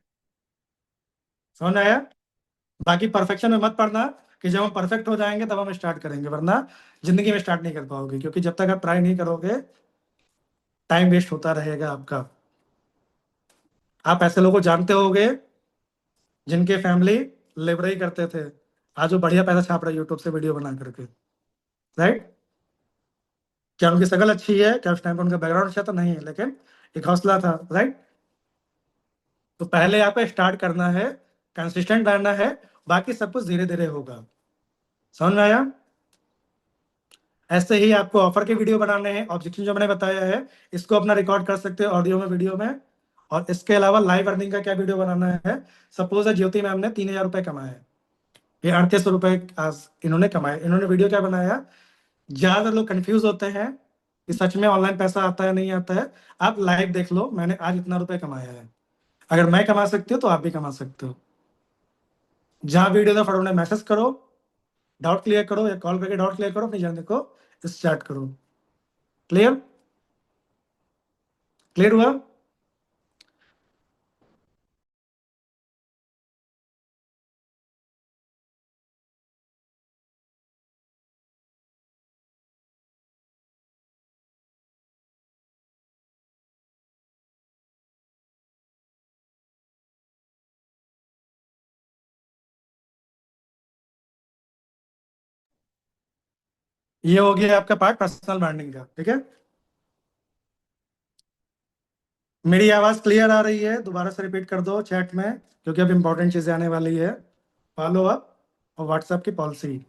[SPEAKER 1] समझ में आया? बाकी परफेक्शन में मत पड़ना कि जब हम परफेक्ट हो जाएंगे तब हम स्टार्ट करेंगे, वरना जिंदगी में स्टार्ट नहीं कर पाओगे। क्योंकि जब तक आप ट्राई नहीं करोगे, टाइम वेस्ट होता रहेगा आपका। आप ऐसे लोगों को जानते होगे जिनके फैमिली लेबरई करते थे, आज वो बढ़िया पैसा छाप रहे यूट्यूब से वीडियो बना करके, राइट? क्या उनकी शक्ल अच्छी है? क्या उस टाइम पर उनका बैकग्राउंड अच्छा तो नहीं है, लेकिन एक हौसला था, राइट? तो पहले आपको स्टार्ट करना है, कंसिस्टेंट रहना है, बाकी सब कुछ धीरे धीरे होगा। समझ में आया? ऐसे ही आपको ऑफर के वीडियो बनाने हैं। ऑब्जेक्शन जो मैंने बताया है, इसको अपना रिकॉर्ड कर सकते हो ऑडियो में, वीडियो में, और इसके अलावा लाइव अर्निंग का क्या वीडियो बनाना है। सपोज है ज्योति मैम ने 3,000 रुपये कमाए हैं, ये 3800 रुपये आज इन्होंने कमाए। इन्होंने वीडियो क्या बनाया, ज्यादातर लोग कंफ्यूज होते हैं कि सच में ऑनलाइन पैसा आता है नहीं आता है। आप लाइव देख लो, मैंने आज इतना रुपए कमाया है, अगर मैं कमा सकती हूँ तो आप भी कमा सकते हो। जहाँ वीडियो था फटाफट मैसेज करो, डाउट क्लियर करो, या कॉल करके डाउट क्लियर करो, अपनी जर्नी को स्टार्ट करो। क्लियर, क्लियर हुआ। ये हो गया आपका पार्ट पर्सनल ब्रांडिंग का, ठीक है। मेरी आवाज क्लियर आ रही है, दोबारा से रिपीट कर दो चैट में, क्योंकि अब इंपॉर्टेंट चीजें आने वाली है। फॉलो अप और व्हाट्सएप की पॉलिसी।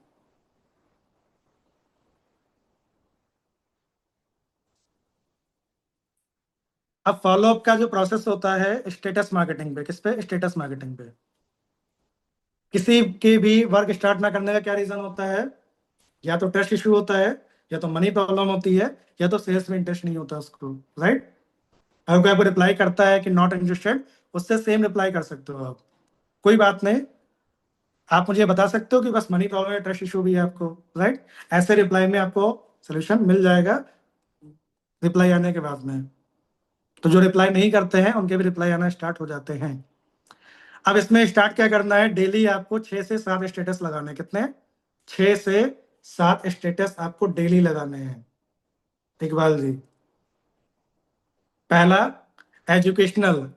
[SPEAKER 1] अब फॉलो अप का जो प्रोसेस होता है स्टेटस मार्केटिंग पे, किस पे, स्टेटस मार्केटिंग पे। किसी के भी वर्क स्टार्ट ना करने का क्या रीजन होता है, या तो ट्रस्ट इशू होता है, या तो मनी प्रॉब्लम होती है, या तो सेल्स में इंटरेस्ट नहीं होता उसको, राइट। अगर कोई आपको रिप्लाई करता है कि नॉट इंटरेस्टेड, उससे सेम रिप्लाई कर सकते हो आप, कोई बात नहीं, आप मुझे बता सकते हो कि बस मनी प्रॉब्लम है, ट्रस्ट इशू भी है आपको, राइट। ऐसे रिप्लाई में आपको सोल्यूशन मिल जाएगा रिप्लाई आने के बाद में। तो जो रिप्लाई नहीं करते हैं उनके भी रिप्लाई आना स्टार्ट हो जाते हैं। अब इसमें स्टार्ट क्या करना है, डेली आपको 6 से 7 स्टेटस लगाने हैं। कितने, 6 से 7 स्टेटस आपको डेली लगाने हैं। इकबाल जी, पहला एजुकेशनल।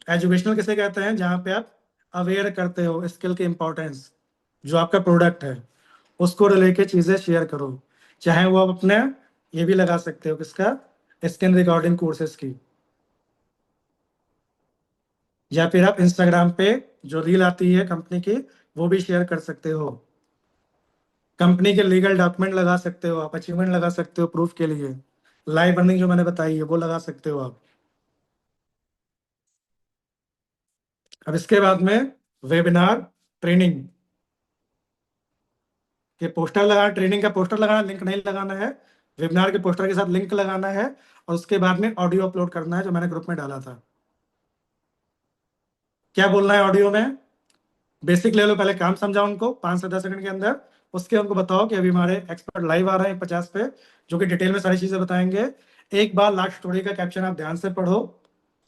[SPEAKER 1] एजुकेशनल किसे कहते हैं, जहां पे आप अवेयर करते हो स्किल की इंपॉर्टेंस, जो आपका प्रोडक्ट है उसको रिलेटेड चीजें शेयर करो। चाहे वो आप अपने ये भी लगा सकते हो, किसका, स्किन रिकॉर्डिंग कोर्सेज की, या फिर आप इंस्टाग्राम पे जो रील आती है कंपनी की वो भी शेयर कर सकते हो। कंपनी के लीगल डॉक्यूमेंट लगा सकते हो आप, अचीवमेंट लगा सकते हो प्रूफ के लिए। लाइव अर्निंग जो मैंने बताई है वो लगा सकते हो आप। अब इसके बाद में वेबिनार, ट्रेनिंग के पोस्टर लगाना, ट्रेनिंग का पोस्टर लगाना, लिंक नहीं लगाना है। वेबिनार के पोस्टर के साथ लिंक लगाना है, और उसके बाद में ऑडियो अपलोड करना है जो मैंने ग्रुप में डाला था। क्या बोलना है ऑडियो में, बेसिक लेवल पहले काम समझाओ उनको 5 से 10 सेकंड के अंदर। उसके उनको बताओ कि अभी हमारे एक्सपर्ट लाइव आ रहे हैं 50 पे, जो कि डिटेल में सारी चीजें बताएंगे। एक बार लास्ट स्टोरी का कैप्शन आप ध्यान से पढ़ो,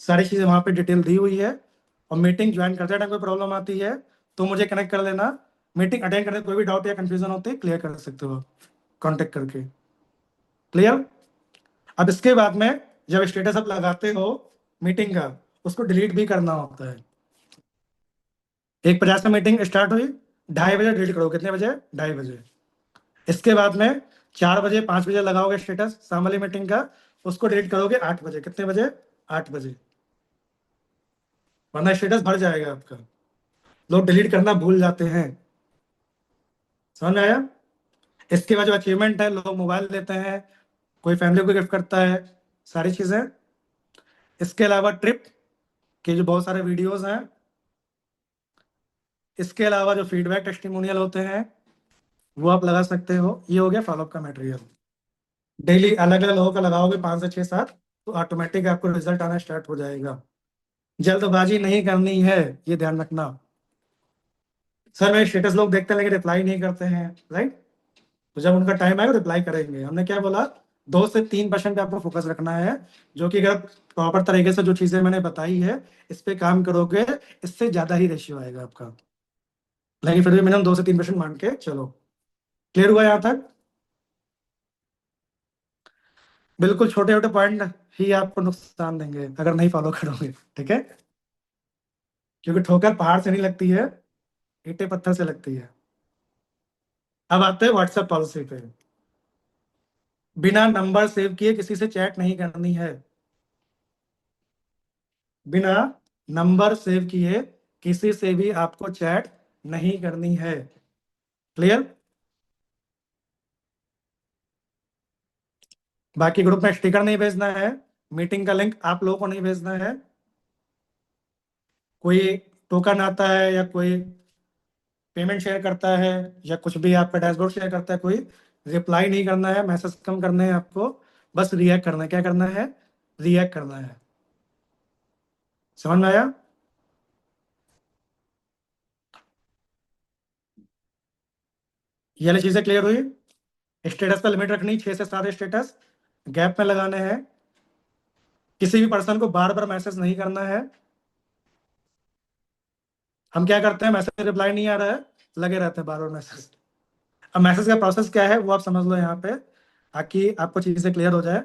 [SPEAKER 1] सारी चीजें वहां पे डिटेल दी हुई है। और मीटिंग ज्वाइन करते टाइम कोई प्रॉब्लम आती है तो मुझे कनेक्ट कर लेना। मीटिंग अटेंड करने में कोई भी डाउट या कंफ्यूजन होती है क्लियर कर सकते हो कॉन्टेक्ट करके। क्लियर। अब इसके बाद में जब स्टेटस आप लगाते हो मीटिंग का, उसको डिलीट भी करना होता है। एक 50 में मीटिंग स्टार्ट हुई, 2:30 बजे डिलीट करो। कितने बजे, 2:30 बजे। इसके बाद में 4 बजे 5 बजे लगाओगे स्टेटस शाम वाली मीटिंग का, उसको डिलीट करोगे 8 बजे। कितने बजे, 8 बजे, वरना स्टेटस भर जाएगा आपका। लोग डिलीट करना भूल जाते हैं, समझ में आया। इसके बाद जो अचीवमेंट है, लोग मोबाइल देते हैं, कोई फैमिली को गिफ्ट करता है, सारी चीजें। इसके अलावा ट्रिप के जो बहुत सारे वीडियोस हैं, इसके अलावा जो फीडबैक टेस्टिमोनियल होते हैं वो आप लगा सकते हो। ये हो गया फॉलोअप का मटेरियल। डेली अलग अलग लोगों का लगाओगे 5 से 6 7, तो ऑटोमेटिक आपको रिजल्ट आना स्टार्ट हो जाएगा। जल्दबाजी नहीं करनी है, ये ध्यान रखना। सर मेरे स्टेटस लोग देखते हैं लेकिन रिप्लाई नहीं करते हैं, राइट। तो जब उनका टाइम आएगा रिप्लाई करेंगे। हमने क्या बोला, 2 से 3% पे आपको फोकस रखना है, जो कि अगर प्रॉपर तरीके से जो चीजें मैंने बताई है इस पे काम करोगे, इससे ज्यादा ही रेशियो आएगा आपका। लेकिन फिर भी मिनिमम 2 से 3% मान के चलो। क्लियर हुआ यहाँ तक। बिल्कुल छोटे छोटे पॉइंट ही आपको नुकसान देंगे अगर नहीं फॉलो करोगे, ठीक है। क्योंकि ठोकर पहाड़ से नहीं लगती है, ईंटें पत्थर से लगती है। अब आते हैं व्हाट्सएप पॉलिसी पे। बिना नंबर सेव किए किसी से चैट नहीं करनी है। बिना नंबर सेव किए किसी से भी आपको चैट नहीं करनी है। क्लियर। बाकी ग्रुप में स्टिकर नहीं भेजना है, मीटिंग का लिंक आप लोगों को नहीं भेजना है। कोई टोकन आता है या कोई पेमेंट शेयर करता है या कुछ भी आपका डैशबोर्ड शेयर करता है, कोई रिप्लाई नहीं करना है, मैसेज कम करने हैं आपको, बस रिएक्ट करना है। क्या करना है? रिएक्ट करना है। समझ में आया? ये वाली चीजें क्लियर हुई? स्टेटस पे लिमिट रखनी, 6 से 7 स्टेटस गैप में लगाने हैं। किसी भी पर्सन को बार बार मैसेज नहीं करना है। हम क्या करते हैं, मैसेज रिप्लाई नहीं आ रहा है, लगे रहते हैं बार बार मैसेज। अब मैसेज का प्रोसेस क्या है वो आप समझ लो यहाँ पे, ताकि आपको चीजें क्लियर हो जाए।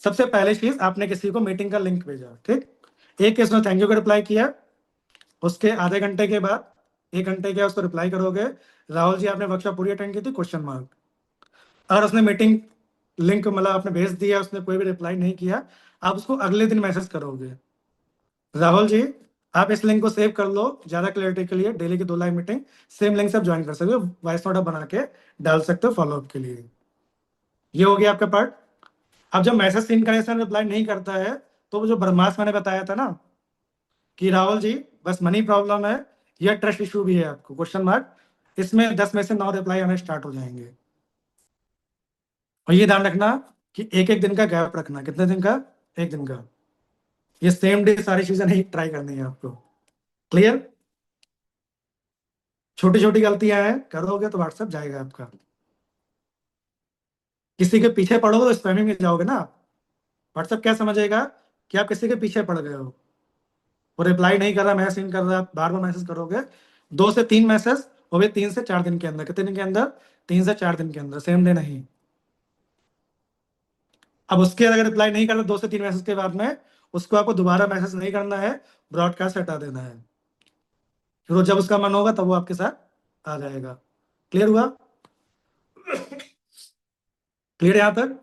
[SPEAKER 1] सबसे पहले चीज, आपने किसी को मीटिंग का लिंक भेजा, ठीक, एक केस में थैंक यू का रिप्लाई किया, उसके आधे घंटे के बाद, 1 घंटे के उसको रिप्लाई करोगे, राहुल जी आपने वर्कशॉप पूरी अटेंड की थी, क्वेश्चन मार्क। अगर उसने मीटिंग लिंक मतलब आपने भेज दिया, उसने कोई भी रिप्लाई नहीं किया, आप उसको अगले दिन मैसेज करोगे, राहुल जी आप इस लिंक को सेव कर लो, ज्यादा क्लैरिटी के लिए डेली की 2 लाइव मीटिंग सेम लिंक से आप ज्वाइन कर सकते हो, वॉइस नोट बना के डाल सकते हो फॉलोअप के लिए। ये हो गया आपका पार्ट। अब जब मैसेज सीन कनेक्शन रिप्लाई नहीं करता है, तो वो जो बदमाश मैंने बताया था ना कि राहुल जी बस मनी प्रॉब्लम है या ट्रस्ट इशू भी है आपको, क्वेश्चन मार्क, इसमें 10 में से 9 रिप्लाई आने स्टार्ट हो जाएंगे। और ये ध्यान रखना कि एक एक दिन का गैप रखना। कितने दिन का? 1 दिन का। ये सेम डे सारी चीजें नहीं ट्राई करनी है आपको। क्लियर? छोटी छोटी गलतियां हैं, करोगे तो व्हाट्सएप जाएगा आपका। किसी के पीछे पड़ोगे तो स्पैमिंग में जाओगे ना। व्हाट्सएप क्या समझेगा कि आप किसी के पीछे पड़ गए हो, वो रिप्लाई नहीं कर रहा, मैसेज नहीं कर रहा, बार बार मैसेज करोगे, 2 से 3 मैसेज, वो भी 3 से 4 दिन के अंदर। कितने दिन के अंदर? 3 से 4 दिन के अंदर, सेम डे नहीं। अब उसके अगर रिप्लाई नहीं करना 2 से 3 मैसेज के बाद में, उसको आपको दोबारा मैसेज नहीं करना है, ब्रॉडकास्ट हटा देना है। फिर वो जब उसका मन होगा तब वो आपके साथ आ जाएगा। क्लियर हुआ? क्लियर यहां तक?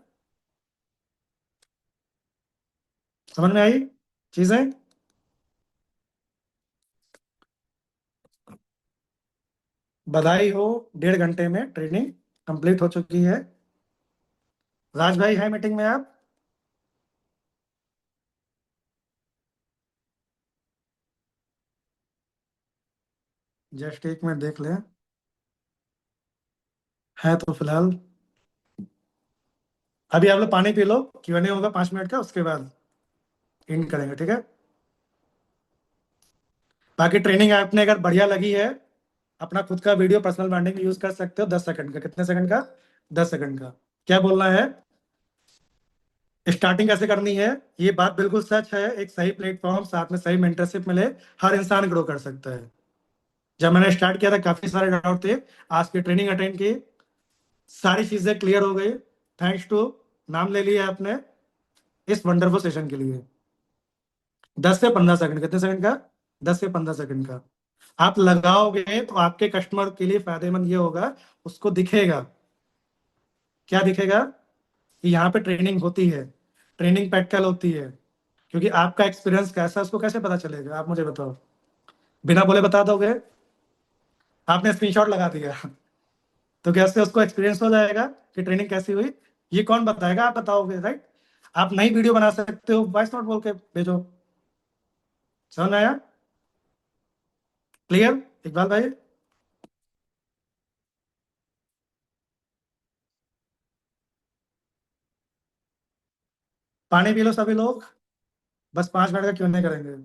[SPEAKER 1] समझ में आई चीजें? बधाई हो, 1.5 घंटे में ट्रेनिंग कंप्लीट हो चुकी है। राज भाई है मीटिंग में आप? जस्ट 1 मिनट देख लें। है तो फिलहाल अभी आप लोग पानी पी लो, Q&A होगा 5 मिनट का, उसके बाद इन करेंगे, ठीक है? बाकी ट्रेनिंग आपने अगर बढ़िया लगी है, अपना खुद का वीडियो पर्सनल ब्रांडिंग यूज कर सकते हो, 10 सेकंड का। कितने सेकंड का? 10 सेकंड का। क्या बोलना है? स्टार्टिंग कैसे करनी है? ये बात बिल्कुल सच है, एक सही प्लेटफॉर्म साथ में सही मेंटरशिप मिले, हर इंसान ग्रो कर सकता है। जब मैंने स्टार्ट किया था काफी सारे डाउट थे, आज की ट्रेनिंग अटेंड की, सारी चीजें क्लियर हो गई, थैंक्स टू, नाम ले लिया आपने, इस वंडरफुल सेशन के लिए। 10 से 15 सेकंड, कितने सेकंड का? 10 से 15 सेकंड का। आप लगाओगे तो आपके कस्टमर के लिए फायदेमंद ये होगा, उसको दिखेगा, क्या दिखेगा, कि यहाँ पे ट्रेनिंग होती है, ट्रेनिंग प्रैक्टिकल होती है। क्योंकि आपका एक्सपीरियंस कैसा है उसको कैसे पता चलेगा, आप मुझे बताओ। बिना बोले बता दोगे? आपने स्क्रीनशॉट लगा दिया तो कैसे उसको एक्सपीरियंस हो जाएगा कि ट्रेनिंग कैसी हुई? ये कौन बताएगा? आप बताओगे, राइट? आप नई वीडियो बना सकते हो, वॉइस नोट बोल के भेजो। समझ में आया? क्लियर इकबाल भाई? पानी पी लो सभी लोग, बस 5 मिनट का Q&A करेंगे।